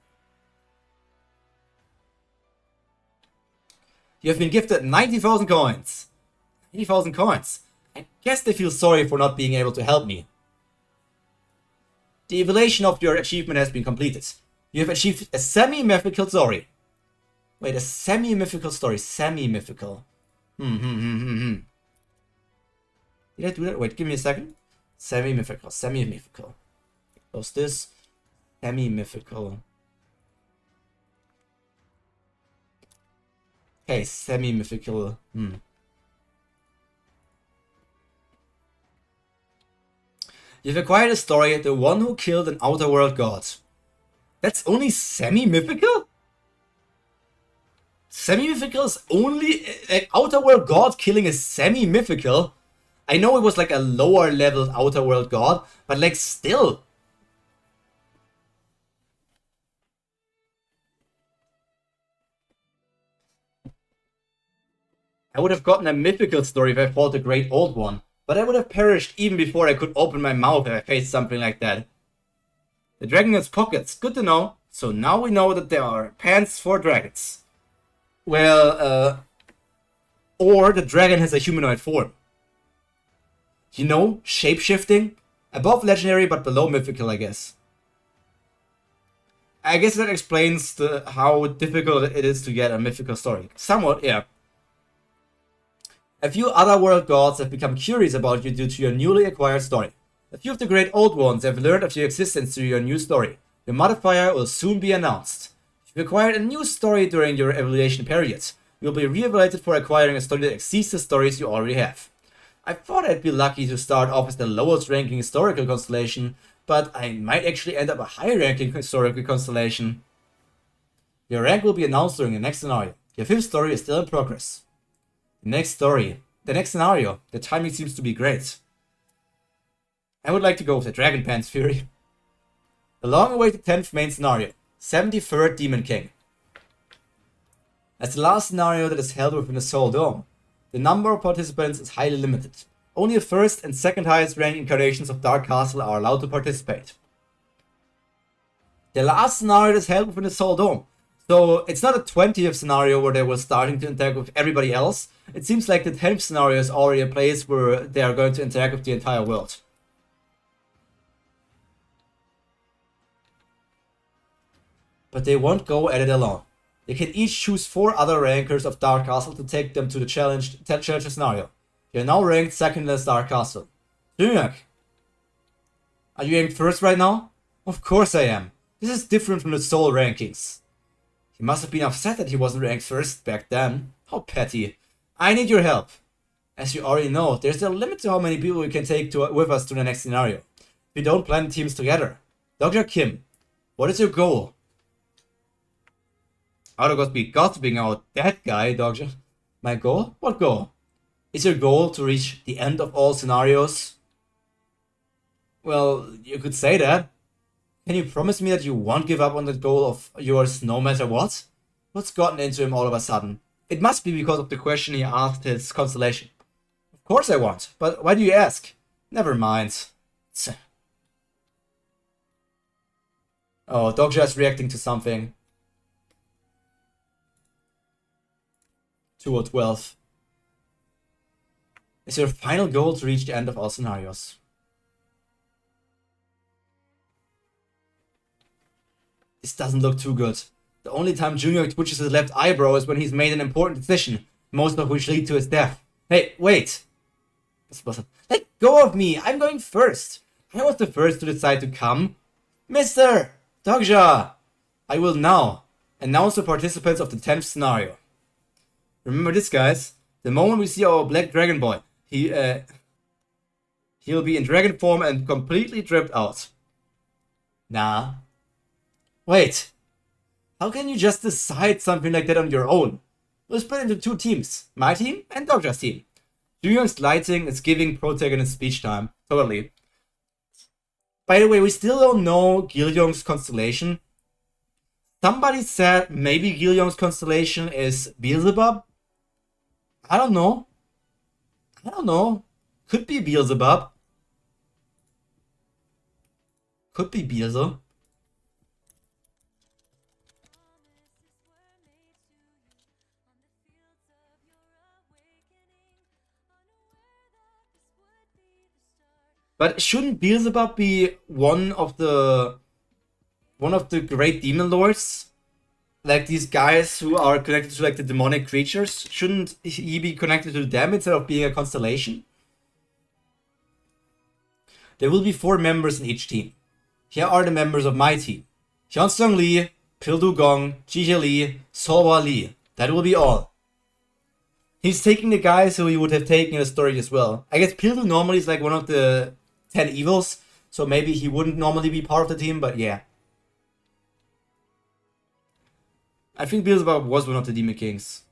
Speaker 1: You have been gifted 90,000 coins. 90,000 coins. I guess they feel sorry for not being able to help me. The evaluation of your achievement has been completed. You have achieved a semi-mythical story. Wait, a semi-mythical story. Semi-mythical. Did I do that? Wait, give me a second. Semi-mythical. Semi-mythical. What's this? Semi-mythical. Okay, semi-mythical. You've acquired a story, The One Who Killed an Outer World God. That's only semi-mythical? Semi-mythical is only an Outer World God killing a semi-mythical? I know it was like a lower level Outer World God, but like still. I would have gotten a mythical story if I fought the Great Old One, but I would have perished even before I could open my mouth if I faced something like that. The dragon has pockets, good to know. So now we know that there are pants for dragons. Well, or the dragon has a humanoid form. You know, shape-shifting? Above legendary but below mythical, I guess. I guess that explains how difficult it is to get a mythical story. Somewhat, yeah. A few other world gods have become curious about you due to your newly acquired story. A few of the great old ones have learned of your existence through your new story. Your modifier will soon be announced. If you acquired a new story during your evaluation period, you will be re-evaluated for acquiring a story that exceeds the stories you already have. I thought I'd be lucky to start off as the lowest ranking historical constellation, but I might actually end up a higher ranking historical constellation. Your rank will be announced during the next scenario. Your 5th story is still in progress. The next scenario, the timing seems to be great. I would like to go with the Dragon Pants Fury. The long-awaited 10th main scenario, 73rd Demon King. As the last scenario that is held within the Soul Dome, the number of participants is highly limited. Only the 1st and 2nd highest ranked incarnations of Dark Castle are allowed to participate. The last scenario is held within the Soul Dome, so it's not a 20th scenario where they were starting to interact with everybody else. It seems like the 10th scenario is already a place where they are going to interact with the entire world. But they won't go at it alone. They can each choose 4 other rankers of Dark Castle to take them to the challenge scenario. You're now ranked 2nd in this Dark Castle. Dunyuk! Are you ranked 1st right now? Of course I am. This is different from the Soul rankings. He must have been upset that he wasn't ranked 1st back then. How petty. I need your help. As you already know, there's a limit to how many people we can take with us to the next scenario. We don't plan teams together. Dr. Kim, what is your goal? Out of gossiping out that guy, Dr. My goal? What goal? Is your goal to reach the end of all scenarios? Well, you could say that. Can you promise me that you won't give up on that goal of yours no matter what? What's gotten into him all of a sudden? It must be because of the question he asked his constellation. Of course I won't, but why do you ask? Never mind. Oh, Dogja is reacting to something. 2/12. Is your final goal to reach the end of all scenarios? This doesn't look too good. The only time Junior twitches his left eyebrow is when he's made an important decision, most of which lead to his death. Hey, wait! Let go of me! I'm going first! I was the first to decide to come. Mr. Dogja! I will now announce the participants of the 10th scenario. Remember this, guys. The moment we see our black dragon boy, he'll be in dragon form and completely dripped out. Nah. Wait. How can you just decide something like that on your own? We'll split into 2 teams. My team and Dogja's team. Junior's lighting is giving protagonist speech time. Totally. By the way, we still don't know Goryong's constellation. Somebody said maybe Goryong's constellation is Beelzebub. I don't know. Could be Beelzebub. Could be Beelzebub. But shouldn't Beelzebub be one of the great demon lords? Like these guys who are connected to like the demonic creatures, shouldn't he be connected to them instead of being a constellation? There will be 4 members in each team. Here are the members of my team. Hyunsung Lee, Pildu Gong, Jihye Lee, Sohwa Lee. That will be all. He's taking the guys who he would have taken in the story as well. I guess Pildu normally is like one of the 10 evils, so maybe he wouldn't normally be part of the team, but yeah. I think Beelzebub was one of the Demon Kings.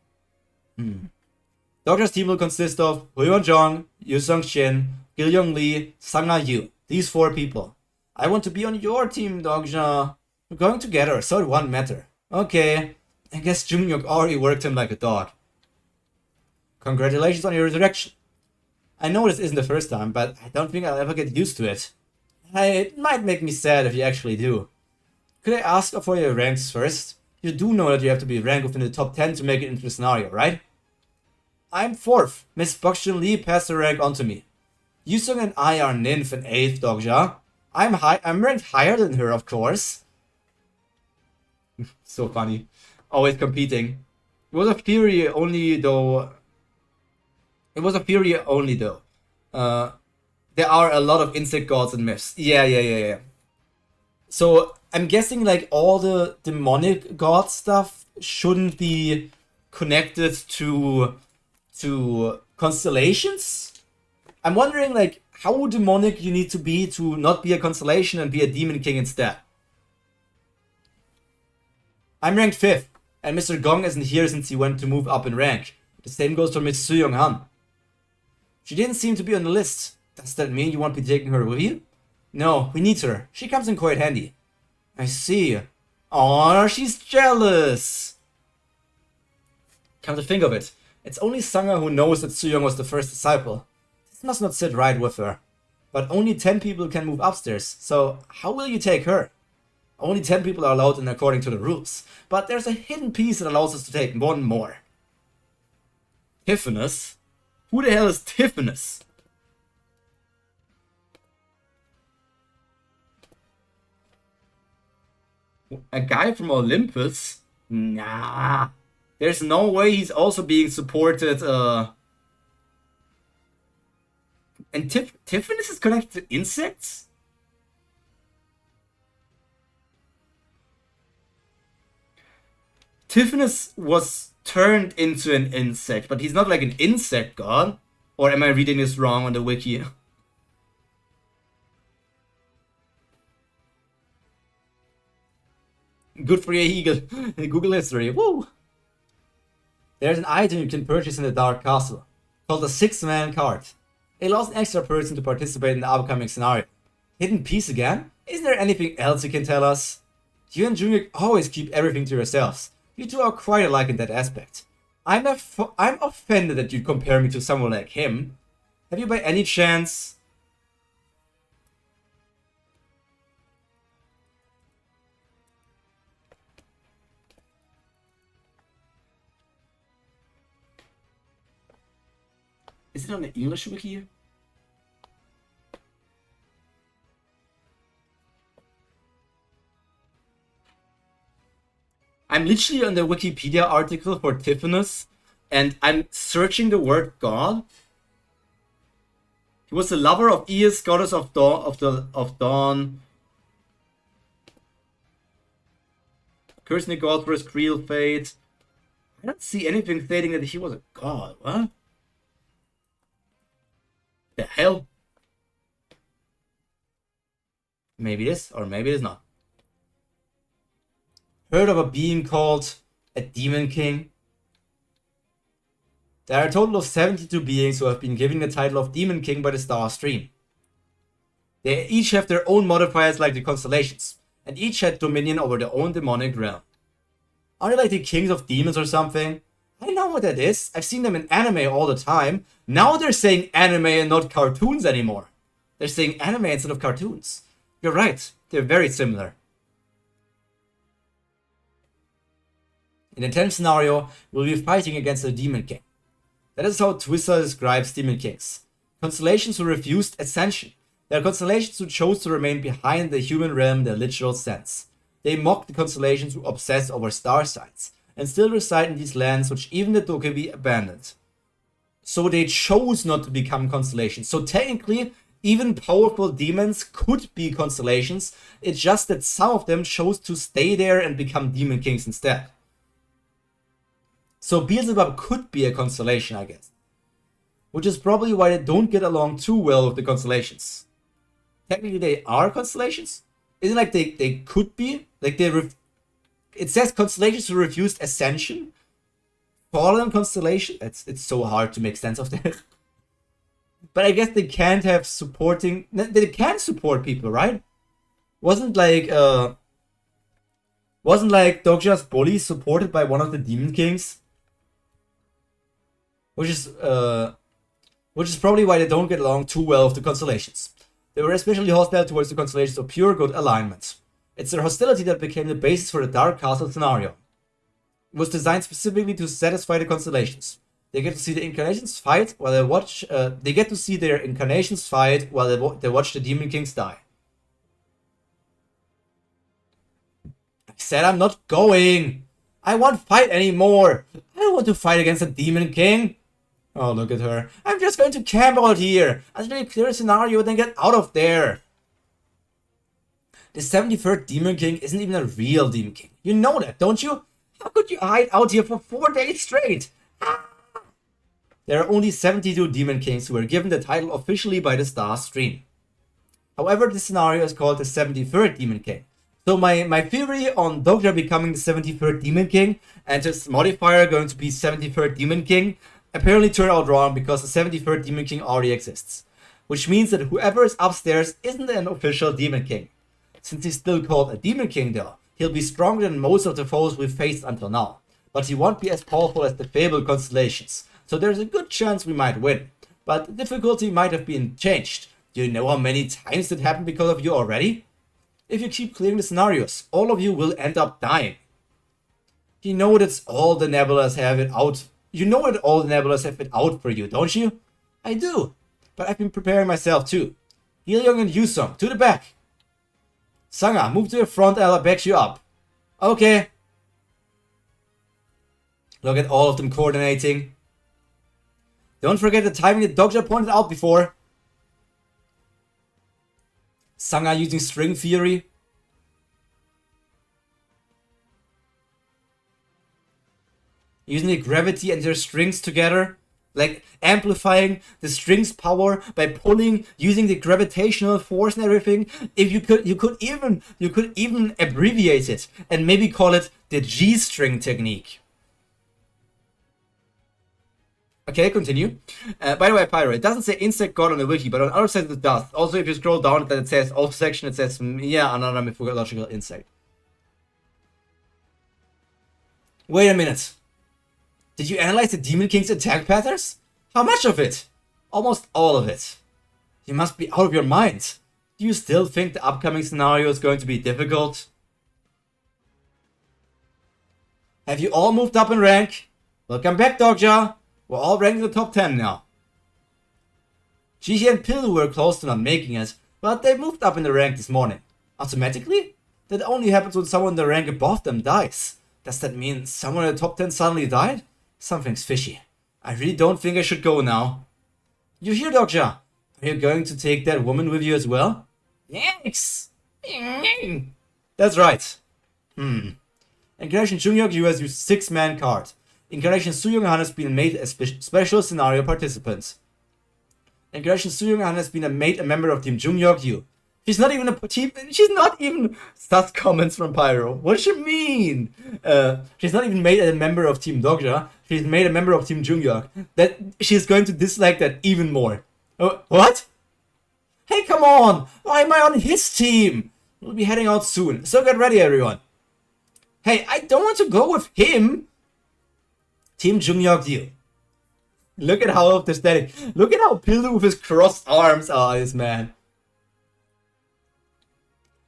Speaker 1: Doctor's team will consist of Huyon Jong, Yu Sung Shin, Gil Young Lee, Sanga Yu. These 4 people. I want to be on your team, Dogja. We're going together, so it won't matter. Okay. I guess Jungyuk already worked him like a dog. Congratulations on your resurrection. I know this isn't the first time, but I don't think I'll ever get used to it. It might make me sad if you actually do. Could I ask for your ranks first? You do know that you have to be ranked within the top 10 to make it into the scenario, right? I'm 4th. Miss Bokshun Lee passed the rank on to me. Yusung and I are Ninth and 8th, Dogja. I'm ranked higher than her, of course. So funny. Always competing. It was a Fury only though. There are a lot of insect gods and myths. Yeah. So I'm guessing like all the demonic god stuff shouldn't be connected to constellations. I'm wondering like how demonic you need to be to not be a constellation and be a demon king instead. I'm ranked 5th, and Mr. Gong isn't here since he went to move up in rank. The same goes for Miss Soo Young Han. She didn't seem to be on the list. Does that mean you won't be taking her with you? No, we need her. She comes in quite handy. I see. Aw, she's jealous. Come to think of it, it's only Sanga who knows that Soo Young was the first disciple. This must not sit right with her. But only 10 people can move upstairs, so how will you take her? Only 10 people are allowed in according to the rules, but there's a hidden piece that allows us to take 1 more. Tiffinus? Who the hell is Tiffinus? A guy from Olympus? Nah. There's no way he's also being supported, And Tiffinus is connected to insects? Tiffinus was turned into an insect, but he's not like an insect god. Or am I reading this wrong on the wiki? Good for you, Eagle. Google history. Woo! There's an item you can purchase in the Dark Castle, called the 6-man card. It allows an extra person to participate in the upcoming scenario. Hidden piece again? Isn't there anything else you can tell us? You and Jungyuk always keep everything to yourselves. You two are quite alike in that aspect. I'm offended that you compare me to someone like him. Have you by any chance... Is it on the English wiki? I'm literally on the Wikipedia article for Tiffinus, and I'm searching the word god. He was the lover of Eos, goddess of dawn. Cursing god for his cruel fate. I don't see anything stating that he was a god. What? The hell? Maybe it is, or maybe it is not. Heard of a being called a Demon King? There are a total of 72 beings who have been given the title of Demon King by the Star Stream. They each have their own modifiers like the constellations, and each had dominion over their own demonic realm. Are they like the kings of demons or something? I know what that is. I've seen them in anime all the time. Now they're saying anime and not cartoons anymore. They're saying anime instead of cartoons. You're right, they're very similar. In the 10th scenario, we'll be fighting against the Demon King. That is how Twister describes Demon Kings. Constellations who refused Ascension. There are constellations who chose to remain behind the human realm in the literal sense. They mock the constellations who obsess over star signs, and still reside in these lands which even the Dokebi abandoned. So they chose not to become constellations. So technically, even powerful demons could be constellations. It's just that some of them chose to stay there and become demon kings instead. So Beelzebub could be a constellation, I guess. Which is probably why they don't get along too well with the constellations. Technically, they are constellations. Isn't like they could be? Like it says constellations who refused Ascension. Fallen constellation? It's so hard to make sense of that. But I guess they can't have supporting... They can support people, right? Wasn't like Dogja's bully supported by one of the Demon Kings? Which is probably why they don't get along too well with the constellations. They were especially hostile towards the constellations of pure good alignment. It's their hostility that became the basis for the Dark Castle scenario. It was designed specifically to satisfy the constellations. They get to see the incarnations fight while they watch. They get to see their incarnations fight while they watch the Demon Kings die. I said I'm not going. I won't fight anymore. I don't want to fight against a Demon King. Oh, look at her. I'm just going to camp out here until you clear a scenario and then get out of there. The 73rd Demon King isn't even a real Demon King. You know that, don't you? How could you hide out here for 4 days straight? Ah! There are only 72 Demon Kings who were given the title officially by the Star Stream. However, this scenario is called the 73rd Demon King. So my theory on Dogja becoming the 73rd Demon King and his modifier going to be 73rd Demon King apparently turned out wrong because the 73rd Demon King already exists. Which means that whoever is upstairs isn't an official Demon King. Since he's still called a Demon King though, he'll be stronger than most of the foes we've faced until now. But he won't be as powerful as the fabled constellations. So there's a good chance we might win. But the difficulty might have been changed. Do you know how many times it happened because of you already? If you keep clearing the scenarios, all of you will end up dying. You know that all the nebulas have it out. You know that all the nebulas have it out for you, don't you? I do. But I've been preparing myself too. Hyeyoung and Yusong, to the back. Sanga, move to the front and I'll back you up. Okay. Look at all of them coordinating. Don't forget the timing that Dogja pointed out before. Sanga using string theory. Using the gravity and their strings together. Like amplifying the strings power by pulling, using the gravitational force and everything. If you could even abbreviate it and maybe call it the G-string technique. Okay, continue. By the way, Pyro, it doesn't say insect god on the wiki, but on other sides it does. Also, if you scroll down, it says also section. It says yeah, another mythological insect. Wait a minute. Did you analyze the Demon King's attack patterns? How much of it? Almost all of it. You must be out of your mind. Do you still think the upcoming scenario is going to be difficult? Have you all moved up in rank? Welcome back, Dogja. We're all ranked in the top 10 now. Gigi and Pilu were close to not making it, but they moved up in the rank this morning. Automatically? That only happens when someone in the rank above them dies. Does that mean someone in the top 10 suddenly died? Something's fishy. I really don't think I should go now. You hear, Dogja? Are you going to take that woman with you as well? Yes! That's right. Incarnation Jungyok has used 6-man card. Incarnation Suyong-han has been made a special scenario participant. Incarnation Suyong-han has been made a member of Team Jungyok-yu. She's not even a team. She's not even. Sus comments from Pyro. What does she mean? She's not even made a member of Team Dogja. She's made a member of Team Jungyok. That she's going to dislike that even more. Oh, what? Hey, come on! Why am I on his team? We'll be heading out soon, so get ready, everyone. Hey, I don't want to go with him. Team Jungyok-yu. Look at how aesthetic. Look at how Pildu with his crossed arms is, man.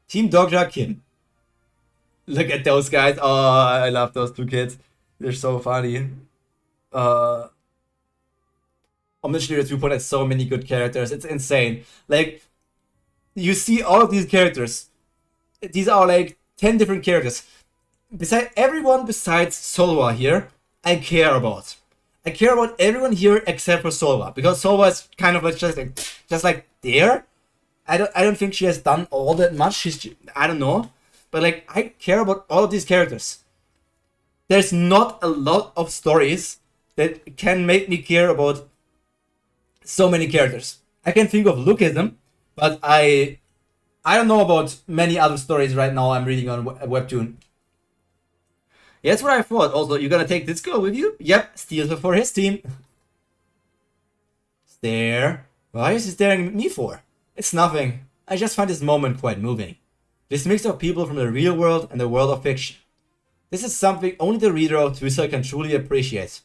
Speaker 1: Team Dogja Kim. Look at those guys. Oh, I love those two kids. They're so funny. Omniscient Reader 2.0 has so many good characters. It's insane. Like, you see all of these characters. These are like 10 different characters. Everyone besides Solwa here, I care about. I care about everyone here except for Solwa, because Solwa is kind of like just like there. I don't think she has done all that much. I don't know, but like I care about all of these characters. There's not a lot of stories that can make me care about so many characters. I can think of Lookism, but I don't know about many other stories right now I'm reading on Webtoon. Yeah, that's what I thought. Also, you're gonna take this girl with you? Yep, steals her for his team. Stare. Why is he staring at me for? It's nothing. I just find this moment quite moving. This mix of people from the real world and the world of fiction. This is something only the reader of Twister can truly appreciate.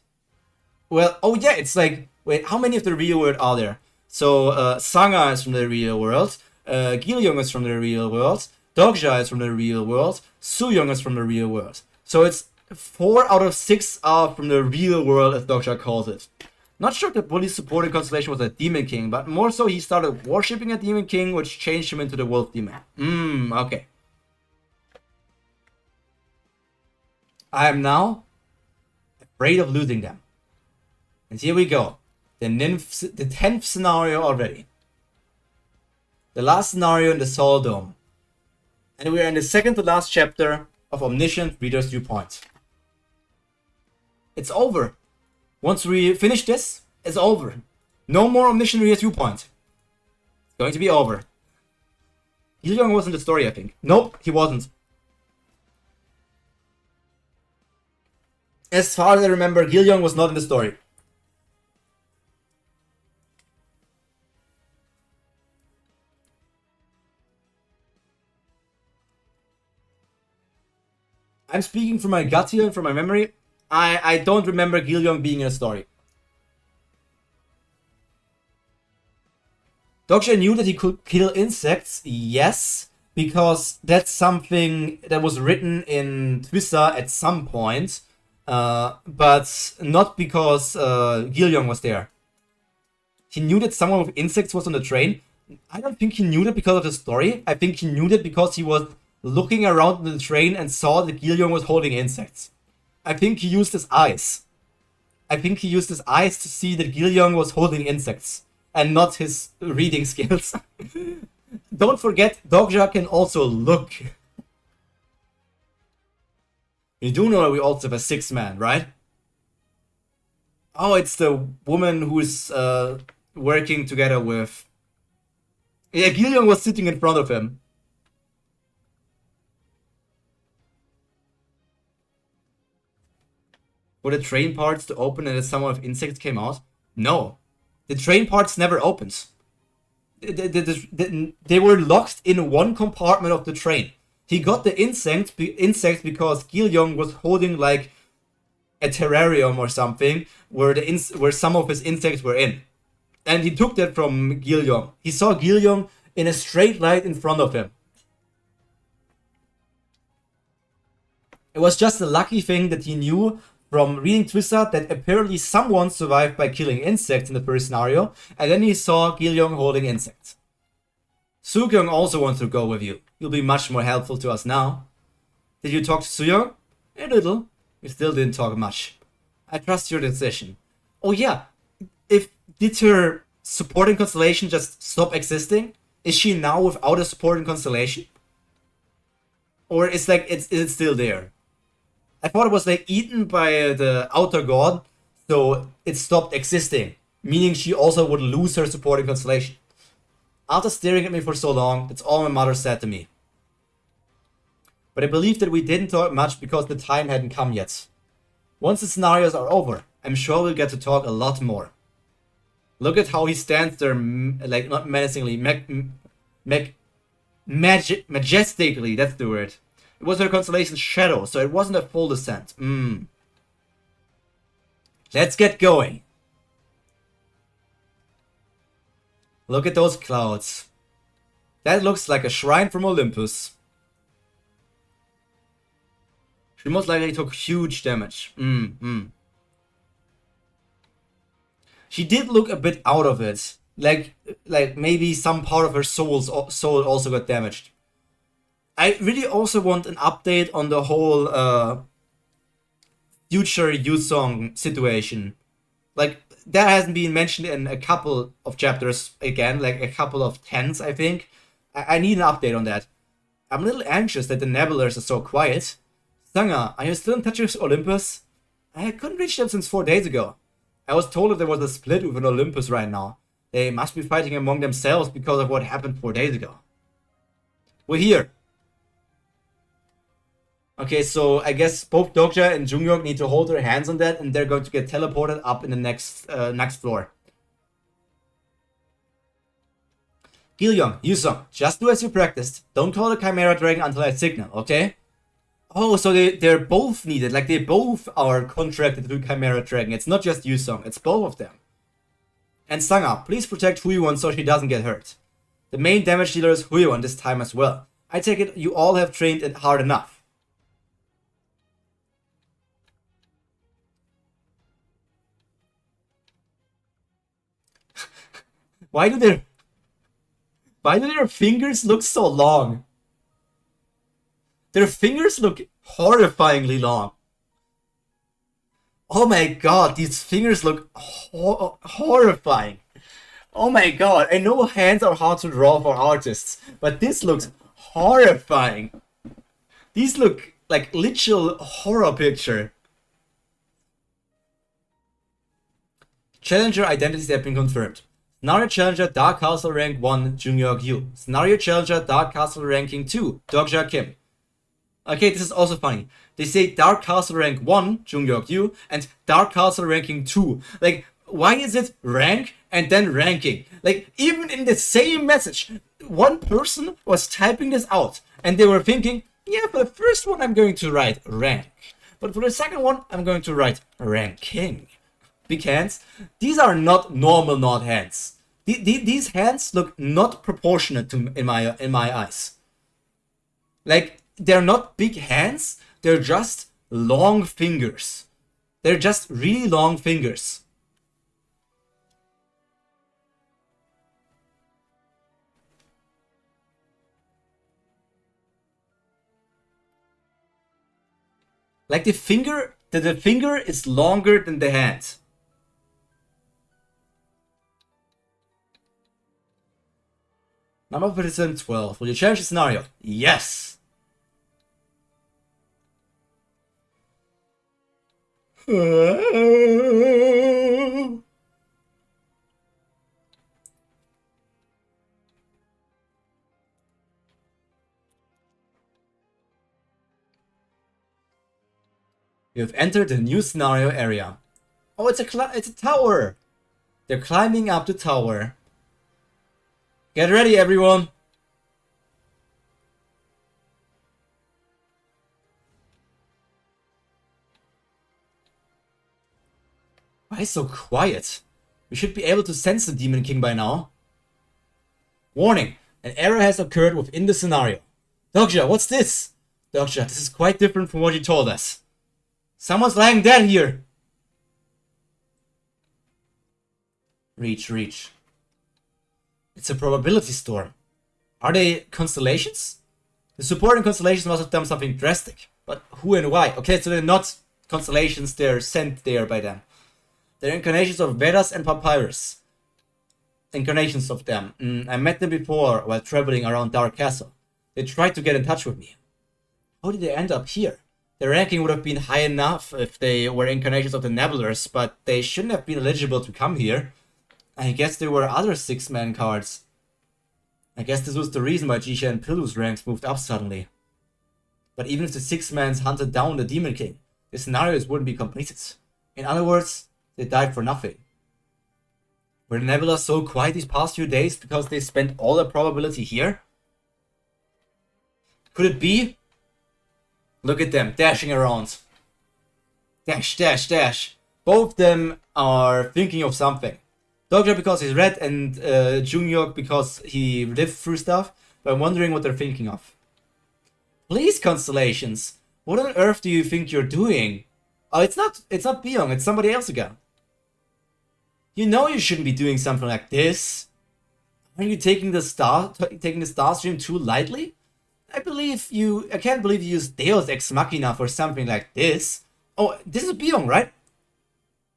Speaker 1: Well, oh yeah, it's like, wait, how many of the real world are there? So, Sanga is from the real world, Gilyoung is from the real world, Dogja is from the real world, Sooyoung is from the real world. So it's 4 out of 6 are from the real world, as Dogja calls it. Not sure if the bully's supporting constellation was a demon king, but more so he started worshipping a demon king, which changed him into the wolf demon. Okay. I am now afraid of losing them. And here we go. The 10th scenario already. The last scenario in the Soul Dome. And we are in the second to last chapter of Omniscient Reader's Viewpoint. It's over. Once we finish this, it's over. No more Omniscient Reader's Viewpoint. It's going to be over. Gilyoung was in the story, I think. Nope, he wasn't. As far as I remember, Gilyoung was not in the story. I'm speaking from my gut here and from my memory. I don't remember Gilyoung being in a story. Dogja knew that he could kill insects, yes, because that's something that was written in Twister at some point, but not because Gilyoung was there. He knew that someone with insects was on the train. I don't think he knew that because of the story. I think he knew that because he was looking around the train and saw that Gilyoung was holding insects. I think he used his eyes. I think he used his eyes to see that Gilyoung was holding insects, and not his reading skills. Don't forget, Dogja can also look. You do know that we also have a 6th man, right? Oh, it's the woman who's working together with... Yeah, Gilyoung was sitting in front of him. Were the train parts to open and that someone with insects came out? No. The train parts never opened. They were locked in one compartment of the train. He got the insects because Gilyoung was holding like a terrarium or something where some of his insects were in. And he took that from Gilyoung. He saw Gilyoung in a straight light in front of him. It was just a lucky thing that he knew from reading Twister that apparently someone survived by killing insects in the first scenario, and then he saw Gilyoung holding insects. Sooyoung also wants to go with you. You'll be much more helpful to us now. Did you talk to Sooyoung? A little. We still didn't talk much. I trust your decision. Oh yeah, did her supporting constellation just stop existing? Is she now without a supporting constellation? Or is it still there? I thought it was like eaten by the outer god, so it stopped existing, meaning she also would lose her supporting constellation. After staring at me for so long, that's all my mother said to me. But I believe that we didn't talk much because the time hadn't come yet. Once the scenarios are over, I'm sure we'll get to talk a lot more. Look at how he stands there, like not menacingly, majestically, that's the word. It was her constellation's shadow, so it wasn't a full descent. Let's get going. Look at those clouds. That looks like a shrine from Olympus. She most likely took huge damage. She did look a bit out of it. Like maybe some part of her soul also got damaged. I really also want an update on the whole future Yusong situation. Like, that hasn't been mentioned in a couple of chapters again, like a couple of tens, I think. I need an update on that. I'm a little anxious that the Nebulars are so quiet. Sanga, are you still in touch with Olympus? I couldn't reach them since 4 days ago. I was told that there was a split within Olympus right now. They must be fighting among themselves because of what happened 4 days ago. We're here. Okay, so I guess both Dokja and Junghyuk need to hold their hands on that, and they're going to get teleported up in the next floor. Gilyong, Yusong, just do as you practiced. Don't call the Chimera Dragon until I signal, okay? Oh, so they're both needed. Like, they both are contracted to Chimera Dragon. It's not just Yusong, it's both of them. And Sanga, please protect Huiwon so she doesn't get hurt. The main damage dealer is Huiwon this time as well. I take it you all have trained it hard enough. Why do their fingers look so long? Their fingers look horrifyingly long. Oh my god, these fingers look horrifying. Oh my god, I know hands are hard to draw for artists, but this looks horrifying. These look like literal horror picture. Challenger identities have been confirmed. Scenario Challenger Dark Castle Rank 1 Junghyuk Yu. Scenario Challenger Dark Castle Ranking 2 Dokja Kim. Okay, this is also funny. They say Dark Castle Rank 1 Junghyuk Yu and Dark Castle Ranking 2. Like, why is it rank and then ranking? Like, even in the same message, one person was typing this out and they were thinking, yeah, for the first one I'm going to write rank. But for the second one, I'm going to write ranking. Big hands. These are not normal not hands. These hands look not proportionate to in my eyes. Like, they're not big hands, they're just long fingers. They're just really long fingers. Like, the finger is longer than the hand. Number participant 12. Will you change the scenario? Yes! You have entered the new scenario area. Oh, it's a tower! They're climbing up the tower. Get ready, everyone! Why so quiet? We should be able to sense the Demon King by now. Warning! An error has occurred within the scenario. Dokja, what's this? Dokja, this is quite different from what you told us. Someone's lying dead here! Reach. It's a probability storm. Are they constellations? The supporting constellations must have done something drastic. But who and why? Okay, so they're not constellations, they're sent there by them. They're incarnations of Vedas and Papyrus. Incarnations of them. I met them before while traveling around Dark Castle. They tried to get in touch with me. How did they end up here? Their ranking would have been high enough if they were incarnations of the Nebulars, but they shouldn't have been eligible to come here. I guess there were other 6-man cards. I guess this was the reason why Jisha and Pilu's ranks moved up suddenly. But even if the 6-mans hunted down the Demon King, the scenarios wouldn't be completed. In other words, they died for nothing. Were the Nebula so quiet these past few days because they spent all their probability here? Could it be? Look at them, dashing around. Dash. Both of them are thinking of something. Dokja because he's red and Junghyuk because he lived through stuff, but I'm wondering what they're thinking of. Please, constellations! What on earth do you think you're doing? Oh, it's not Byung, it's somebody else again. You know you shouldn't be doing something like this. Are you taking the star stream too lightly? I can't believe you used Deus Ex Machina for something like this. Oh, this is Byung, right?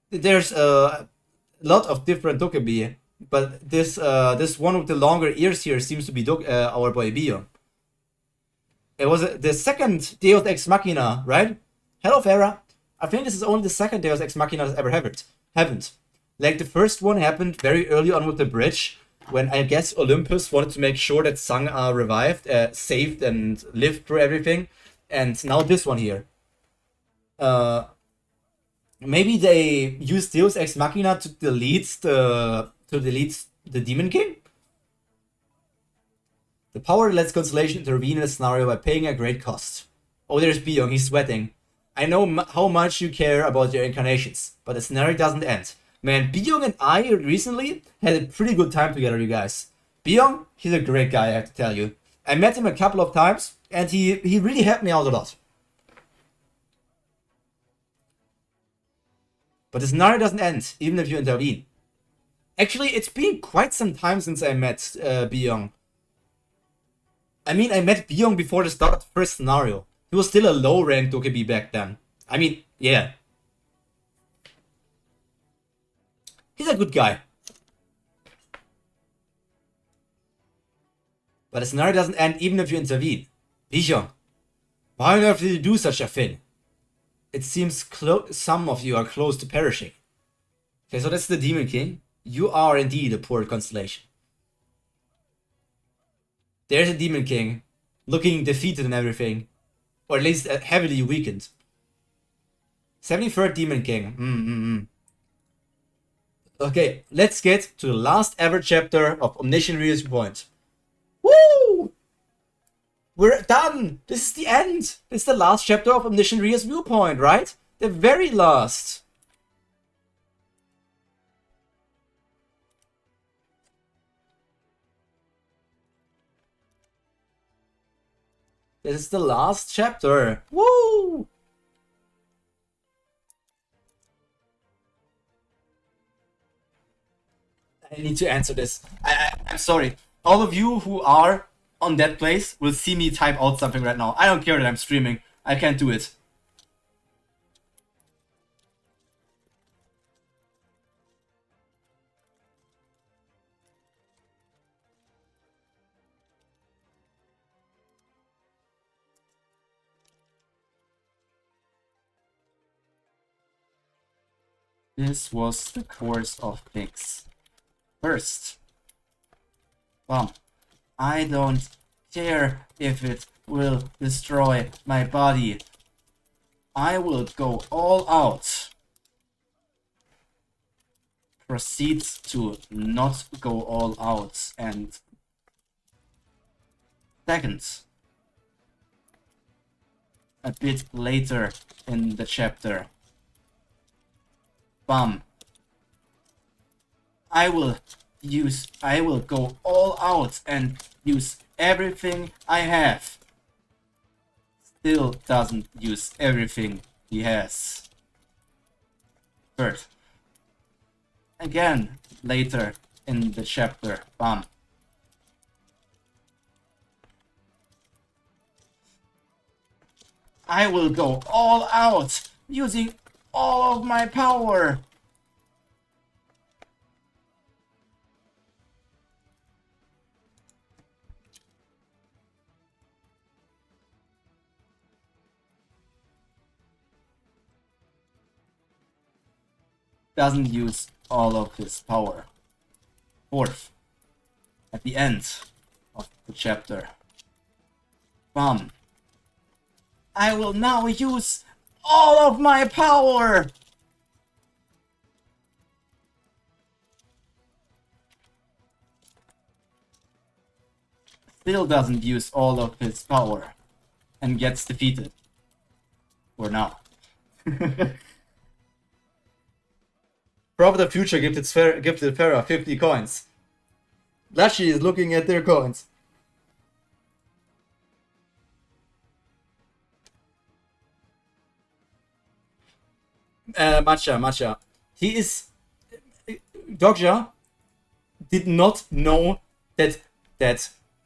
Speaker 1: There's a lot of different Dokkaebi, but this one with the longer ears here seems to be our boy Byung. It was the second Deus Ex Machina, right? Hello, Farah. I think this is only the second Deus Ex Machina that's ever happened. Like, the first one happened very early on with the bridge, when I guess Olympus wanted to make sure that Sang are revived, saved, and lived through everything. And now this one here. Maybe they used Deus Ex Machina to delete the Demon King? The power lets Constellation intervene in a scenario by paying a great cost. Oh, there's Byung, he's sweating. I know how much you care about your incarnations, but the scenario doesn't end. Man, Byung and I recently had a pretty good time together, you guys. Byung, he's a great guy, I have to tell you. I met him a couple of times, and he really helped me out a lot. But the scenario doesn't end, even if you intervene. Actually, it's been quite some time since I met Byung. I mean, I met Byung before the start of the first scenario. He was still a low-ranked Dokkaebi back then. I mean, yeah. He's a good guy. But the scenario doesn't end even if you intervene. Byung, why on earth did you do such a thing? It seems some of you are close to perishing. Okay, so that's the Demon King. You are indeed a poor constellation. There's a Demon King, looking defeated and everything. Or at least heavily weakened. 73rd Demon King. Okay, let's get to the last ever chapter of Omniscient Reader's Viewpoint. Woo! We're done! This is the end! This is the last chapter of Omniscient Reader's Viewpoint, right? The very last! This is the last chapter! Woo! I need to answer this. I'm sorry. All of you who are on that place will see me type out something right now. I don't care that I'm streaming. I can't do it. This was the course of things. First, I don't care if it will destroy my body. I will go all out. Proceeds to not go all out. And second, a bit later in the chapter, I will go all out and use everything I have. Still doesn't use everything he has. Third, again later in the chapter, I will go all out using all of my power. Doesn't use all of his power. Fourth, at the end of the chapter, I will now use all of my power. Still doesn't use all of his power and gets defeated. For now. Prophet of Future gifted Farah 50 coins. Lashi is looking at their coins. Matcha. He is... Dokja did not know that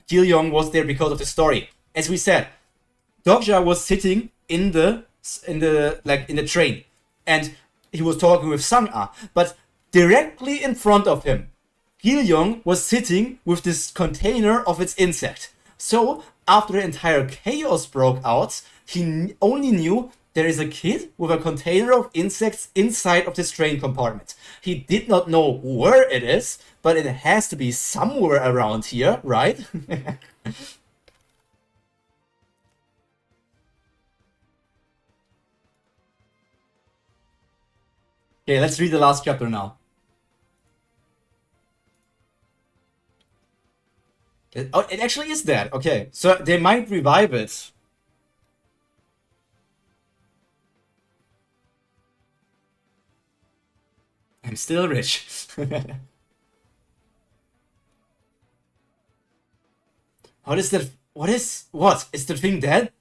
Speaker 1: Gil was there because of the story. As we said, Dokja was sitting in the train, and he was talking with Sang-a, but directly in front of him, Gil was sitting with this container of its insect. So after the entire chaos broke out, he only knew there is a kid with a container of insects inside of this train compartment. He did not know where it is, but it has to be somewhere around here, right? Okay, let's read the last chapter now. It actually is dead. Okay, so they might revive it. I'm still rich. What is that? What? Is the thing dead?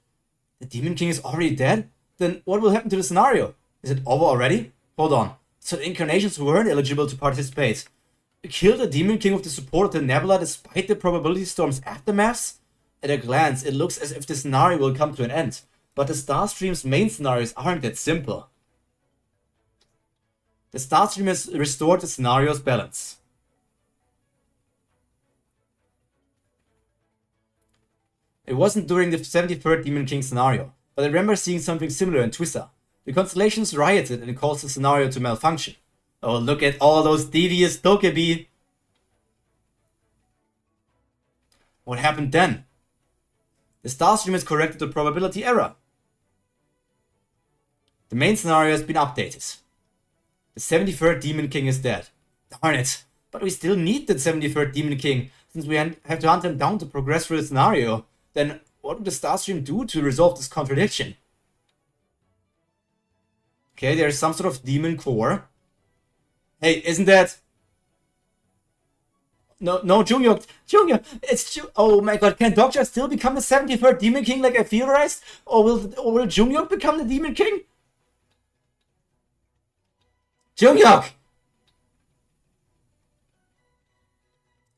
Speaker 1: The Demon King is already dead? Then what will happen to the scenario? Is it over already? Hold on. So the incarnations weren't eligible to participate. Kill the Demon King with the support of the Nebula despite the probability storm's aftermaths? At a glance, it looks as if the scenario will come to an end. But the Starstream's main scenarios aren't that simple. The Starstream has restored the scenario's balance. It wasn't during the 73rd Demon King scenario, but I remember seeing something similar in Twissa. The constellations rioted and it caused the scenario to malfunction. Oh, look at all those devious Dokebi. What happened then? The Starstream has corrected the probability error. The main scenario has been updated. The 73rd Demon King is dead. Darn it. But we still need the 73rd Demon King, since we have to hunt him down to progress through the scenario. Then what would the Starstream do to resolve this contradiction? Okay, there's some sort of demon core. Hey, isn't that... No, Junghyuk, it's oh my god, can Dokja still become the 73rd Demon King like I theorized? Or will Junghyuk become the Demon King? Junghyuk!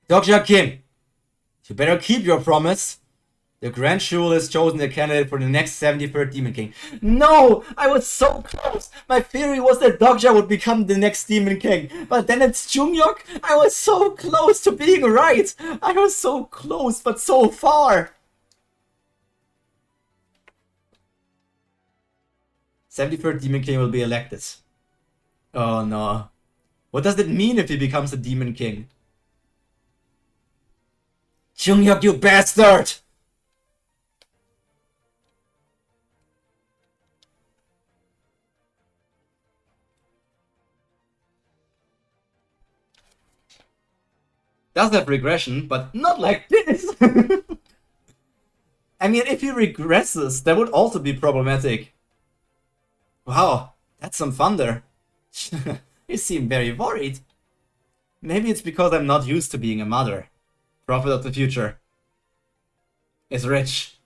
Speaker 1: Dokja Kim, you better keep your promise. The Grand Shul has chosen the candidate for the next 73rd Demon King. No! I was so close! My theory was that Dokja would become the next Demon King. But then it's Junghyuk! I was so close to being right! I was so close, but so far! 73rd Demon King will be elected. Oh no. What does it mean if he becomes a Demon King? Junghyuk, you bastard! Does have regression, but not like this. I mean, if he regresses, that would also be problematic. Wow, that's some thunder. You seem very worried. Maybe it's because I'm not used to being a mother. Prophet of the future is rich.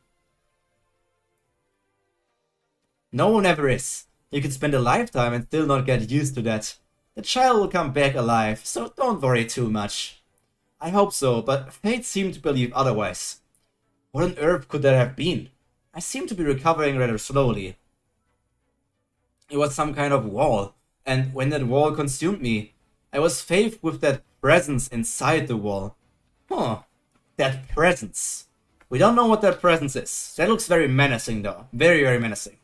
Speaker 1: No one ever is. You could spend a lifetime and still not get used to that. The child will come back alive, so don't worry too much. I hope so, but fate seemed to believe otherwise. What on earth could that have been? I seem to be recovering rather slowly. It was some kind of wall, and when that wall consumed me, I was faced with that presence inside the wall. Huh, that presence. We don't know what that presence is. That looks very menacing though, very, very menacing.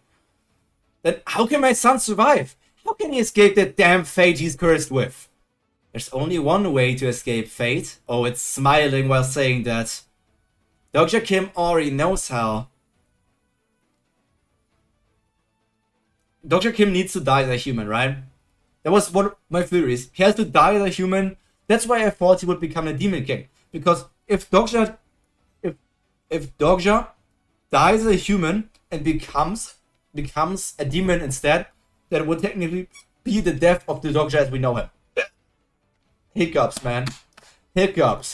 Speaker 1: Then how can my son survive? How can he escape that damn fate he's cursed with? There's only one way to escape fate. Oh, it's smiling while saying that. Dokja Kim already knows how. Dokja Kim needs to die as a human, right? That was one of my theories. He has to die as a human. That's why I thought he would become a Demon King. Because if Dokja dies as a human and becomes a demon instead, that would technically be the death of the Dokja as we know him. Hiccups, man. Hiccups.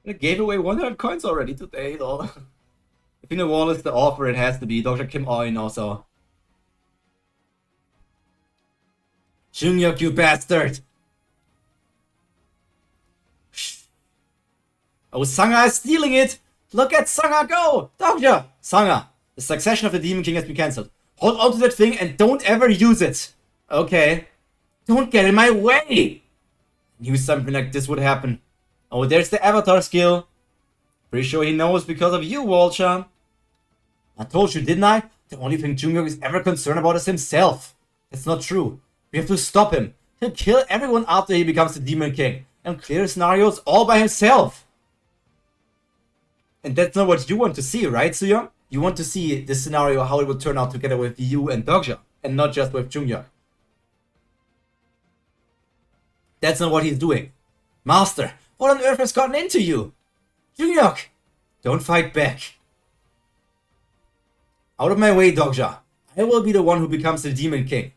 Speaker 1: I gave away 100 coins already today, though. If you know wall is the offer, it has to be Dr. Kim Oin also. Jungyuk, you bastard! Oh, Sanga is stealing it! Look at Sanga go! Doctor! Sanga, the succession of the Demon King has been cancelled. Hold on to that thing and don't ever use it. Okay. Don't get in my way! Knew something like this would happen. Oh, there's the avatar skill. Pretty sure he knows because of you, Walcha. I told you, didn't I? The only thing Jungyuk is ever concerned about is himself. That's not true. We have to stop him. He'll kill everyone after he becomes the Demon King and clear scenarios all by himself. And that's not what you want to see, right, Suyong? You want to see this scenario, how it will turn out together with you and Dogja, and not just with Jungyuk. That's not what he's doing. Master, what on earth has gotten into you? Jungyuk, don't fight back. Out of my way, Dogja. I will be the one who becomes the Demon King.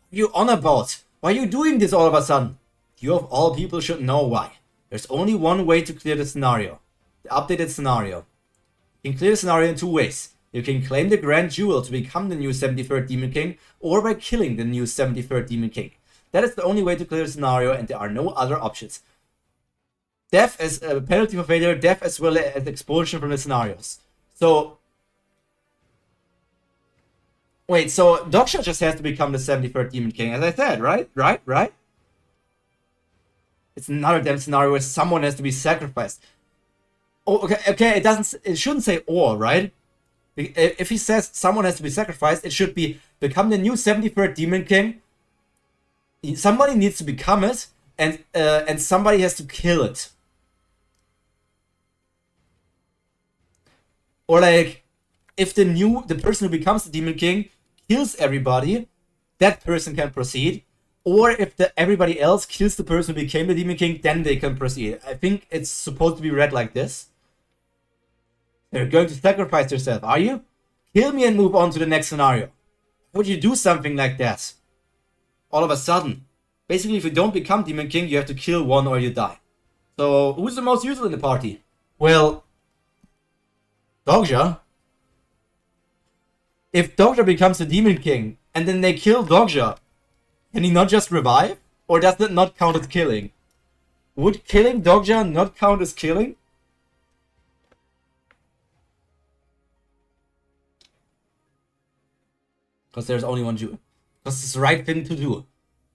Speaker 1: What are you on about? Why are you doing this all of a sudden? You of all people should know why. There's only one way to clear the scenario. The updated scenario. You can clear the scenario in two ways. You can claim the Grand Jewel to become the new 73rd Demon King, or by killing the new 73rd Demon King. That is the only way to clear the scenario, and there are no other options. Death as a penalty for failure, death as well as expulsion from the scenarios. So... Wait, so Dogsha just has to become the 73rd Demon King, as I said, right? Right? It's another damn scenario where someone has to be sacrificed. Oh, okay, it shouldn't say or, right? If he says someone has to be sacrificed, it should be become the new 73rd Demon King. Somebody needs to become it, and somebody has to kill it. Or like, if the person who becomes the Demon King kills everybody, that person can proceed. Or if everybody else kills the person who became the Demon King, then they can proceed. I think it's supposed to be read like this. You're going to sacrifice yourself, are you? Kill me and move on to the next scenario. Why would you do something like that? All of a sudden. Basically, if you don't become Demon King, you have to kill one or you die. So, who's the most useful in the party? Well, Dogja. If Dogja becomes the Demon King, and then they kill Dogja, can he not just revive? Or does that not count as killing? Would killing Dogja not count as killing? Because there's only one Jew. Because it's the right thing to do.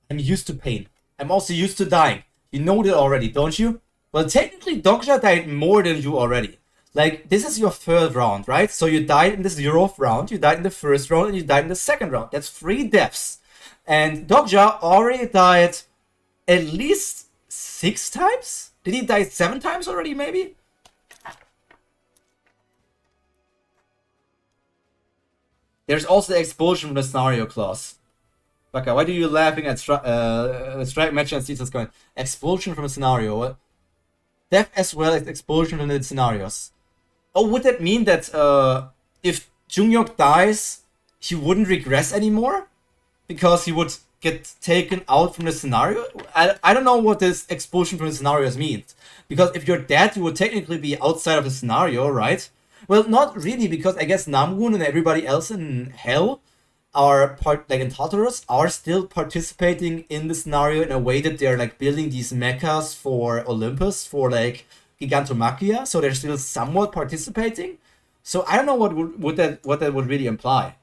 Speaker 1: I'm used to pain. I'm also used to dying. You know that already, don't you? Well, technically, Dogja died more than you already. Like, this is your third round, right? So you died in the 0th round, you died in the 1st round, and you died in the 2nd round. That's 3 deaths. And Dogja already died at least 6 times? Did he die 7 times already, maybe? There's also the expulsion from the scenario clause. Baka, why are you laughing at strike match and seasons going? Expulsion from a scenario. Death as well as expulsion from the scenarios. Oh, would that mean that if Jungyuk dies, he wouldn't regress anymore? Because he would get taken out from the scenario? I don't know what this expulsion from the scenarios means. Because if you're dead, you would technically be outside of the scenario, right? Well, not really, because I guess Namgun and everybody else in Hell are in Tartarus are still participating in the scenario in a way that they're like building these mechas for Olympus, for like Gigantomachia, so they're still somewhat participating. So I don't know what that would really imply.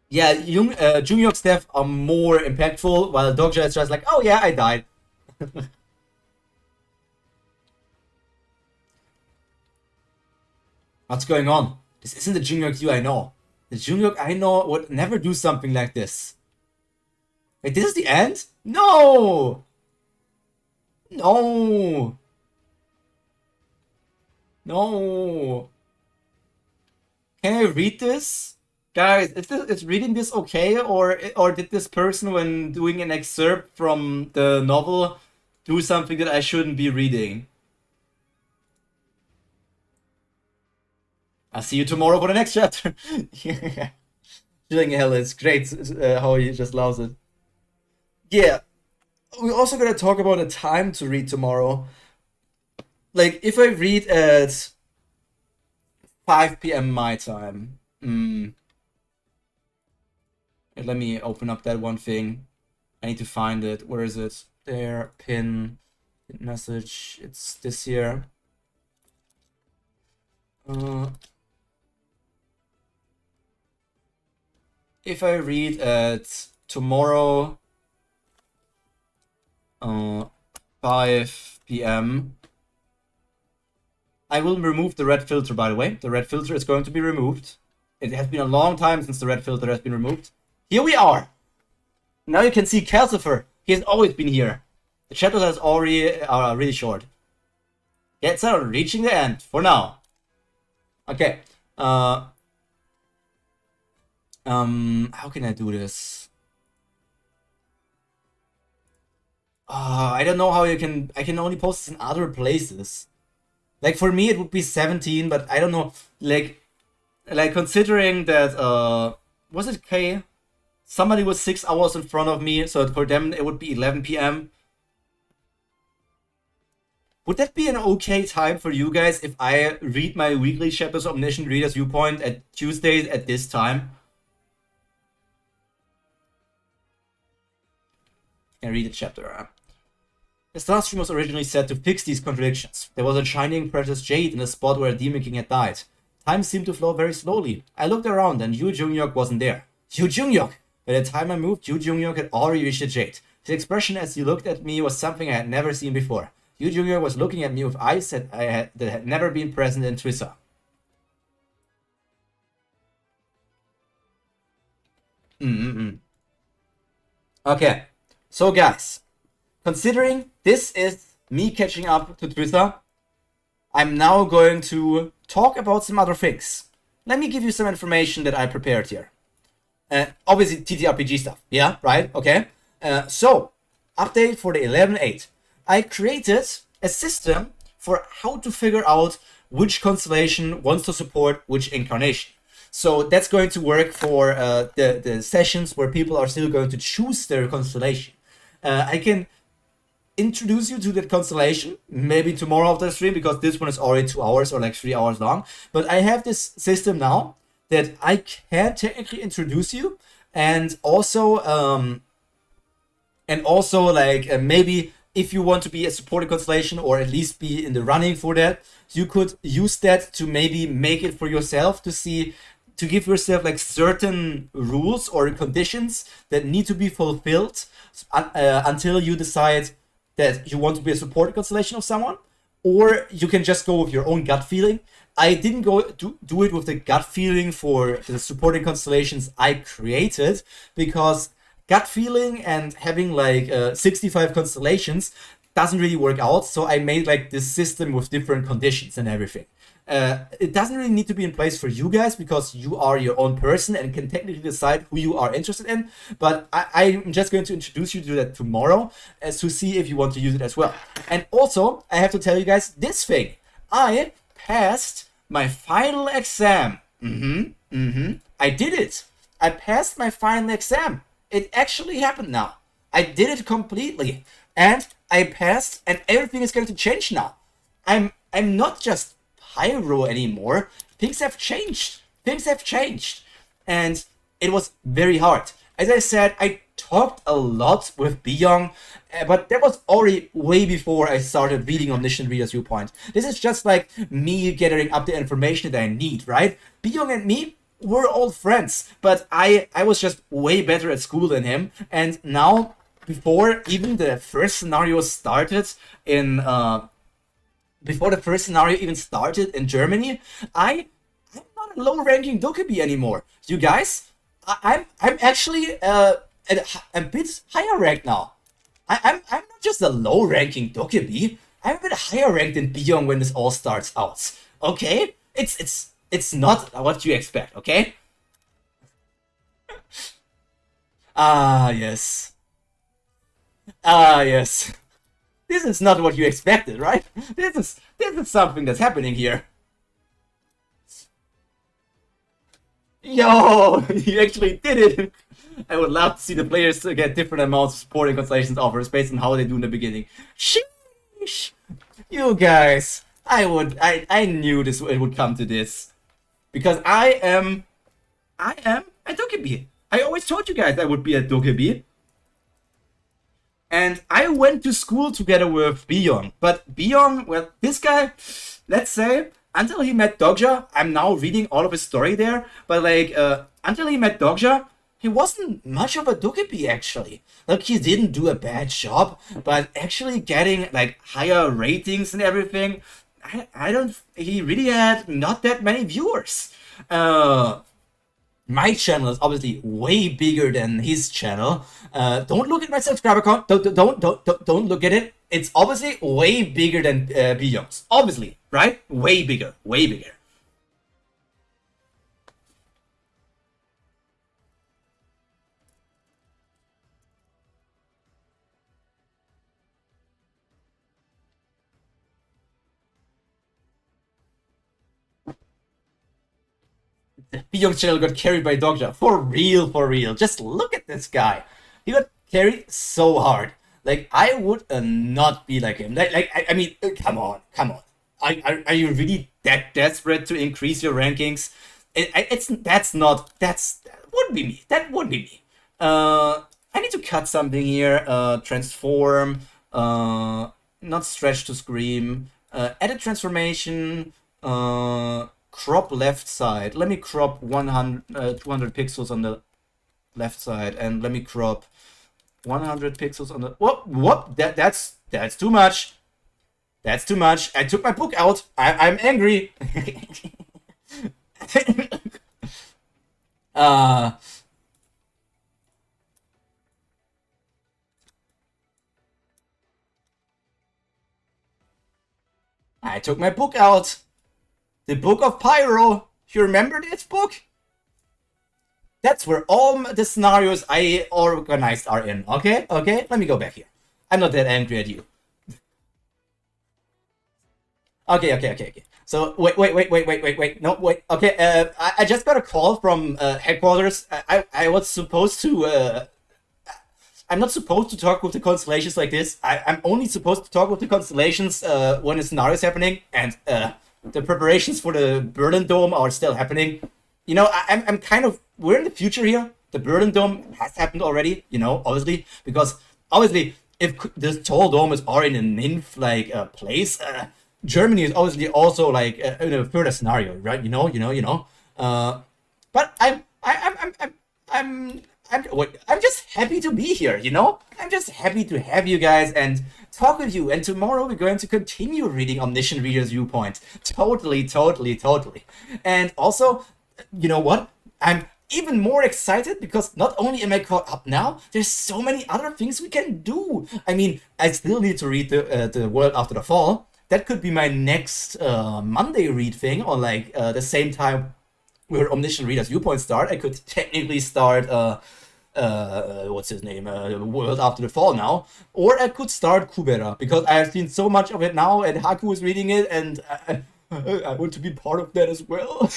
Speaker 1: Yeah, Jungyuk's death are more impactful, while Dogja is just like, oh yeah, I died. What's going on? This isn't the Jungyuk you I know. The Jungyuk I know would never do something like this. Wait, this is the end? No! No! No! Can I read this? Guys, is reading this okay? Or did this person, when doing an excerpt from the novel, do something that I shouldn't be reading? I'll see you tomorrow for the next chapter. Yeah. Chilling Hell is great how he just loves it. Yeah. we're also gonna talk about a time to read tomorrow. Like, if I read at 5 p.m. my time, let me open up that one thing. I need to find it. Where is it? There, pin message. It's this here. If I read at tomorrow 5 p.m. I will remove the red filter, by the way. The red filter is going to be removed. It has been a long time since the red filter has been removed. Here we are. Now you can see Calcifer. He has always been here. The chapters are already really short. Yeah, it's reaching the end for now. Okay. How can I do this? I don't know how you can. I can only post this in other places. Like, for me, it would be 17, but I don't know. Like considering that, was it K? Somebody was 6 hours in front of me, so for them it would be 11 p.m. Would that be an okay time for you guys if I read my weekly chapters of Omniscient Reader's Viewpoint at Tuesdays at this time? I read the chapter. The Star Stream was originally set to fix these contradictions. There was a shining precious jade in the spot where a Demon King had died. Time seemed to flow very slowly. I looked around and Yu Jungyok wasn't there. Yu Jungyok! By the time I moved, Yu Jungyok had already reached the jade. His expression as he looked at me was something I had never seen before. Yu Jungyok was looking at me with eyes that had never been present in Twissa. Okay, so guys, considering this is me catching up to Twissa, I'm now going to talk about some other things. Let me give you some information that I prepared here. Obviously, TTRPG stuff, yeah, right? Okay. So, update for the 11.8. I created a system for how to figure out which constellation wants to support which incarnation. So that's going to work for the sessions where people are still going to choose their constellation. I can introduce you to that constellation maybe tomorrow after the stream, because this one is already 2 hours or like 3 hours long. But I have this system now that I can technically introduce you, and also like maybe if you want to be a supported constellation or at least be in the running for that, you could use that to maybe make it for yourself, to give yourself like certain rules or conditions that need to be fulfilled until you decide that you want to be a supported constellation of someone. Or you can just go with your own gut feeling. I didn't go do it with the gut feeling for the supporting constellations I created, because gut feeling and having like 65 constellations doesn't really work out. So I made like this system with different conditions and everything. It doesn't really need to be in place for you guys, because you are your own person and can technically decide who you are interested in. But I'm just going to introduce you to that tomorrow to see if you want to use it as well. And also, I have to tell you guys this thing. I passed my final exam. I did it. I passed my final exam. It actually happened now. I did it completely. And I passed, and everything is going to change now. I'm not just Pyro anymore. Things have changed. And it was very hard. As I said, I talked a lot with Byung, but that was already way before I started reading Omniscient Reader's Viewpoint. This is just like me gathering up the information that I need, right? Byung and me, we're old friends, but I was just way better at school than him. And now, before even the first scenario started in Germany, I'm not a low-ranking Dokkaebi anymore. You guys, I'm actually a bit higher ranked now. I'm not just a low-ranking Dokkaebi. I'm a bit higher ranked than Byung when this all starts out. Okay, it's not what you expect. Okay. Yes. Yes. This is not what you expected, right? This is something that's happening here. Yo, you actually did it. I would love to see the players to get different amounts of support and constellations offers based on how they do in the beginning. Sheesh. You guys, I knew it would come to this. Because I am a Dokkaebi. I always told you guys I would be a Dokkaebi. And I went to school together with Beyond. But Beyond, well, this guy, let's say, until he met Dogja, I'm now reading all of his story there, but like, until he met Dogja, he wasn't much of a Dokkaebi actually. Like, he didn't do a bad job, but actually getting like higher ratings and everything, I don't, he really had not that many viewers. My channel is obviously way bigger than his channel. Don't look at my subscriber count. Don't look at it. It's obviously way bigger than Beyond's. Obviously, right? Way bigger. Way bigger. Beyond channel got carried by Dogja. For real, for real. Just look at this guy. He got carried so hard. Like, I would not be like him. I mean, come on, come on. Are you really that desperate to increase your rankings? That wouldn't be me. That wouldn't be me. I need to cut something here. Transform. Not stretch to scream. Edit transformation. Crop left side. Let me crop 200 pixels on the left side, and let me crop 100 pixels on the. Whoop! That's too much. That's too much. I took my book out. I'm angry. I took my book out. The Book of Pyro. You remember this book? That's where all the scenarios I organized are in. Okay? Okay? Let me go back here. I'm not that angry at you. Okay. So, wait. No, wait. Okay, I just got a call from headquarters. I was supposed to... I'm not supposed to talk with the constellations like this. I'm only supposed to talk with the constellations when a scenario is happening, and the preparations for the Berlin Dome are still happening. You know, I'm kind of... We're in the future here. The Berlin Dome has happened already, you know, obviously. Because, obviously, if this tall dome is already in a nymph, like, place, Germany is obviously also, like, in a further scenario, right? You know. But I'm just happy to be here, you know? I'm just happy to have you guys and talk with you. And tomorrow we're going to continue reading Omniscient Reader's Viewpoint. Totally. And also, you know what? I'm even more excited because not only am I caught up now, there's so many other things we can do. I mean, I still need to read the World After the Fall. That could be my next Monday read thing, or like the same time where Omniscient Reader's Viewpoint start. I could technically start what's his name, World After the Fall now, or I could start Kubera because I have seen so much of it now, and Haku is reading it, and I want to be part of that as well.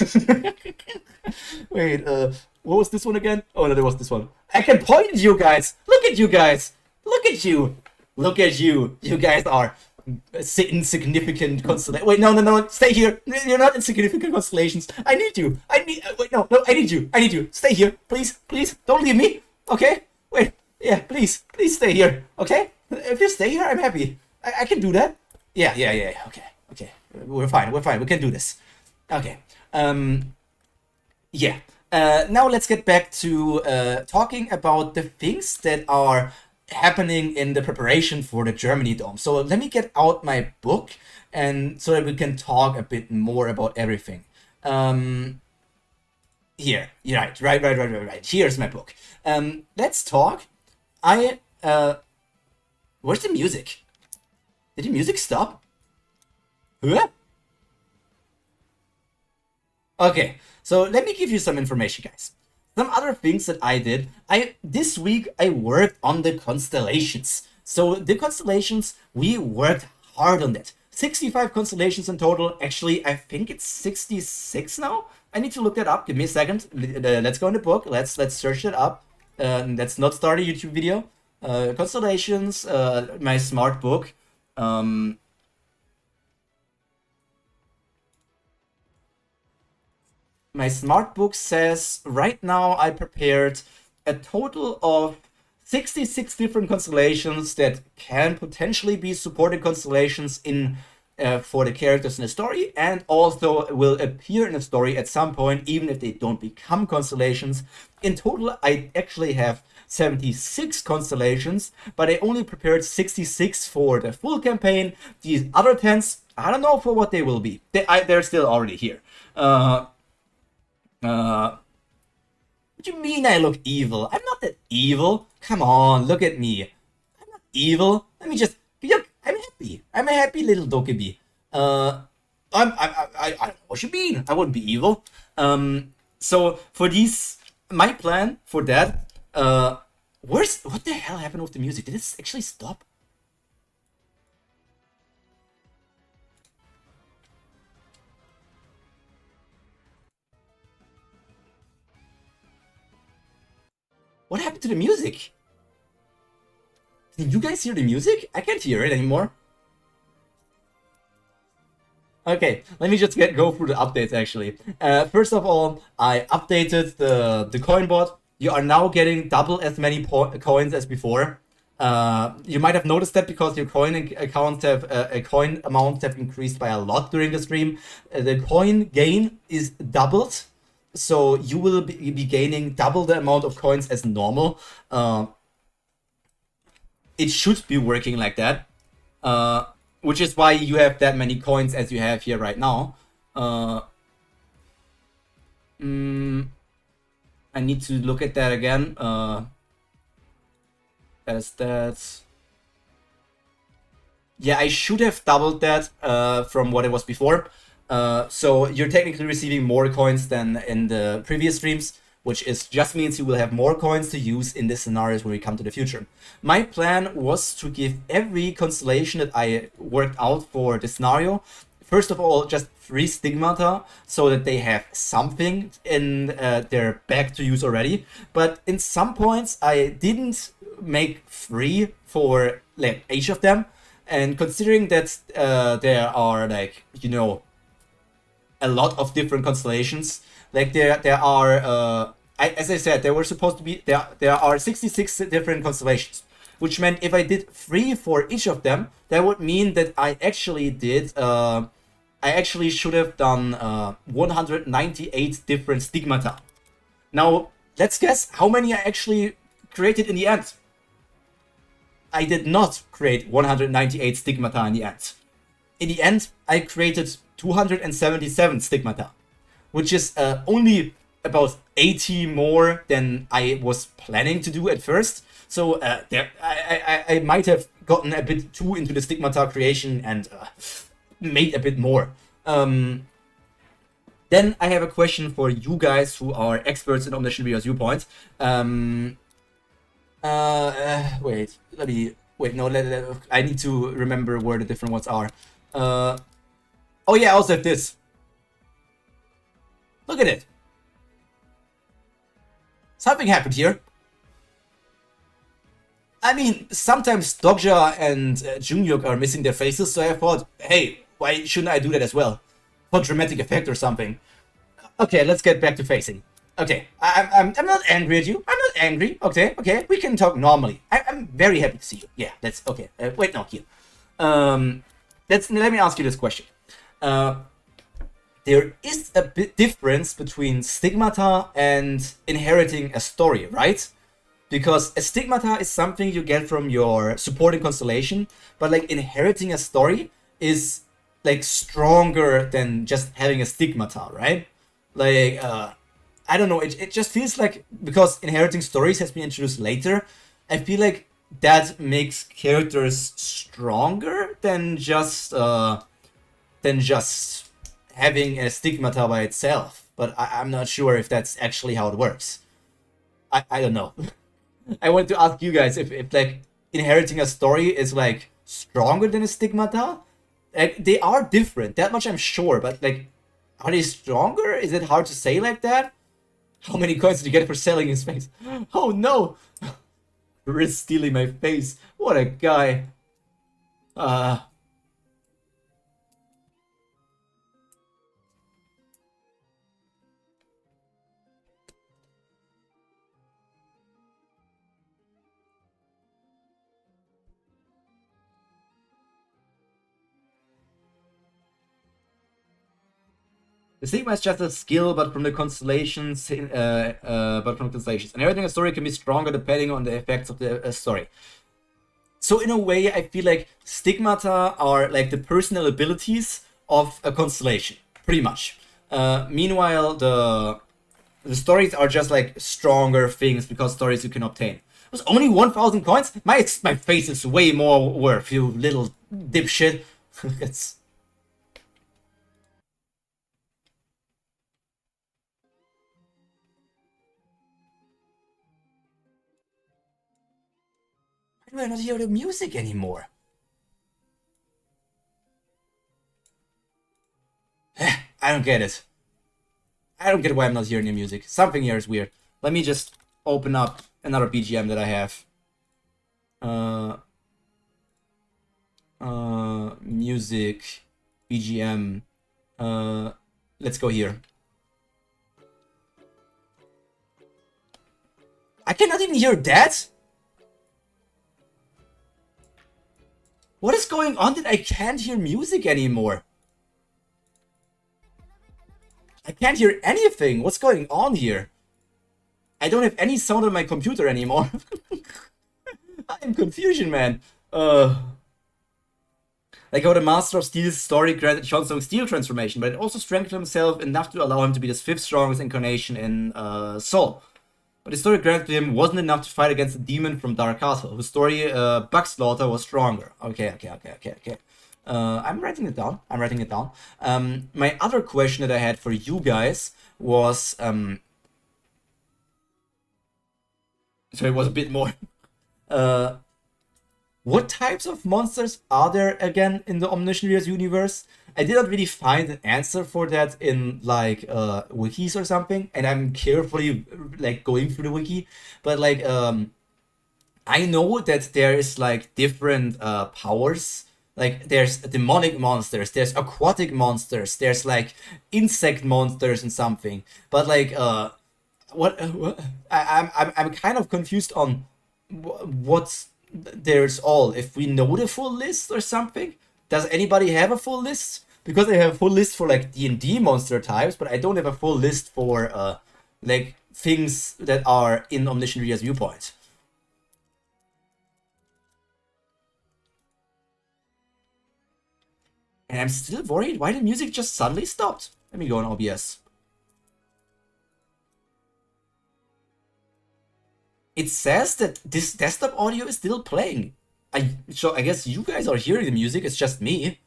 Speaker 1: Wait, what was this one again? Oh no, there was this one. I can point at you guys. Look at you guys. Look at you. Look at you. You guys are insignificant constellations. Wait, no. Stay here. You're not insignificant constellations. I need you. Wait, no. I need you. Stay here, please. Don't leave me. Okay. Wait. Yeah, please stay here. Okay. If you stay here, I'm happy. I can do that. Yeah. Okay. We're fine. We can do this. Okay. Yeah. Now let's get back to talking about the things that are happening in the preparation for the Germany Dome. So let me get out my book, and so that we can talk a bit more about everything. Here, right. Here's my book. Let's talk. Where's the music? Did the music stop? Huh? Okay, so let me give you some information, guys. Some other things that I did. This week I worked on the constellations. So the constellations, we worked hard on that. 65 constellations in total. Actually, I think it's 66 now. I need to look that up. Give me a second. Let's go in the book. Let's search it up. Let's not start a YouTube video. Constellations, my smart book. My smart book says right now I prepared a total of 66 different constellations that can potentially be supported constellations in for the characters in the story, and also will appear in the story at some point, even if they don't become constellations. In total, I actually have 76 constellations, but I only prepared 66 for the full campaign. These other 10s, I don't know for what they will be. They're still already here. What do you mean I look evil? I'm not that evil. Come on, look at me. I'm not evil. Let me just... I'm happy. I'm a happy little Dokkaebi. I don't know what you mean. I wouldn't be evil. So for these... My plan for that... what the hell happened with the music? Did it actually stop? What happened to the music? Can you guys hear the music? I can't hear it anymore. Okay, let me just go through the updates actually. First of all, I updated the coin bot. You are now getting double as many coins as before. You might have noticed that because your coin accounts coin amounts have increased by a lot during the stream. The coin gain is doubled. So you will be gaining double the amount of coins as normal. It should be working like that. Which is why you have that many coins as you have here right now. I need to look at that again. That. Yeah, I should have doubled that from what it was before. So you're technically receiving more coins than in the previous streams, which just means you will have more coins to use in the scenarios when we come to the future. My plan was to give every constellation that I worked out for the scenario, first of all, just 3 stigmata, so that they have something in their bag to use already. But in some points, I didn't make 3 for like each of them. And considering that there are, like, you know, a lot of different constellations, like there are as I said, there were supposed to be there are 66 different constellations, which meant if I did 3 for each of them, that would mean that I actually should have done 198 different stigmata. Now let's guess how many I actually created in the end. I did not create 198 stigmata in the end. In the end, I created 277 stigmata, which is only about 80 more than I was planning to do at first. So I might have gotten a bit too into the stigmata creation and made a bit more. Then I have a question for you guys who are experts in Omniscient Reader's viewpoint. I need to remember where the different ones are. Oh yeah, I also have this. Look at it. Something happened here. I mean, sometimes Dogja and Junyuk are missing their faces, so I thought, hey, why shouldn't I do that as well? For dramatic effect or something. Okay, let's get back to facing. Okay, I'm not angry at you. I'm not angry. Okay, we can talk normally. I'm very happy to see you. Yeah, that's okay. Wait, no, here. Let me ask you this question. There is a bit difference between stigmata and inheriting a story, right? Because a stigmata is something you get from your supporting constellation, but like inheriting a story is like stronger than just having a stigmata, right? Like, I don't know, it just feels like, because inheriting stories has been introduced later, I feel like that makes characters stronger than just having a stigmata by itself. But I'm not sure if that's actually how it works. I don't know. I want to ask you guys if like inheriting a story is like stronger than a stigmata. Like, they are different, that much I'm sure, but like Are they stronger? Is it hard to say like that? How many coins did you get for selling his face? Oh no! Riz stealing my face. What a guy. The Sigma is just a skill, but from the constellations, and everything in a story can be stronger depending on the effects of the story. So in a way, I feel like stigmata are like the personal abilities of a constellation, pretty much. Meanwhile, the stories are just like stronger things because stories you can obtain. It was only 1,000 coins? My face is way more worth, you little dipshit. It's... Why do I not hear the music anymore? I don't get it. I don't get why I'm not hearing the music. Something here is weird. Let me just open up another BGM that I have. Music, BGM. Let's go here. I cannot even hear that? What is going on that I can't hear music anymore? I can't hear anything. What's going on here? I don't have any sound on my computer anymore. I am confusion, man. Like how the Master of Steel's story granted Jon Snow's Steel transformation, but it also strengthened himself enough to allow him to be the 5th strongest incarnation in Soul. But the story granted to him wasn't enough to fight against the demon from Dark Castle, whose story, Buckslaughter, was stronger. Okay. I'm writing it down. My other question that I had for you guys was, so it was a bit more. What types of monsters are there again in the Omniscient Reader's universe? I did not really find an answer for that in like wikis or something, and I'm carefully like going through the wiki. But like I know that there is like different powers. Like there's demonic monsters, there's aquatic monsters, there's like insect monsters and something. But like what I'm kind of confused on what's there's all. If we know the full list or something, does anybody have a full list? Because I have a full list for like D&D monster types, but I don't have a full list for like things that are in Omniscient Reader's viewpoint. And I'm still worried why the music just suddenly stopped. Let me go on OBS. It says that this desktop audio is still playing. So I guess you guys are hearing the music, it's just me.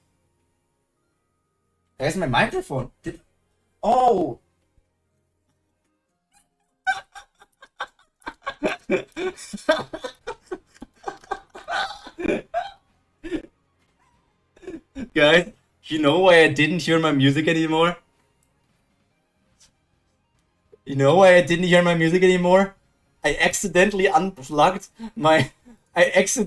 Speaker 1: I guess my microphone did... Oh! Guys, you know why I didn't hear my music anymore? You know why I didn't hear my music anymore? I accidentally unplugged my headset.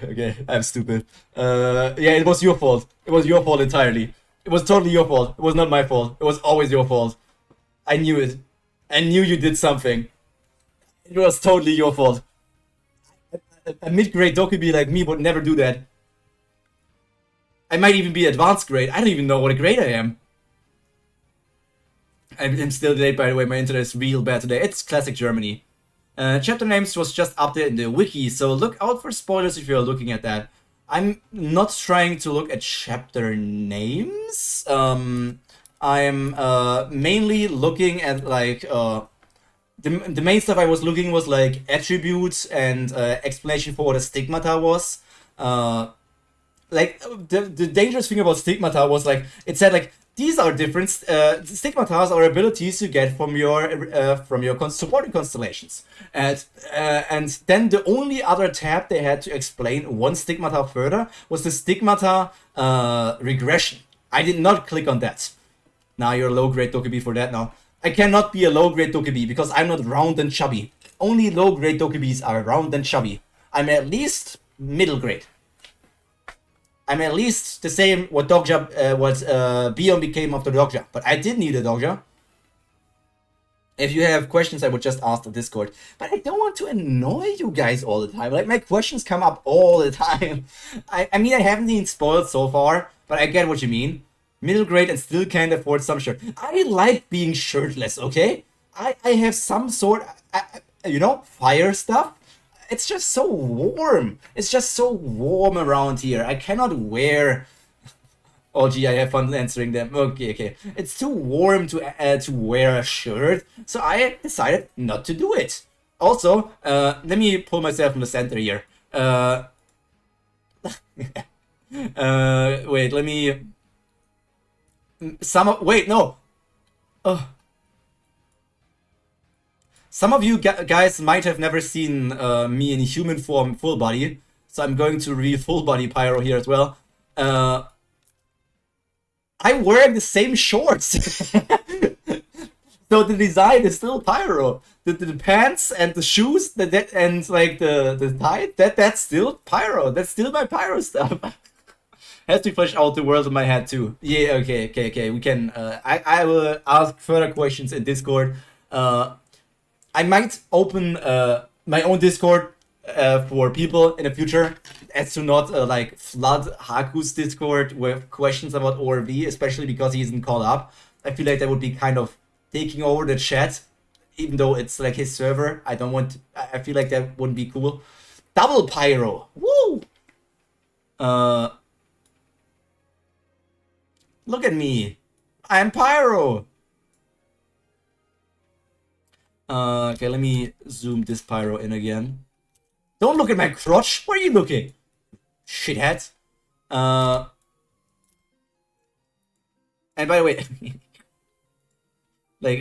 Speaker 1: Okay, I'm stupid. Yeah, it was your fault. It was your fault entirely. It was totally your fault. It was not my fault. It was always your fault. I knew it. I knew you did something. It was totally your fault. A mid-grade Dokubi like me would never do that. I might even be advanced grade. I don't even know what a grade I am. I'm still delayed, by the way. My internet is real bad today. It's classic Germany. Chapter names was just updated in the wiki, so look out for spoilers if you're looking at that. I'm not trying to look at chapter names. I'm mainly looking at like the main stuff I was looking was like attributes and explanation for what a stigmata was. Like the dangerous thing about stigmata was like it said like These are different stigmatas or abilities you get from your supporting constellations, and then the only other tab they had to explain one stigmata further was the stigmata regression. I did not click on that. Now you're a low grade Dokubi for that. Now I cannot be a low grade Dokubi because I'm not round and chubby. Only low grade Dokubis are round and chubby. I'm at least middle grade. I'm at least the same what Dogja, what Bion became after Dogja. But I did need a Dogja. If you have questions, I would just ask the Discord. But I don't want to annoy you guys all the time. Like, my questions come up all the time. I mean, I haven't been spoiled so far, but I get what you mean. Middle grade and still can't afford some shirt. I like being shirtless, okay? I have some sort, you know, fire stuff. It's just so warm. It's just so warm around here. I cannot wear... Oh, gee, I have fun answering them. Okay. It's too warm to wear a shirt, so I decided not to do it. Also, let me pull myself from the center here. Wait, let me... Wait, no! Some of you guys might have never seen me in human form full body, so I'm going to read full body Pyro here as well. I'm wearing the same shorts. So the design is still Pyro. The pants and the shoes and like the tie, that's still Pyro. That's still my Pyro stuff. Has to flesh out the world in my head too. Yeah, okay. We can I will ask further questions in Discord. I might open my own Discord for people in the future, as to not like flood Haku's Discord with questions about ORV, especially because he isn't called up. I feel like that would be kind of taking over the chat, even though it's like his server. I don't want. I feel like that wouldn't be cool. Double Pyro, woo! Look at me, I'm Pyro. Okay, let me zoom this Pyro in again. Don't look at my crotch. Where are you looking? Shithead. And by the way, like,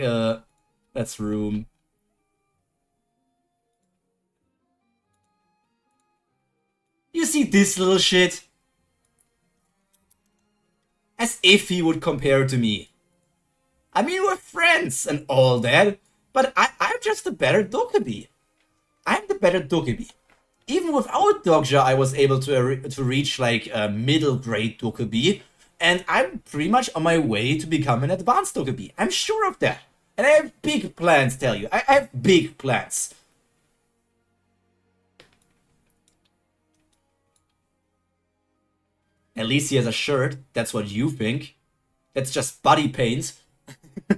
Speaker 1: that's room. You see this little shit? As if he would compare to me. I mean, we're friends and all that, but I'm just a better Dokubi. I'm the better Dokubi. Even without Dogja, I was able to reach like a middle grade Dokubi, and I'm pretty much on my way to become an advanced Dokubi. I'm sure of that. And I have big plans, tell you. I have big plans. At least he has a shirt. That's what you think. That's just body paint.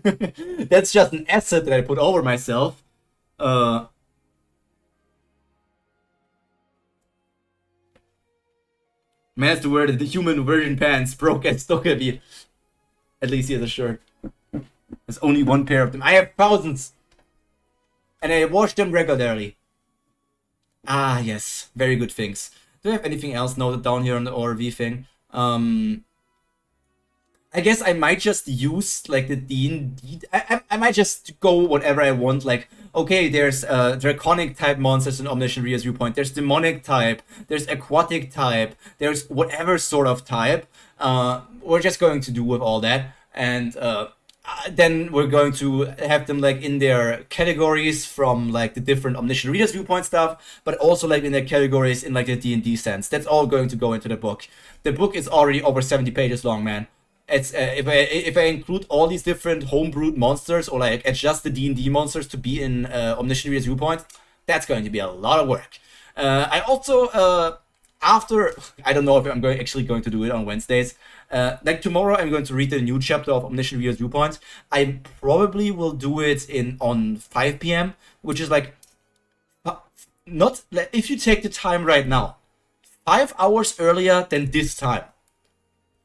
Speaker 1: That's just an asset that I put over myself. Man has to wear the human version pants, broke as Dokubi. At least he has a shirt. There's only one pair of them. I have thousands! And I wash them regularly. Ah, yes. Very good things. Do I have anything else noted down here on the ORV thing? I guess I might just use like the D&D. I might just go whatever I want. Like, okay, there's draconic type monsters in Omniscient Reader's viewpoint. There's demonic type. There's aquatic type. There's whatever sort of type. We're just going to do with all that, and then we're going to have them like in their categories from like the different Omniscient Reader's viewpoint stuff, but also like in their categories in like the D&D sense. That's all going to go into the book. The book is already over 70 pages long, man. It's if I include all these different homebrewed monsters or like adjust the D&D monsters to be in Omniscient Reader's viewpoint, that's going to be a lot of work. I also after, I don't know if I'm actually going to do it on Wednesdays. Like tomorrow, I'm going to read the new chapter of Omniscient Reader's viewpoint. I probably will do it on 5 p.m., which is like not if you take the time right now, 5 hours earlier than this time.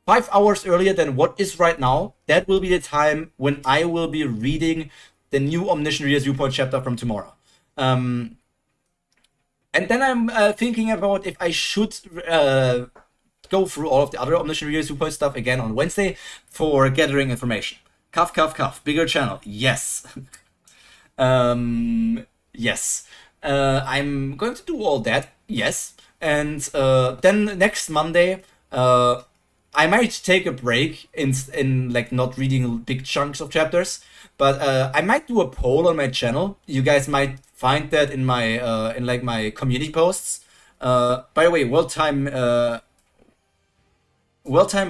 Speaker 1: 5 hours earlier than what is right now, that will be the time when I will be reading the new Omniscient Reader's viewpoint chapter from tomorrow. And then I'm thinking about if I should go through all of the other Omniscient Reader 2.0 stuff again on Wednesday for gathering information. Cuff, cuff, cuff. Bigger channel. Yes. Yes. I'm going to do all that. Yes. And then next Monday, I might take a break in like not reading big chunks of chapters, but I might do a poll on my channel. You guys might find that in my in like my community posts. By the way, world time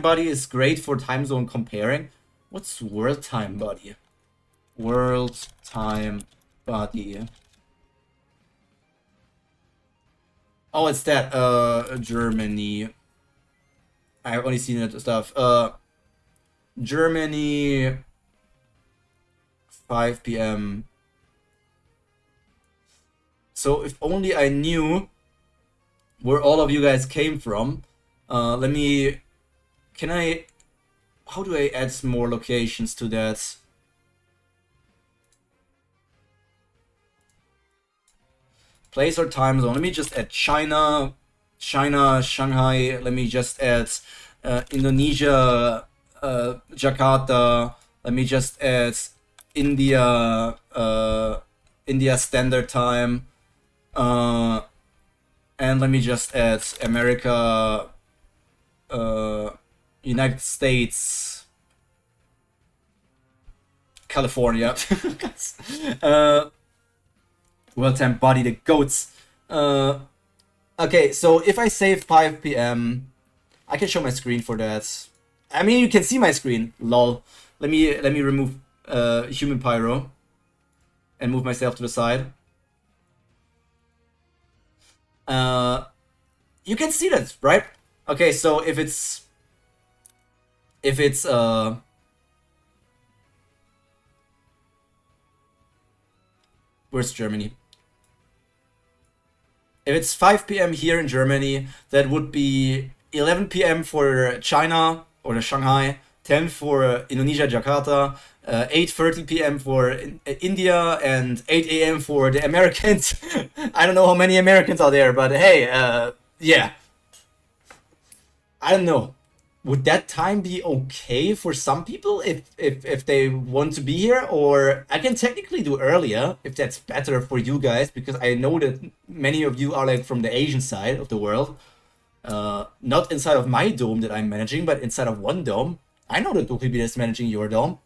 Speaker 1: buddy is great for time zone comparing. What's world time buddy? World time buddy. Oh, it's that Germany. I've only seen that stuff. Germany 5 p.m. So if only I knew where all of you guys came from. How do I add some more locations to that? Place or time zone. Let me just add China, Shanghai. Let me just add Indonesia, Jakarta. Let me just add India, India Standard Time. And let me just add America, United States, California. World time body, the goats. Okay, so if I say 5 p.m., I can show my screen for that. I mean, you can see my screen. Lol. Let me remove human pyro and move myself to the side. You can see that, right? Okay, so if it's where's Germany? If it's 5 p.m. here in Germany, that would be 11 p.m. for China or the Shanghai, 10 for Indonesia, Jakarta, 8:30 p.m. for India, and 8 a.m. for the Americans. I don't know how many Americans are there, but hey, yeah. I don't know. Would that time be okay for some people if they want to be here? Or I can technically do earlier if that's better for you guys, because I know that many of you are like from the Asian side of the world. Not inside of my dome that I'm managing, but inside of one dome. I know that Dokkaebi is managing your dome.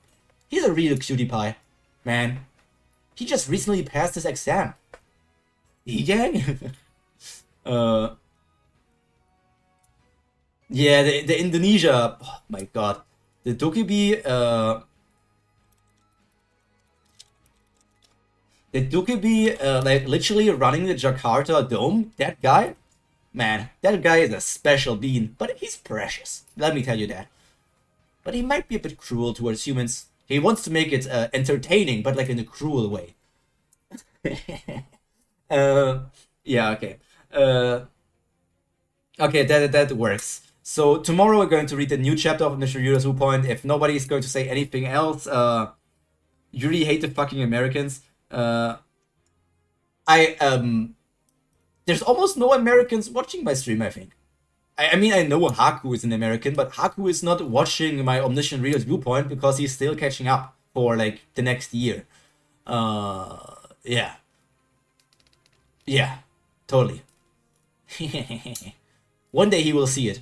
Speaker 1: He's a real cutie pie, man. He just recently passed his exam. E-gang? Yeah, the Indonesia. Oh my god. The Dokkaebi, like literally running the Jakarta dome. That guy, man, that guy is a special bean, but he's precious. Let me tell you that. But he might be a bit cruel towards humans. He wants to make it entertaining, but like in a cruel way. Yeah, okay. Okay, that works. So tomorrow we're going to read the new chapter of Omniscient Reader 2.0. If nobody is going to say anything else, you really hate the fucking Americans. There's almost no Americans watching my stream, I think. I mean, I know Haku is an American, but Haku is not watching my Omniscient Reader's viewpoint because he's still catching up for like the next year. Yeah. Yeah, totally. One day he will see it.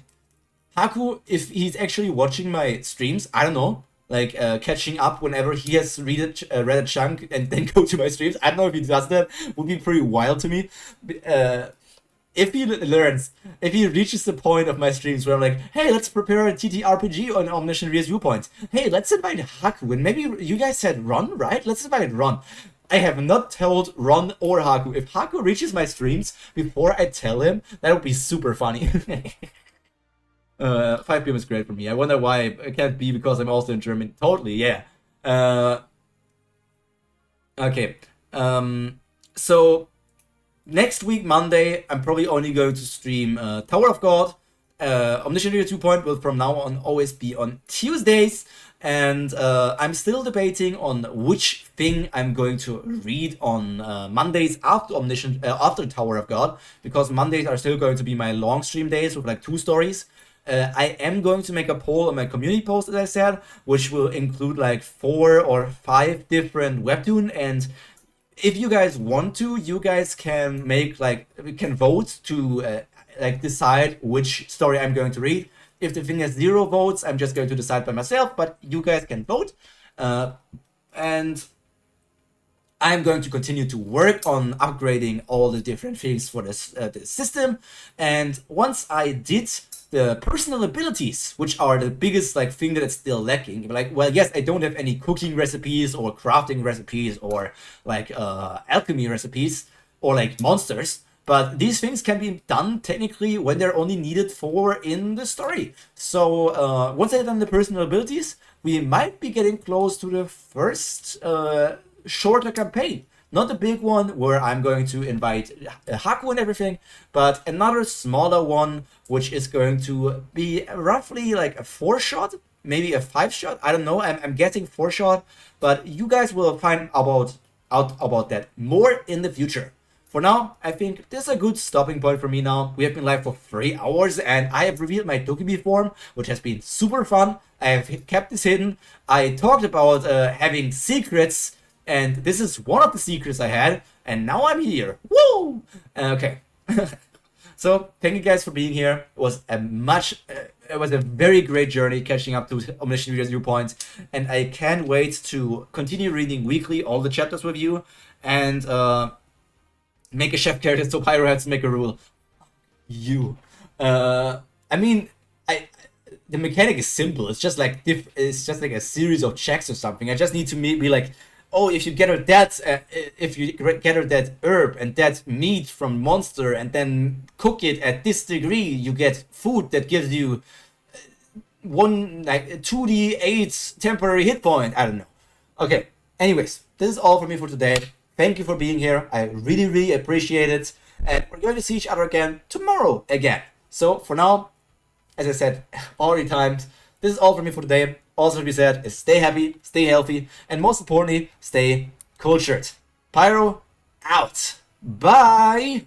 Speaker 1: Haku, if he's actually watching my streams, I don't know, like catching up whenever he has read a chunk and then go to my streams. I don't know if he does that. Would be pretty wild to me. If he learns, if he reaches the point of my streams where I'm like, hey, let's prepare a TTRPG on Omniscient Reader's viewpoint. Hey, let's invite Haku. And maybe you guys said Ron, right? Let's invite Ron. I have not told Ron or Haku. If Haku reaches my streams before I tell him, that would be super funny. 5 p.m. is great for me. I wonder why it can't be because I'm also in German. Totally, yeah. Okay. So next week, Monday, I'm probably only going to stream Tower of God. Omniscient Reader 2.0 will from now on always be on Tuesdays. And I'm still debating on which thing I'm going to read on Mondays after after Tower of God, because Mondays are still going to be my long stream days with like 2 stories. I am going to make a poll on my community post, as I said, which will include like 4 or 5 different webtoon. And if you guys want to, you guys can make like, can vote to like decide which story I'm going to read. If the thing has 0 votes, I'm just going to decide by myself, but you guys can vote. And I'm going to continue to work on upgrading all the different things for this system. And once I did the personal abilities, which are the biggest like thing that is still lacking, like, well, yes, I don't have any cooking recipes or crafting recipes or like alchemy recipes or like monsters, but these things can be done technically when they're only needed for in the story. So once I've done the personal abilities, we might be getting close to the first shorter campaign. Not a big one where I'm going to invite Haku and everything, but another smaller one, which is going to be roughly like a 4-shot, maybe a 5-shot. I don't know. I'm getting 4-shot, but you guys will find out about that more in the future. For now, I think this is a good stopping point for me now. We have been live for 3 hours and I have revealed my Dokkaebi form, which has been super fun. I have kept this hidden. I talked about having secrets, and this is one of the secrets I had, and now I'm here. Woo! Okay. So thank you guys for being here. It was a very great journey catching up to Omniscient Reader's viewpoint, and I can't wait to continue reading weekly all the chapters with you, and make a chef character so Pyro has to make a rule. You. I mean, the mechanic is simple. It's just like a series of checks or something. I just need to be like, oh, if you gather that herb and that meat from monster and then cook it at this degree, you get food that gives you 2d8 temporary hit point. I don't know. Okay. Anyways, this is all for me for today. Thank you for being here. I really, really appreciate it. And we're going to see each other again tomorrow again. So for now, as I said already times, this is all for me for today. Also to be said is stay happy, stay healthy, and most importantly, stay cultured. Pyro, out. Bye!